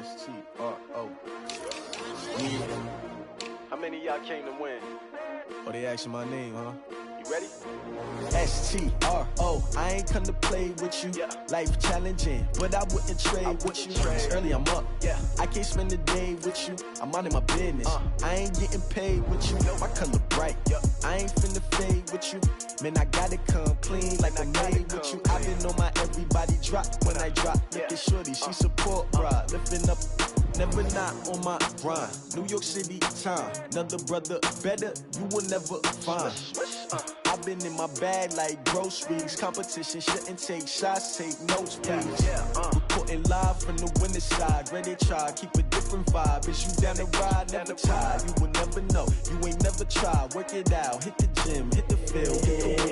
S-T-R-O. How many of y'all came to win? Oh, they asking my name, huh? You ready? S-T-R-O. I ain't come to play with you. Life challenging, but I wouldn't trade with you. It's early, I'm up. I can't spend the day with you. I'm out of my business. I ain't getting paid with you. My color bright. I ain't finna fade with you. Man, I gotta come clean like I made with you. I've been on my everybody drop when I drop. Look at shorty, she support ride. Lifting up, never not on my grind. New York City time, another brother better, you will never find. I've been in my bag like groceries. Competition shouldn't take shots, take notes, please. Reporting live from the winning side. Ready to try, keep a different vibe. Is you down the ride, never tired. You will never know, you ain't never tried. Work it out, hit the gym, hit the field.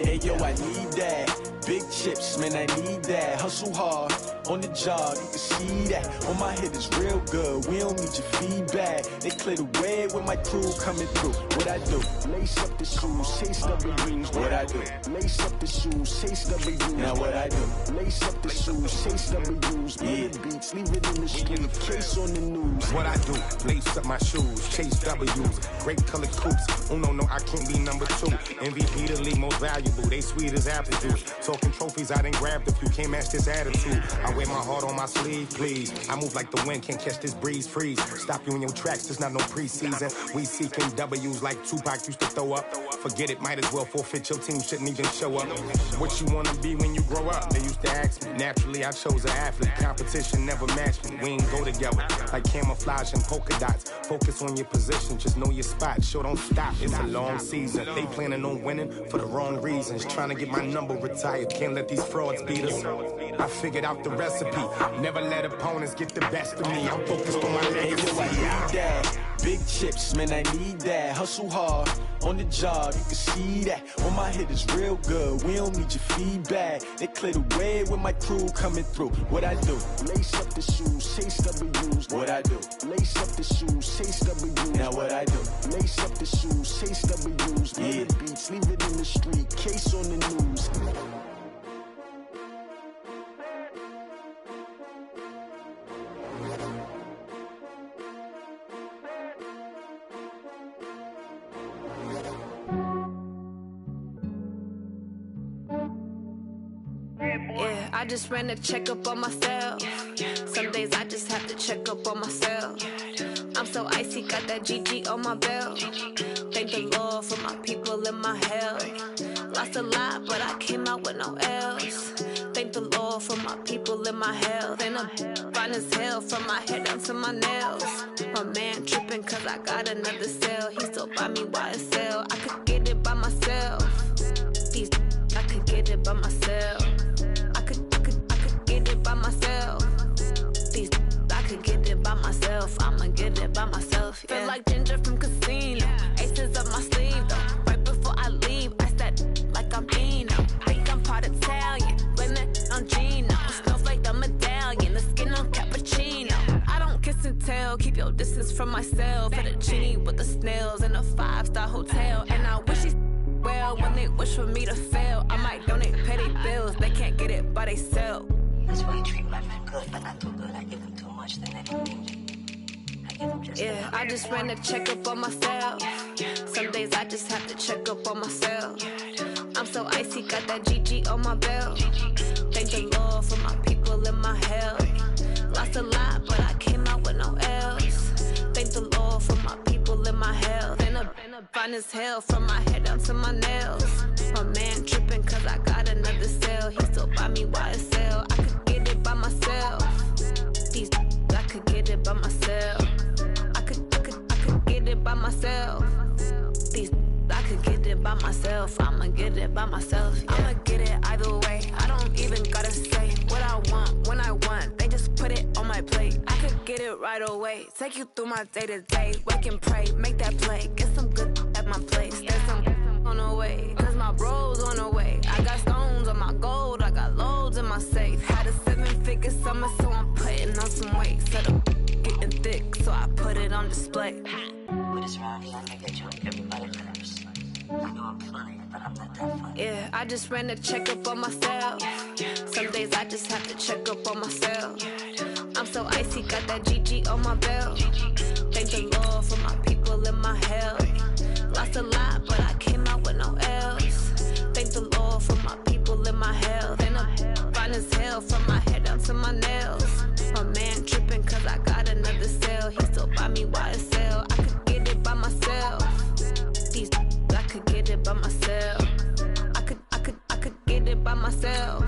Hey yo, I need that. Big chips, man, I need that. Hustle hard, on the job, you can see that. On my head is real good, we don't need your feedback. They clear the way with my crew coming through. What I do? Lace up the shoes, chase W's. What I do? Lace up the shoes, chase W's. Now what I do? Lace up the shoes, chase W's. Bring the beats, leave it in the street, case on the news. What I do? Lace up my shoes, chase W's. Great colored coops. Oh no, I can't be number 2. MVP the league most valuable. They sweet as apple juice. Talking trophies, I done grabbed a few. Can't match this attitude. I wear my heart on my sleeve, please. I move like the wind, can't catch this breeze. Freeze. Stop you in your tracks, there's not no preseason. We seeking W's like Tupac used to throw up. Forget it, might as well forfeit. Your team shouldn't even show up. What you wanna be when you grow up? They used to ask me. Naturally, I chose an athlete. Competition never matched me. We ain't go together. Like camouflage and polka dots. Focus on your position, just know your spot. Sure, don't stop. It's a long season. They planning on winning for the wrong reasons. Trying to get my number retired. Can't let these frauds beat us. I figured out the recipe. Never let opponents get the best of me. I'm focused on my legacy. I need that. Big chips, man, I need that. Hustle hard, on the job, you can see that. On my head is real good, we don't need your feedback. They clear the way with my crew coming through. What I do? Lace up the shoes, chase W's. What I do? Lace up the shoes, chase W's. Now what I do? Lace up the shoes, chase W's. Bring the beats, leave it in the street, case on the news. Yeah, I just ran a checkup on myself. Some days I just have to check up on myself. I'm so icy, got that GG on my belt. Thank the Lord for my people and my health. Lost a lot, but I came out with no L's. Thank the Lord for my people and my health. And I'm fine as hell from my head down to my nails. My man tripping cause I got another cell. He still buy me YSL. I could get it by myself. These I could get it by myself. I could get it by myself. These I could get it by myself. I'ma get it by myself. Yeah. Feel like Ginger from Casino. Aces up my sleeve though. Right before I leave, I said like I'm Dino. Think I'm part Italian. Blame it on Gino. Snowflake the medallion. The skin on cappuccino. I don't kiss and tell. Keep your distance from myself. At a genie with the snails in a 5-star hotel. And I wish he well when they wish for me to fail. I might donate petty bills. They can't get it by they sell. That's why you treat my men good, but not too good. I give them too much, then they don't need it. Yeah, I just ran a checkup on myself. Some days I just have to check up on myself. I'm so icy, got that GG on my belt. Thank the Lord for my people and my health. Lost a lot, but I came out with no L's. Thank the Lord for my people and my health. And I'm fine as hell from my head down to my nails. My man tripping cause I got another sale. He still buy me YSL. I could get it by myself. These I could get it by myself. I could get it by myself. These I could get it by myself. I'ma get it by myself. Yeah. I'ma get it either way. I don't even gotta say what I want when I want. They just put it on my plate. I could get it right away. Take you through my day to day. Wake and pray, make that play. Get some good at my place. There's some on the way, cause my bro's on the way. I got stones on my gold. I got loads in my safe. Had a 7-figure summer, so I'm putting on some weight. Set up getting thick, so I put it on display. With this round here, I make a joke, everybody laughs. I know I'm funny, but I'm not that funny. Yeah, I just ran a checkup on myself. Some days I just have to check up on myself. I'm so icy, got that GG on my belt. Thank the Lord for my people in my health. Lost a lot, but I came out with no else. Thank the Lord for my people in my health. And I'm fine as hell from my head down to my nails. My man tripping cause I got another sale. He still buy me YSL. I could get it by myself. These I could get it by myself. I could get it by myself.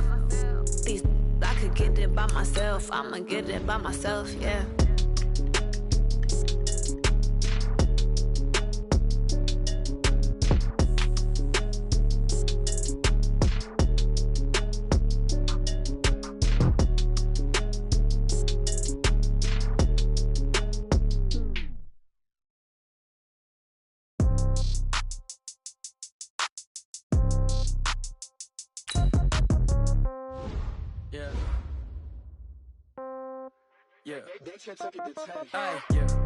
These I could get it by myself. I'ma get it by myself, yeah.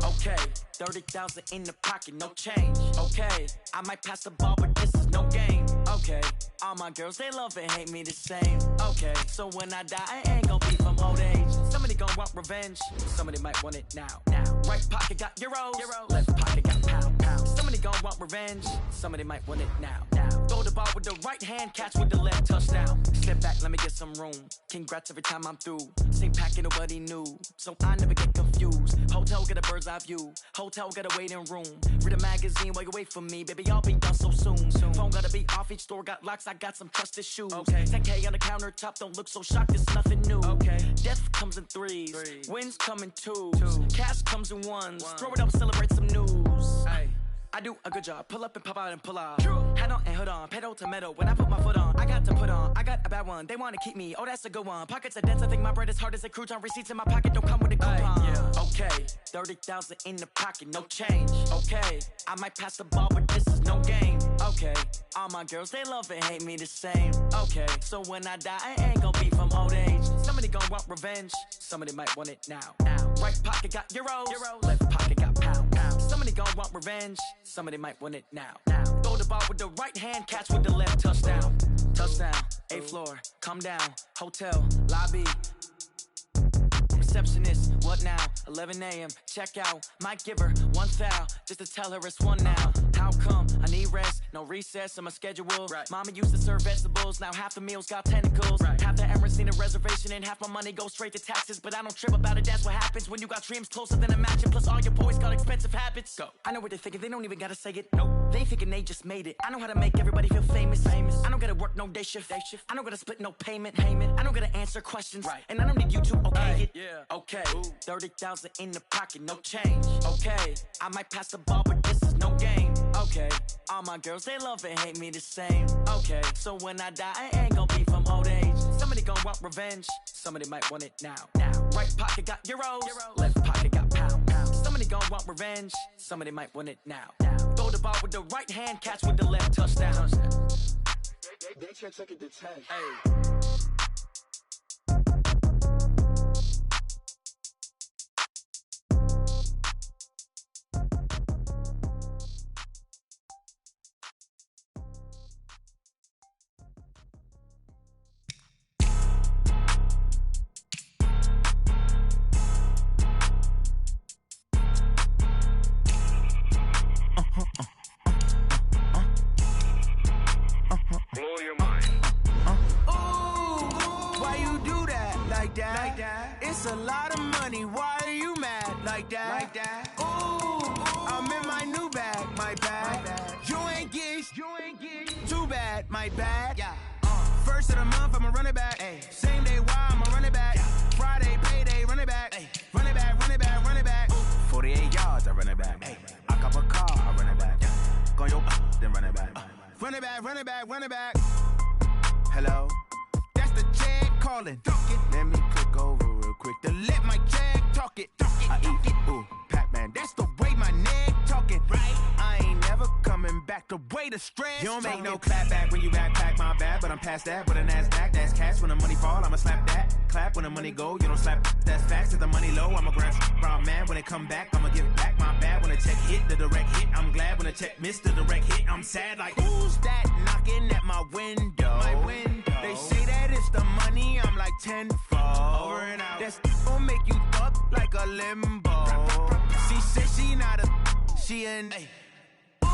Okay, 30,000 in the pocket, no change. Okay, I might pass the ball, but this is no game. Okay, all my girls, they love and hate me the same. Okay, so when I die, I ain't gon' be from old age. Somebody gon' want revenge, somebody might want it now. Right pocket got euros, left pocket got pound. Somebody gon' want revenge, somebody might want it now. Throw the ball with the right hand, catch with the left, touchdown. Step back, let me get some room. Congrats every time I'm through. Same packet, nobody knew, so I never get confused. Hotel get a bird's eye view. Hotel got a waiting room. Read a magazine while you wait for me, baby. I'll be done so soon. Phone gotta be off. Each store got locks. I got some trusted shoes. Okay. 10K on the countertop. Don't look so shocked. It's nothing new. Okay. Death comes in threes. Wins come in twos. Cash comes in ones. Throw it up, celebrate some news. Ay. I do a good job. Pull up and pop out and pull off. Head on and hood on. Pedal to metal. When I put my foot on, I got to put on. I got a bad one. They want to keep me. Oh, that's a good one. Pockets are dense. I think my bread is hard as a crouton. Receipts in my pocket don't come with a coupon. Yeah. Okay. 30,000 in the pocket. No change. Okay. I might pass the ball, but this is no game. Okay. All my girls, they love and hate me the same. Okay. So when I die, I ain't gonna be from old age. Somebody gonna want revenge. Somebody might want it now. Right pocket got euros. Left pocket got pound. Somebody gonna want revenge. Somebody might want it now. Throw the ball with the right hand, catch with the left, touchdown. Touchdown, 8th floor, come down, hotel, lobby. Receptionist, what now? 11 a.m., check out. Might give her one foul, just to tell her it's one now. How come? I need rest, no recess in my schedule. Mama used to serve vegetables, now half the meals got tentacles. Half the errands need a reservation and half my money goes straight to taxes. But I don't trip about it, that's what happens when you got dreams closer than a mansion. Plus all your boys got expensive habits. Go. I know what they're thinking, they don't even gotta say it. Nope. They thinking they just made it. I know how to make everybody feel famous. I don't gotta work no day shift. I don't gotta split no payment. I don't gotta answer questions. And I don't need you to okay it. Okay, 30,000 in the pocket, no change. Okay, I might pass the ball, but this is no game. Okay, all my girls, they love and hate me the same. Okay, so when I die, I ain't gonna be from old age. Somebody gonna want revenge, somebody might want it now. Right pocket got euros, left pocket got pound. Somebody gonna want revenge, somebody might want it now. Throw the ball with the right hand, catch with the left, touchdown. They can't take it to 10. Hey. Blow your mind. Ooh, why you do that like that? Like that? It's a lot of money. Why are you mad like that? Like that? Ooh, I'm in my new bag, my bag. Too bad, my bad. Yeah. First of the month, I'ma run it back. Ay. Same day, why I'ma run it back. Yeah. Friday, payday, run it back. Ay. Run it back, run it back, run it back. 48 yards, I run it back. Ay. I cop a car, I run it back. Yeah. Go yo, then run it back. Run it back, run it back, run it back. Hello? That's the jag calling. Let me click over real quick to let my jag talk it. I eat it, ooh, Pac-Man. That's the way my neck talking. Right? I ain't never coming back the way the stress. You don't make no clap back when you backpack, my bad, but I'm past that. With a NASDAQ, that's cash. When the money fall, I'ma slap that. Clap when the money go, you don't slap. That's facts. If the money low, I'ma grab brown man. When it come back, I'ma give it back. My bad when the check hit, the direct hit. I'm glad when the check missed the direct hit. I'm sad like, who's that knocking at my window? My window. They say that it's the money, I'm like tenfold. Over and out. That's gon' make you up like a limbo. She said she not a, she an. Ooh,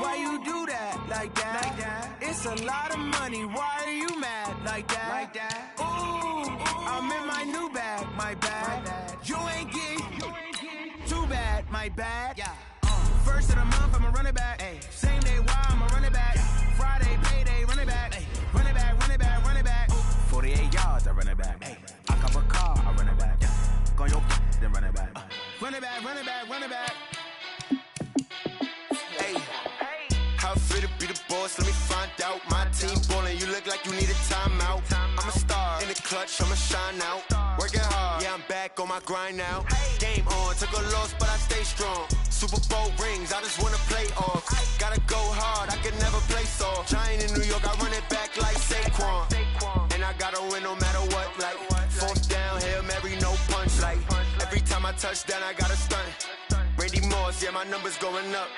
why you do that like that? Like that? It's a lot of money. Why are you mad like that? Like that? Ooh, I'm in my new bag, my bad. You ain't getting too bad, my bad. Yeah. First of the month, I'ma run it back. Ay. Same day, why I'ma run it back. Friday, payday, run it back. Ay. Run it back, run it back, run it back. 48 yards, I run it back. Ay. I cop a car, I run it back. Go yo, then run it back. Run it back, run it back, run it back. Hey, how it feel to be the boss? Let me find out. My team ballin', you look like you need a timeout. I'm a star in the clutch, I'ma shine out. Working hard, yeah, I'm back on my grind now. Game on, took a loss, but I stay strong. Super Bowl rings, I just wanna play off. Gotta go hard, I can never play soft. Giant in New York, I run it back like Saquon. And I gotta win no matter what, like fourth down, Hail Mary, no punch. Like every time I touch down, I gotta stunt. Randy Moss, yeah, my numbers going up.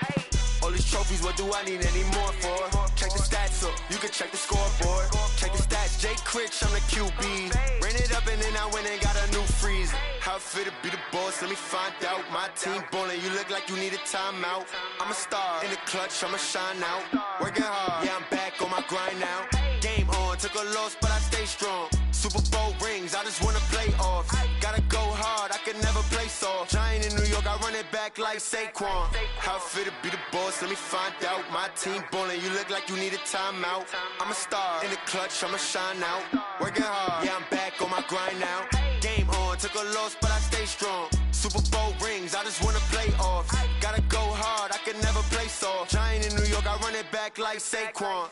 All these trophies, what do I need any more for? Check the stats up, you can check the scoreboard. Check the stats, Jay Critch, I'm the QB. Ran it up and then I went and got a new freeze. How it feel to be the boss, let me find out. My team ballin', you look like you need a timeout. I'm a star in the clutch, I'ma shine out. Working hard, yeah, I'm back on my grind now. Game on, took a loss, but I stay strong. Super Bowl rings, I just wanna play off. Gotta go hard, I can never play soft. Giant in New York, I run it back like Saquon. How it feel to be the boss, let me find out. My team ballin', you look like you need a timeout. I'm a star in the clutch, I'ma shine out. Working hard, yeah, I'm back on my grind now. Game on, took a loss, but I stay strong. Super Bowl rings, I just wanna play off. Gotta go hard, I can never play soft. Giant in New York, I run it back like Saquon.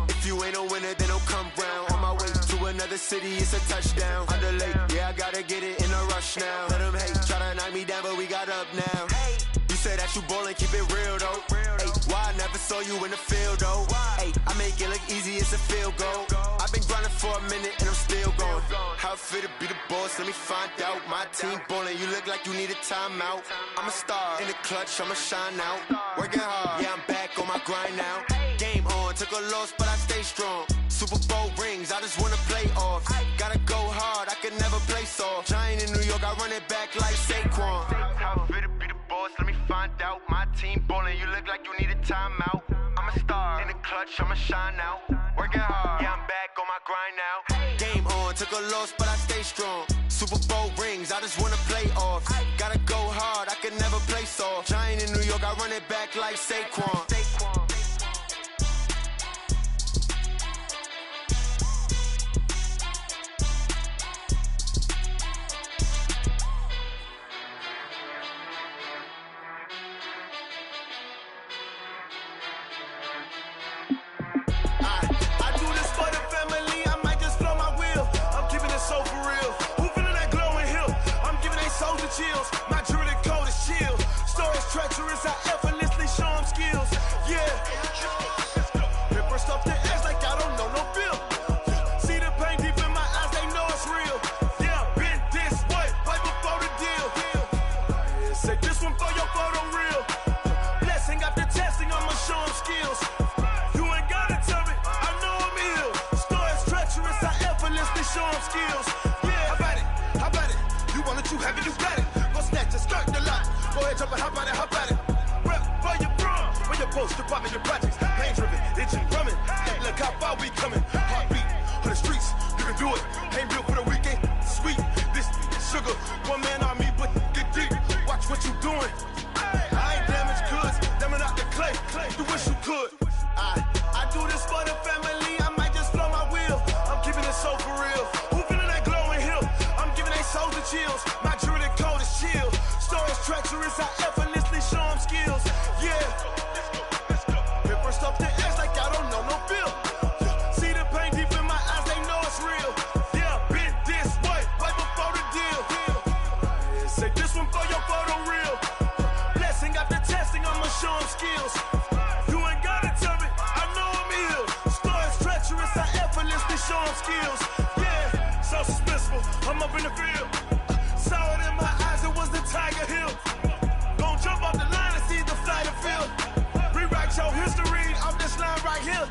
If you ain't a winner, then don't come round. On my way to another city, it's a touchdown. Underlay, yeah, I gotta get it in a rush now. Let them hate, try to knock me down, but we got up now. You say that you ballin', keep it real though. Ay, why I never saw you in the field though? Ay, I make it look easy, it's a field goal. I've been grinding for a minute and I'm still going. How it feel to be the boss, let me find out. My team ballin', you look like you need a timeout. I'm a star in the clutch, I'ma shine out. Working hard, yeah, I'm back on my grind now. Game on, took a loss, but I stay strong. Super Bowl rings, I just wanna play off. Gotta go hard, I can never play soft. Giant in New York, I run it back like Saquon. How it feel to be the boss, let me find out. My team ballin', you look like you need a timeout. I'm a star in the clutch, I'ma shine out. Working hard, yeah, I'm back on my grind now. Game on, took a loss, but I stay strong. Super Bowl rings, I just wanna play off. Gotta go hard, I can never play soft. Giant in New York, I run it back like Saquon. Chills. My jewelry code is chill. Stories treacherous, I effortlessly show them skills. Yeah. Paper stuff the edge like I don't know no bill. See the pain deep in my eyes, they know it's real. Yeah, been this way, right before the deal. Say this one for your photo real. Blessing after testing, I'ma show them skills. You ain't gotta tell me, I know I'm ill. Stories treacherous, I effortlessly show them skills. Yeah, how about it? How about it? You want it, you have it, you got it. Go snatch and skirt the lot. Go ahead, jump and hop on it, hop on it. Rep for your bro, for your post, your pop and your projects. Pain driven, itching, drumming. Hey, look how far we coming. Heartbeat for the streets, you can do it. Ain't built for the weekend. Sweet, this sugar. One man army, but get deep. Watch what you doing. I ain't damaged goods, damn it out the clay. You wish you could. I do this for the family. I might just blow my wheel. I'm keeping it so for real. Who feeling that glowing hill? I'm giving they souls the chills. My jewelry code is chill. Stories treacherous. I effortlessly show them skills. Yeah. Hit first up the edge like I don't know no feel. See the pain deep in my eyes. They know it's real. Yeah, been this way before the deal. Say this one for your photo reel. Blessing after testing. I'ma show them skills. You ain't gotta tell me. I know I'm ill. Stories treacherous. I effortlessly show them skills. Yeah, so suspenseful. I'm up in the field. Saw it in my eyes. It was the Tiger Hill. Gon' jump off the line and see the flight of field. Rewrite your history off this line right here.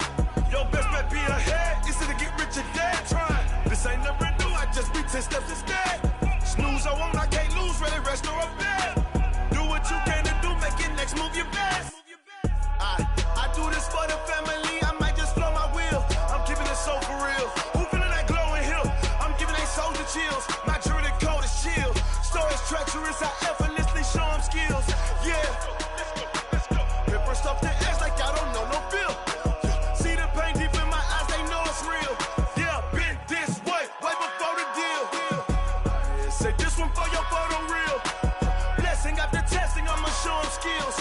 Your best bet be ahead. Easy to get rich or dead trying. This ain't never new. I just be 10 steps instead. Snooze I won't. I can't lose. Ready, rest or a bed. Do what you can to do. Make it next move your best. I do this for the family. I might just blow my wheel. I'm keeping it so for real. Who feeling that glowing hill? I'm giving they souls the chills. My jewelry code is chill. Stories treacherous. I effortlessly show them skills. Yeah. Hit first off the edge like I don't know no feel. See the pain deep in my eyes. They know it's real. Yeah, been this way before the deal. Say this one for your photo reel. Blessing after testing. I'ma show them skills.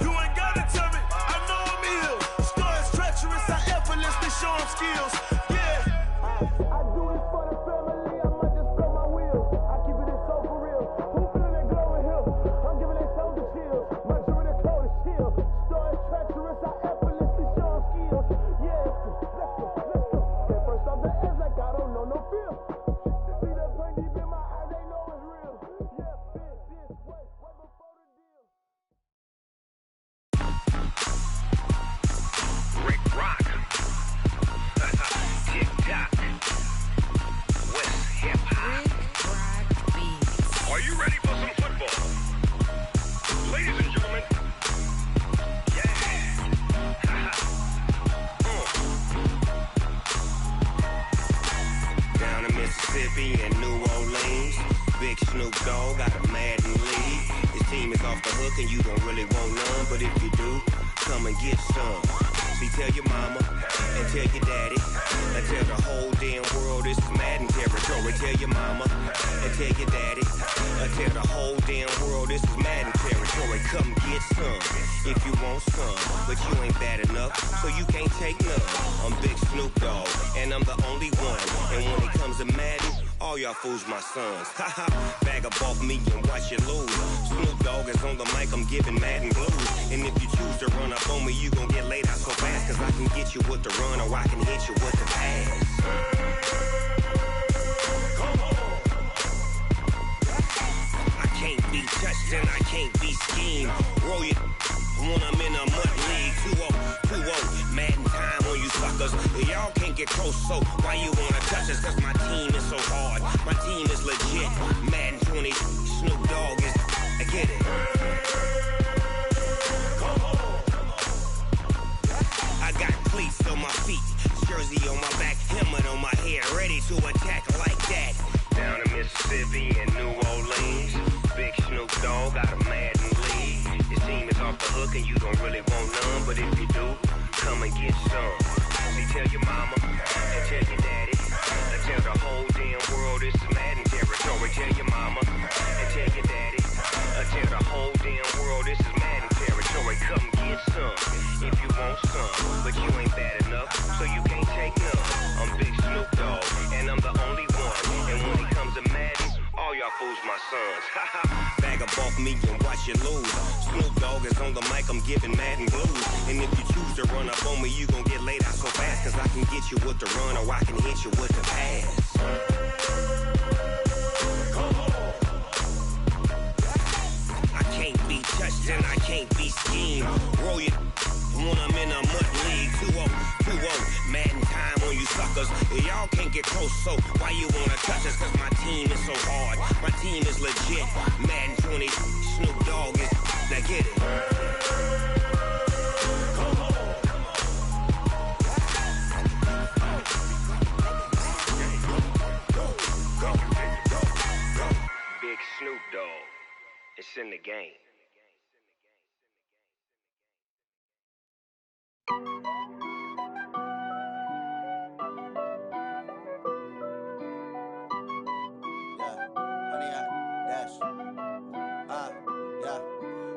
You ain't gotta tell me. I know I'm ill. Stories treacherous. I effortlessly show them skills. Yeah. I do this for the family. I might just blow my wheel. I keep it so for real. Who feeling that glowing hill? I'm giving they souls the chills. My jewelry code is chill. Stories treacherous. I effortlessly show them skills. Yeah. Let's go. Get first off the edge like I don't know no feel. See that pain deep in my eyes. They know it's real. Yeah. Been this way before the deal. Rick Rock. Tick tock. West hip hop. Are you ready for some football? Ladies and gentlemen. Yeah. Down in Mississippi and New Orleans. Big Snoop Dogg got a Madden league. His team is off the hook and you don't really want none. But if you do, come and get some. See, tell your mama and tell your daddy and tell the whole damn world this is Madden territory. Tell your mama and tell your daddy and tell the whole damn world this is Madden territory. Come get some if you want some, but you ain't bad enough, so you can't take none. I'm Big Snoop Dogg and I'm the only one. And when it comes to Madden, all y'all fools my sons. Haha, bag up off me and watch you lose. Snoop Dogg is on the mic, I'm giving Madden blues. And if you choose to run up on me, you gon' get laid out so fast. Cause I can get you with the run or I can hit you with the pass. I can't be touched and I can't be schemed. Roll you when I'm in a mud league. 2-0, Madden time on you suckers. Y'all can't get close, so why you wanna touch us? Cause my team is so hard. My team is legit. Madden 20, Snoop Dogg is. I get it. I got cleats on my feet, jersey on my back, helmet on my head, ready to attack like that. Down in Mississippi and New Orleans, Big Snoop Dogg got a Madden league. His team is off the hook and you don't really want none, but if you do, come and get some. See, tell your mama and tell your daddy and tell the whole damn world this is Madden territory. Tell your mama and tell your daddy and tell the whole damn world this is Madden territory. Come get some if you want some, but you ain't bad enough, so you can't take none. I'm Big Snoop Dogg and I'm the only one. And when it comes to Madden, all y'all fools my sons. Bag up off me and watch you lose. Snoop Dogg is on the mic, I'm giving Madden blues. And if you choose to run up on me, you gon' get laid out so fast. Cause I can get you with the run or I can hit you with the pass. I can't be touched and I can't be schemed. Roll you when I'm in a mud league. 2-0, Madden time on you suckers. Y'all can't get close, so why you wanna touch us? Cause my team is so hard. My team is legit. Madden 20, Snoop Dogg is. Now get it. Big Snoop Dogg. It's in the game.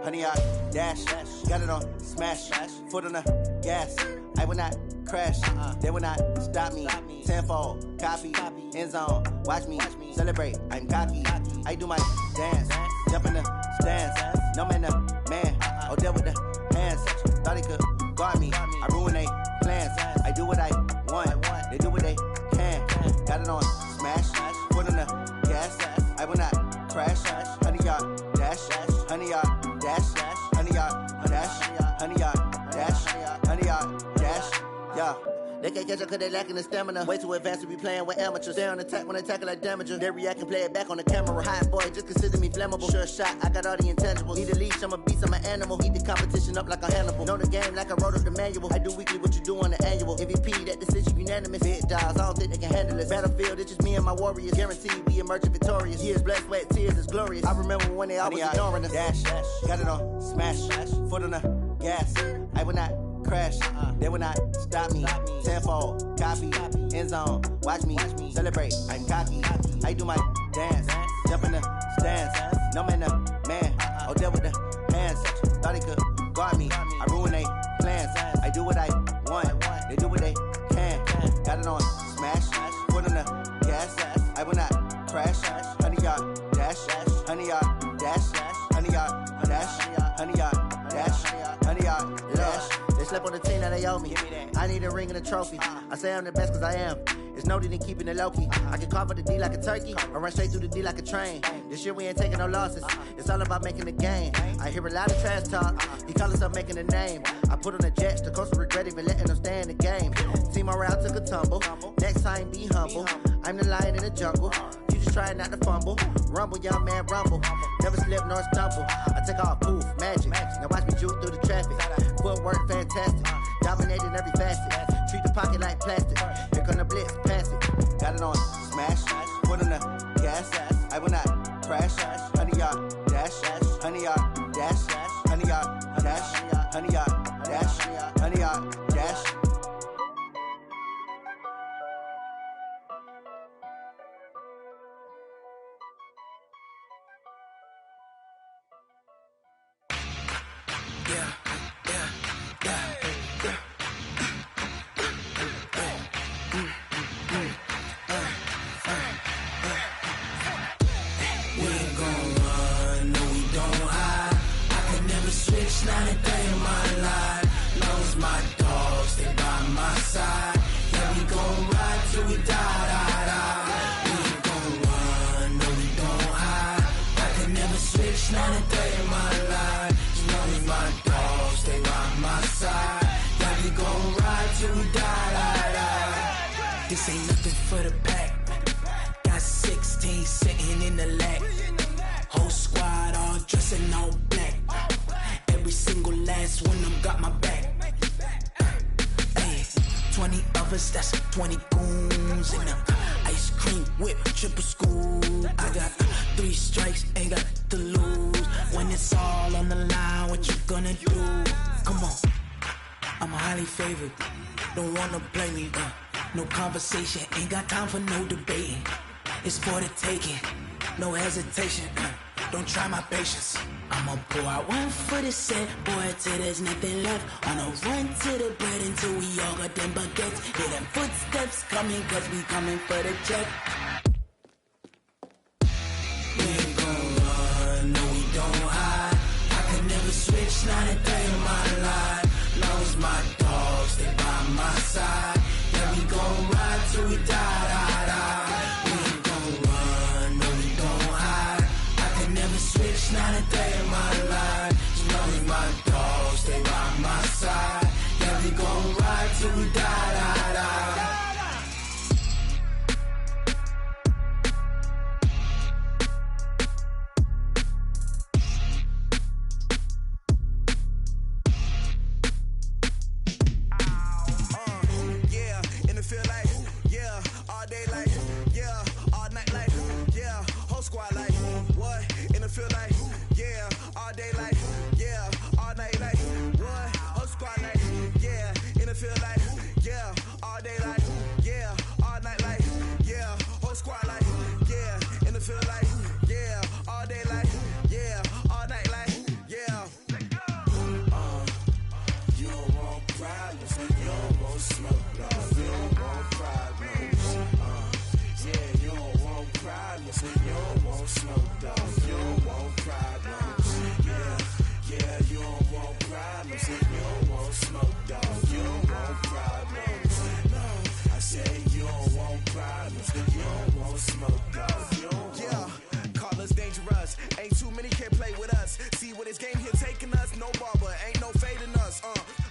Honey, I dash, got it on smash, foot on the gas. I will not crash, they will not stop me. Tenfold, copy, end zone, watch me celebrate. I'm cocky, I do my dance, jump in the stands. No man, the man, oh, deal with the hands. Thought he could guard me, I ruin they plans. I do what I want, they do what they can. Got it on smash, foot on the gas. I will not crash, honey, y'all dash, honey, y'all dash, honey, y'all dash, honey, y'all dash, honey, y'all dash, yeah. They can't catch up cause they lacking the stamina. Way too advanced to be playing with amateurs. Stay on attack when they tackle like damager. They react and play it back on the camera. Hot boy, just consider me flammable. Sure shot, I got all the intangibles. Need a leash, I'm a beast, I'm an animal. Heat the competition up like a Hannibal. Know the game like I wrote up the manual. I do weekly what you do on the annual. MVP, that decision unanimous. Big dials, I don't think they can handle it. Battlefield, it's just me and my warriors. Guaranteed we emerging victorious. Years, blood, sweat, tears, it's glorious. I remember when they always ignoring us. Dash, got it on smash, foot on the gas. I will not crash, they will not stop me. Tenfold, copy, end zone, watch me celebrate. I'm cocky, I do my dance, jump in the stands. No man, the man, oh, deal with the hands. Thought he could guard me, I ruin they plans. I do what I want, they do what they can. Got it on smash, foot on the gas. I will not crash, honey, y'all dash, honey, y'all dash, honey, y'all dash, honey, y'all dash, honey, y'all dash. They slept on the team that they owe me. I need a ring and a trophy. I say I'm the best cause I am. It's no need in keeping it low-key. I can carve up the D like a turkey or run straight through the D like a train. This year we ain't taking no losses. It's all about making the game. I hear a lot of trash talk. He call himself making a name. I put on the Jets. The coach will regret even letting them stay in the game. Team morale took a tumble. Next time be humble. I'm the lion in the jungle. You just try not to fumble. Rumble, young man, rumble. Never slip nor stumble. I take off, poof, magic. Now watch me juke through the traffic. Footwork fantastic. Dominating every facet. Treat the pocket like plastic. Here come the blitz, pass it. Got it on smash, foot on the gas. I will not crash. Honey, y'all dash, honey, y'all dash, honey, y'all dash, honey, y'all dash, honey, y'all dash. Not a day in my life. Knows my dogs, they by my side. Yeah, we gon' ride till we die, die, die. We ain't gon' run, no, we don't hide. I can never switch, not a day in my life. Knows my dogs, they by my side. Yeah, we gon' ride till we die, die, die. This ain't nothing for the pack. Got 16 sitting in the lap. Whole squad all dressing all black. Every single last one of them got my back. Ay, 20 of us, that's 20 goons in them. Ice cream whip, triple scoop. I got 3 strikes, ain't got to lose. When it's all on the line, what you gonna do? Come on, I'm highly favored. Don't wanna play me, no conversation, ain't got time for no debating. It's for the taking, no hesitation. Don't try my patience. I'ma pour out one for the set, boy, till there's nothing left. On a run to the bread until we all got them baguettes. Hear them footsteps coming, cause we coming for the check. We ain't gon' run, no, we don't hide. I could never switch, not a day in my life. Knows my dogs, they by my side. Yeah, we gon' ride till we die, die, die. We ain't gon' run, no, we don't hide. I could never switch, not a day in my life. Knows my dogs, they by my side. Yeah, we gon' ride till we die, die, die. want smoke, dog. You don't want problems. Yeah, you don't want problems. You don't want smoke, dog. You don't want problems. Yeah, you don't want problems. You don't want smoke, dog. You don't want problems. No, I say you don't want problems. You don't want smoke, dog. You don't call us dangerous. Ain't too many can play with us. See what this game here taking us. No barber, ain't no fading us.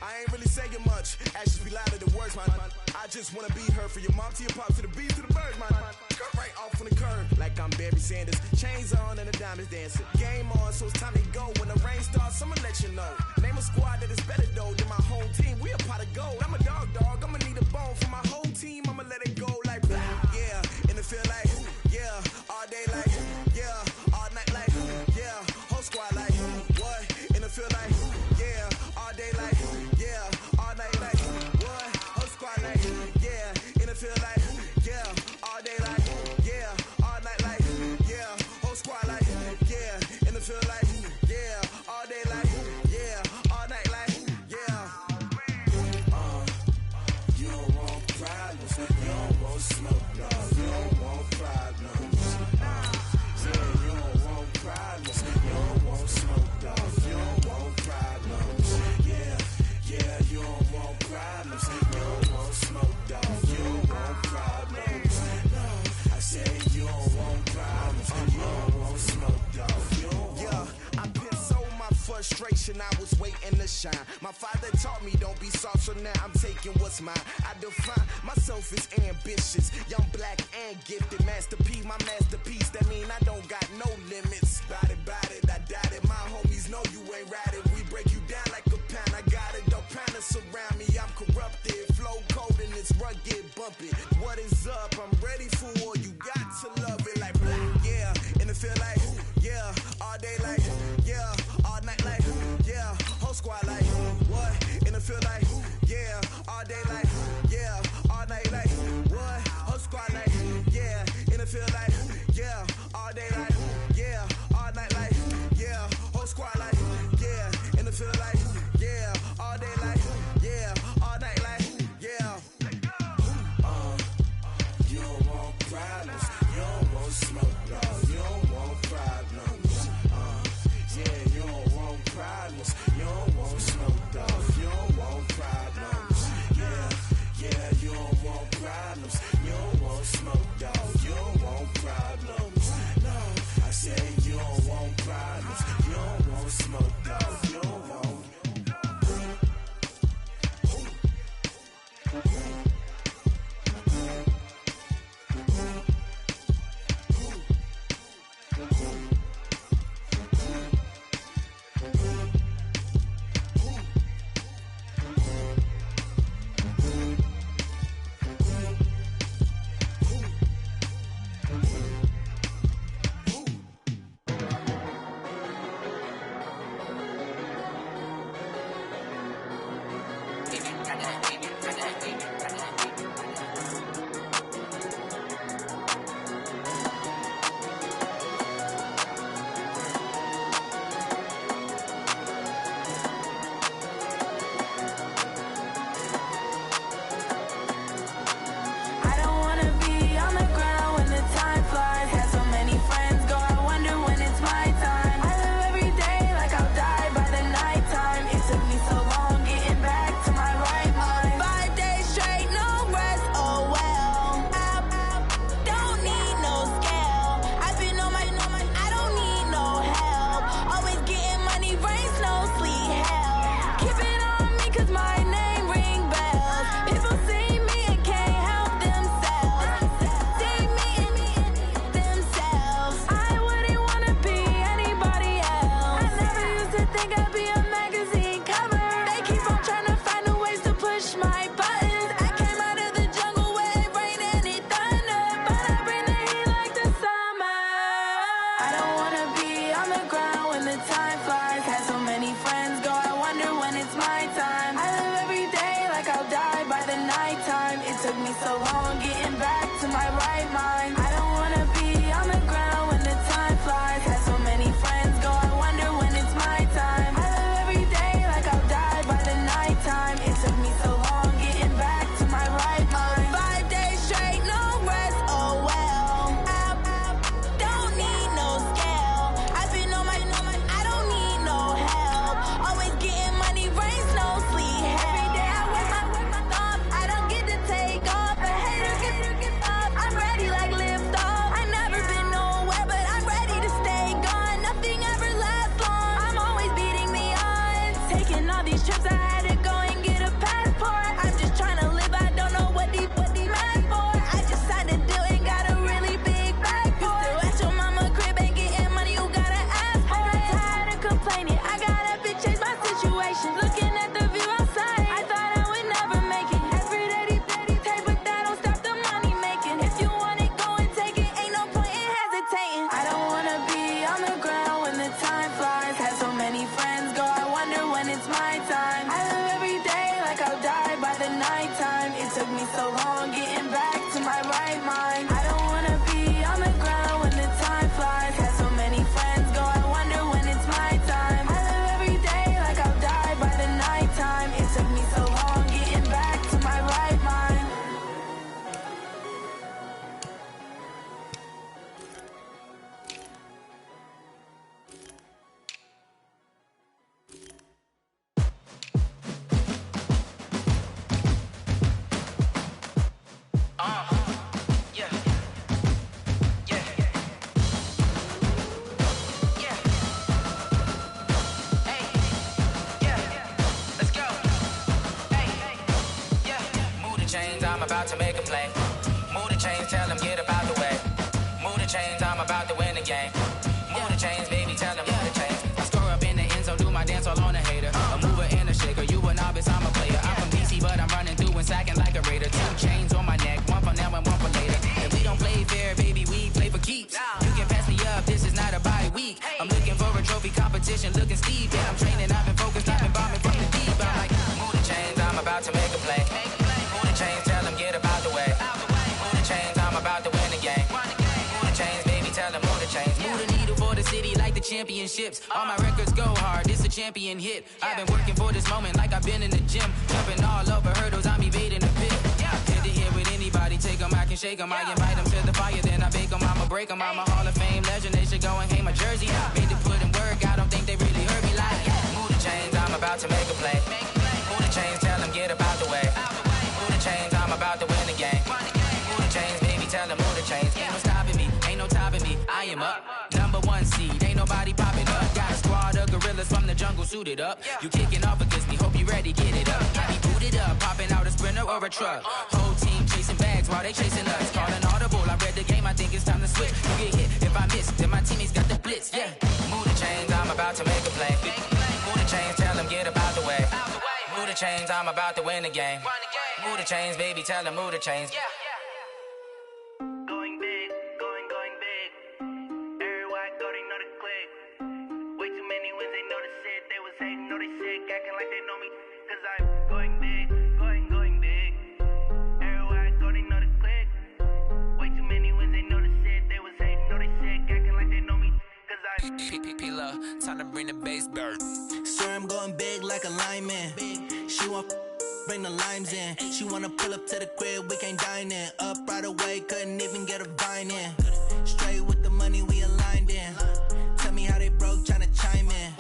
I ain't really saying much. Actions be louder than words, man. I just wanna be heard from your mom to your pop to the beat to the birds, man. Cut right off on the curb like I'm Barry Sanders. Chains on and the diamonds dancing. Game on, so it's time to go. When the rain starts, I'ma let you know. Name a squad that is better though than my whole team. We a pot of gold. I'm a dog. I'ma need a bone for my whole team. I'ma let it go like yeah. And it feel like yeah. All day like yeah. All night like yeah. Whole squad like what? And it feel like yeah. All day like yeah. All night like what? Whole squad like yeah. And it feel like yeah. All day like yeah. All night like yeah. Whole squad like yeah. And it feel like yeah. All day like yeah. All night like yeah. You don't want problems. You don't want smoke, dog. You don't want problems. Yeah, you don't want problems. You don't want smoke, dog. You don't want problems. Yeah, you don't want problems. You don't want smoke, dog. You don't want problems. No, I say you don't want problems. You don't want smoke, dog. You don't want. I pissed so my frustration, I was waiting to shine. My father taught me don't be soft, so now I'm taking what's mine. I define myself as ambitious, young, black, and gifted. Master P, my masterpiece. That mean I don't got no limits. Bout it, I doubt it. My homies know you ain't ratted. We break you down like a pound. I got it, don't pound surround me. I'm corrupted, flow cold and it's rugged, bumpy. What is up? I'm ready for war. You got to love it like yeah. And it feel like yeah. All day like yeah. All night like yeah. Whole squad like what? And it feel like yeah. All day like yeah. All night like what? Whole squad like yeah. And it feel like yeah. All day like yeah. All night like yeah. Whole squad like yeah. And it feel like yeah. All day like yeah. All night like yeah. You don't want problems. You don't want smoke, dog. You don't want problems. Yeah, you don't want problems. You don't want smoke, dog. You don't want problems. Yeah, you don't want problems. You don't want smoke, dog. You don't want problems. No, I say you don't want problems. You don't want smoke, dog. You don't want. Took me so long getting back to my right mind. I don't wanna be on the ground when the time flies. Had so many friends go, I wonder when it's my time. I live every day like I'll die by the nighttime. It took me so long getting back chains, I'm about to make a play. Move the chains, tell them get about the way. Move the chains, I'm about to win the game. Move the chains, baby, tell them move the chains. I score up in the end zone, do my dance all on a hater. A mover and a shaker, you a novice, I'm a player. I'm from DC, but I'm running through and sacking like a raider. 2 chains on my neck, one for now and one for later. If we don't play fair, baby, we play for keeps. You can pass me up, this is not a bye week. I'm looking for a trophy competition, looking steep. Yeah, I'm training, I've been focused, I've been bombing from the deep. I'm like, move the chains, I'm about to make a play. Move the chains, tell them get about the way. Move the chains, I'm about to win the game. Move the chains, baby, tell them move the chains. Move the needle for the city like the championships. All my records go hard, this a champion hit. I've been working for this moment like I've been in the gym. Jumping all over hurdles, I'm evading the pit. Head to head with anybody, take them, I can shake them. I invite them to the fire, then I bake them, I'ma break them. I'm a Hall of Fame legend, they should go and hang my jersey. Made to put in work, I don't think they really heard me like. Move the chains, I'm about to make a play. Move the chains, tell them get about the way. Move the chains, I'm about to win the game. Move the chains, baby, tell them move the chains. Ain't no stopping me, ain't no topping me, I am up. Number 1 seed, ain't nobody popping up. Got a squad of gorillas from the jungle suited up. You kicking off against me, hope you ready, get it up. I be booted up, popping out a sprinter or a truck. Whole team chasing bags while they chasing us. Calling audible, I read the game, I think it's time to switch. You get hit, if I miss, then my teammates got the blitz, yeah. Move the chains, I'm about to make a play. Move the chains, tell them get about the way. Move the chains, I'm about to win the game. Move the chains, baby, tell them move the chains. Going big, going big. Everywhere I go, they know the click. Way too many wins, they know the shit. They was hating, know they sick, acting like they know me. Cause I'm going big, going big. Everywhere I go, they know the click. Way too many wins, they know the shit. They was hating, know they sick, acting like they know me. Cause I'm P-P-P-Love, time to bring the bass bird. Swear I'm going big like a lineman. She want bring the limes in. She wanna pull up to the crib, we can't dine in. Up right away, couldn't even get a vine in. Straight with the money, we aligned in. Tell me how they broke, tryna chime in.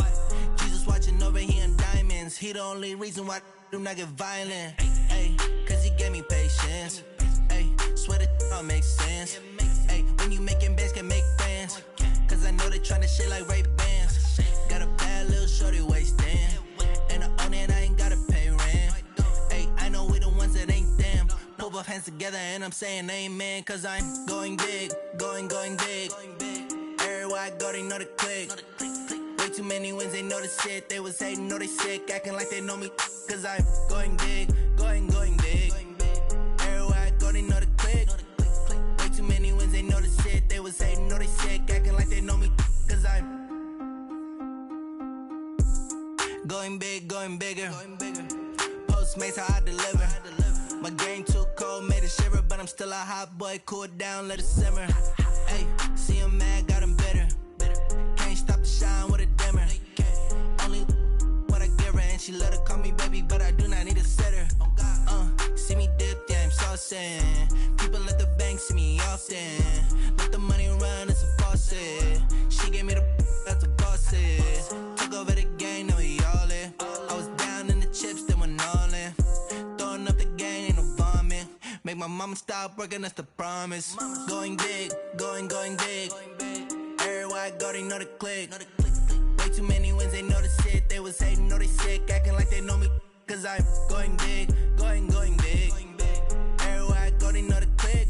Jesus watching over here in diamonds. He the only reason why I do not get violent. Ay, cause he gave me patience. Ay, swear that all makes sense. Ay, when you making bands, can make friends. Cause I know they tryna shit like Ray-Bans. Got a bad little shorty wasting. And I own it, I ain't gotta pay rent. Ay, I know we the ones that ain't them. Put both hands together and I'm saying amen. Cause I'm going big, going big. Everywhere I go, they know the click. Way too many wins, they know the shit. They was hating, know they sick, acting like they know me. Cause I'm going big, going big. Everywhere I go, they know the click. Way too many wins, they know the shit. They was hating, know they sick, acting like they know me. Cause I'm going big, going bigger. Postmates how I deliver. My game too cold, made it shiver, but I'm still a hot boy. Cool it down, let it simmer. Hey, see him mad, got him bitter. Can't stop the shine with a dimmer. Only what I give her, and she let her call me baby, but I do not need a sitter. See me dip, yeah, I'm saucing. People at the bank see me often. Let the money run, it's a faucet. She gave me the that's a faucet. Took over the game, now we all in. I was down in the chips, then went all in. Throwing up the game, ain't no vomit. Make my mama stop working, that's the promise. Going big, going big. Everywhere I go, they know the click. Way too many wins, they know the shit. They was hating, know they sick, acting like they know me. Cause I'm going big, going big. Everywhere I go, they know the click.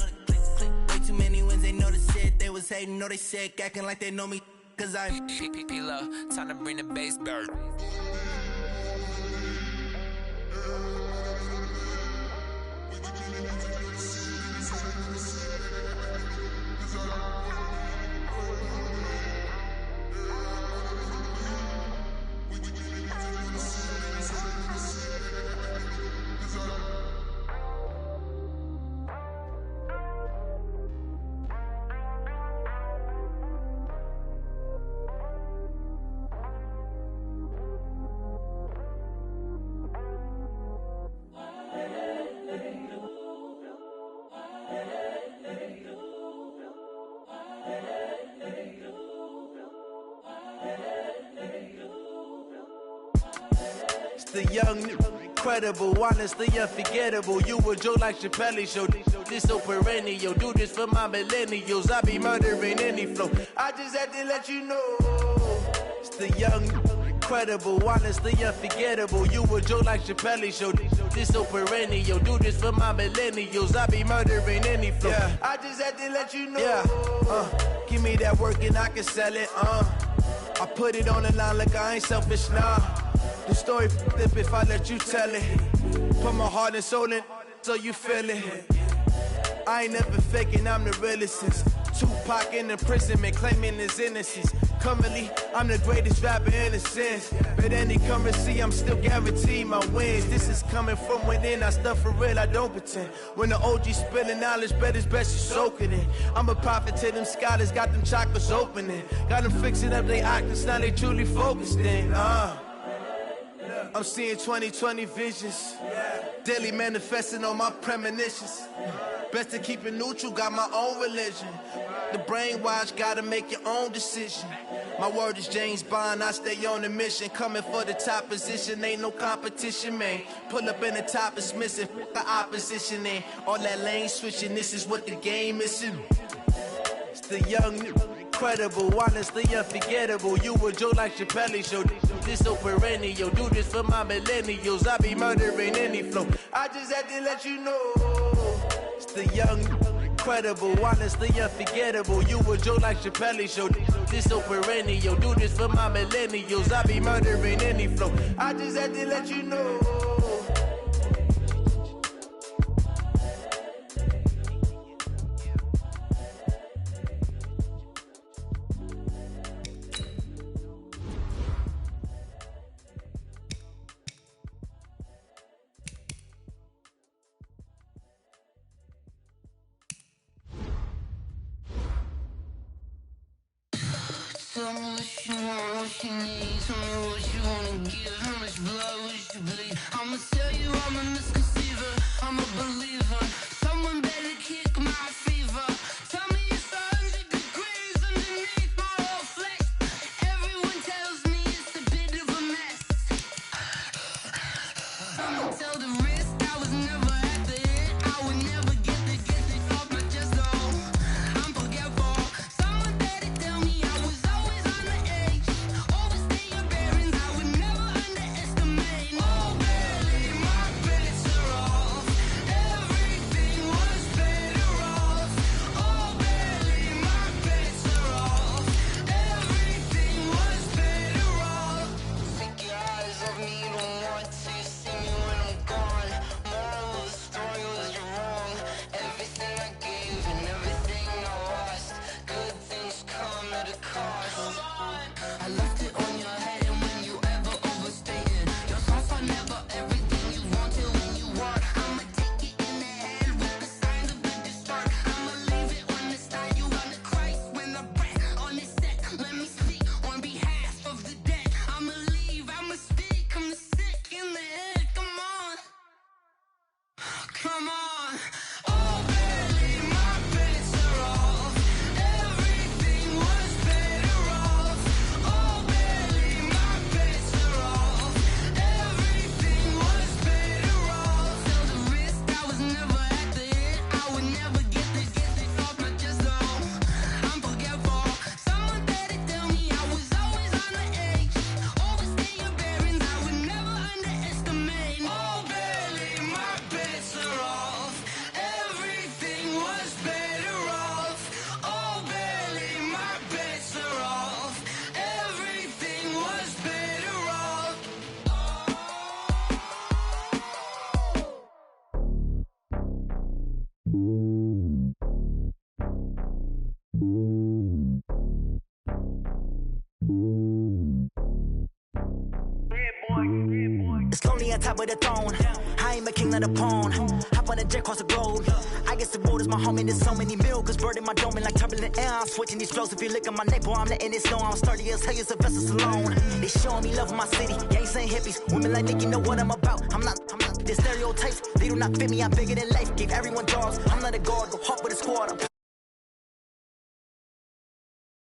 Way too many wins, they know the shit. They was hating, know they sick, acting like they know me. Cause I'm P-P-P-Love, time to bring the bass bird. The young, incredible, honestly unforgettable. You a joke like Chappelle show. This so perennial. Do this for my millennials. I be murdering any flow. I just had to let you know. It's the young, incredible, honestly unforgettable. You a joke like Chappelle show. This so perennial. Do this for my millennials. I be murdering any flow. Yeah. I just had to let you know. Yeah. Give me that work and I can sell it. I put it on the line like I ain't selfish, nah. The story flip if I let you tell it. Put my heart and soul in so you feel it. I ain't never faking, I'm the realest since Tupac in imprisonment, claiming his innocence. Currently, I'm the greatest rapper in a sense. But any currency, I'm still guaranteed my wins. This is coming from within, I stuff for real, I don't pretend. When the OG spilling knowledge, bet it's best you soak it in. I'm a prophet to them scholars, got them chakras opening. Got them fixing up their octaves, now they truly focused in. I'm seeing 2020 visions. Daily manifesting on my premonitions. Best to keep it neutral, got my own religion. The brainwash, gotta make your own decision. My word is James Bond, I stay on a mission. Coming for the top position, ain't no competition, man. Pull up in the top, it's missing, the opposition ain't. All that lane switching, this is what the game is. It's the young, incredible, honestly unforgettable. You a joke like Chappelle show. This so perennial. Do this for my millennials. I be murdering any flow. I just had to let you know. It's the young, incredible, honestly unforgettable. You a joke like Chappelle show. This so perennial. Do this for my millennials. I be murdering any flow. I just had to let you know. Tell me what you want, what you need. Tell me what you wanna give. How much blood would you bleed? I'ma tell you I'm a misconceiver. I'm a believer. Someone better kick my fever. Tell me it's 100 degrees underneath my whole flesh. Everyone tells me it's a bit of a mess. I'ma tell the risk I was never at the end. I would never get the off my chest though. I'm forgetful. Someone better tell me I was always on the edge. Overstay your bearings, I would never underestimate. Oh baby, my bets are off. Everything was better off. Oh baby, my bets are off. Everything was better off. Take your eyes off me, don't want to see me when I'm gone. Moral of the story was you're wrong. Everything I gave and everything I lost. Good things come at a cost. I left it on your head, and when you ever overstay it, your thoughts are never everything you wanted when you want. I'ma take it in the head with the signs of a distort. I'ma leave it on the side. You on the Christ when the breath on the set. Let me speak on behalf of the dead. I'ma leave, I'ma speak. I'm the sick in the head. Come on, come on. Oh baby, my bets are off. Everything was better off. Oh baby, my bets are off. Everything was better off. Tell the risk I was never at the end. I would never get the off my chest though. I'm forgetful. Someone better tell me I was always on the edge. Overstay your bearings, I would never underestimate. Oh baby, my bets are off. Everything was better off. Oh baby, my bets are off. Everything was better off. It's lonely on top of the throne. I ain't a king, not a pawn. Hop on a jet, cross the road. I guess the road is my home, and there's so many milkers burning my dome like turbulent air. I'm switching these flows. If you look at my neck, boy, I'm letting it snow. I'm sturdy as hell, as a vessel alone. They showing me love in my city. Gangs ain't hippies. Women like Nick, you know what I'm about. I'm not. The stereotypes, they do not fit me. I'm bigger than life. Gave everyone dogs. I'm not a guard. Go hawk with a squad.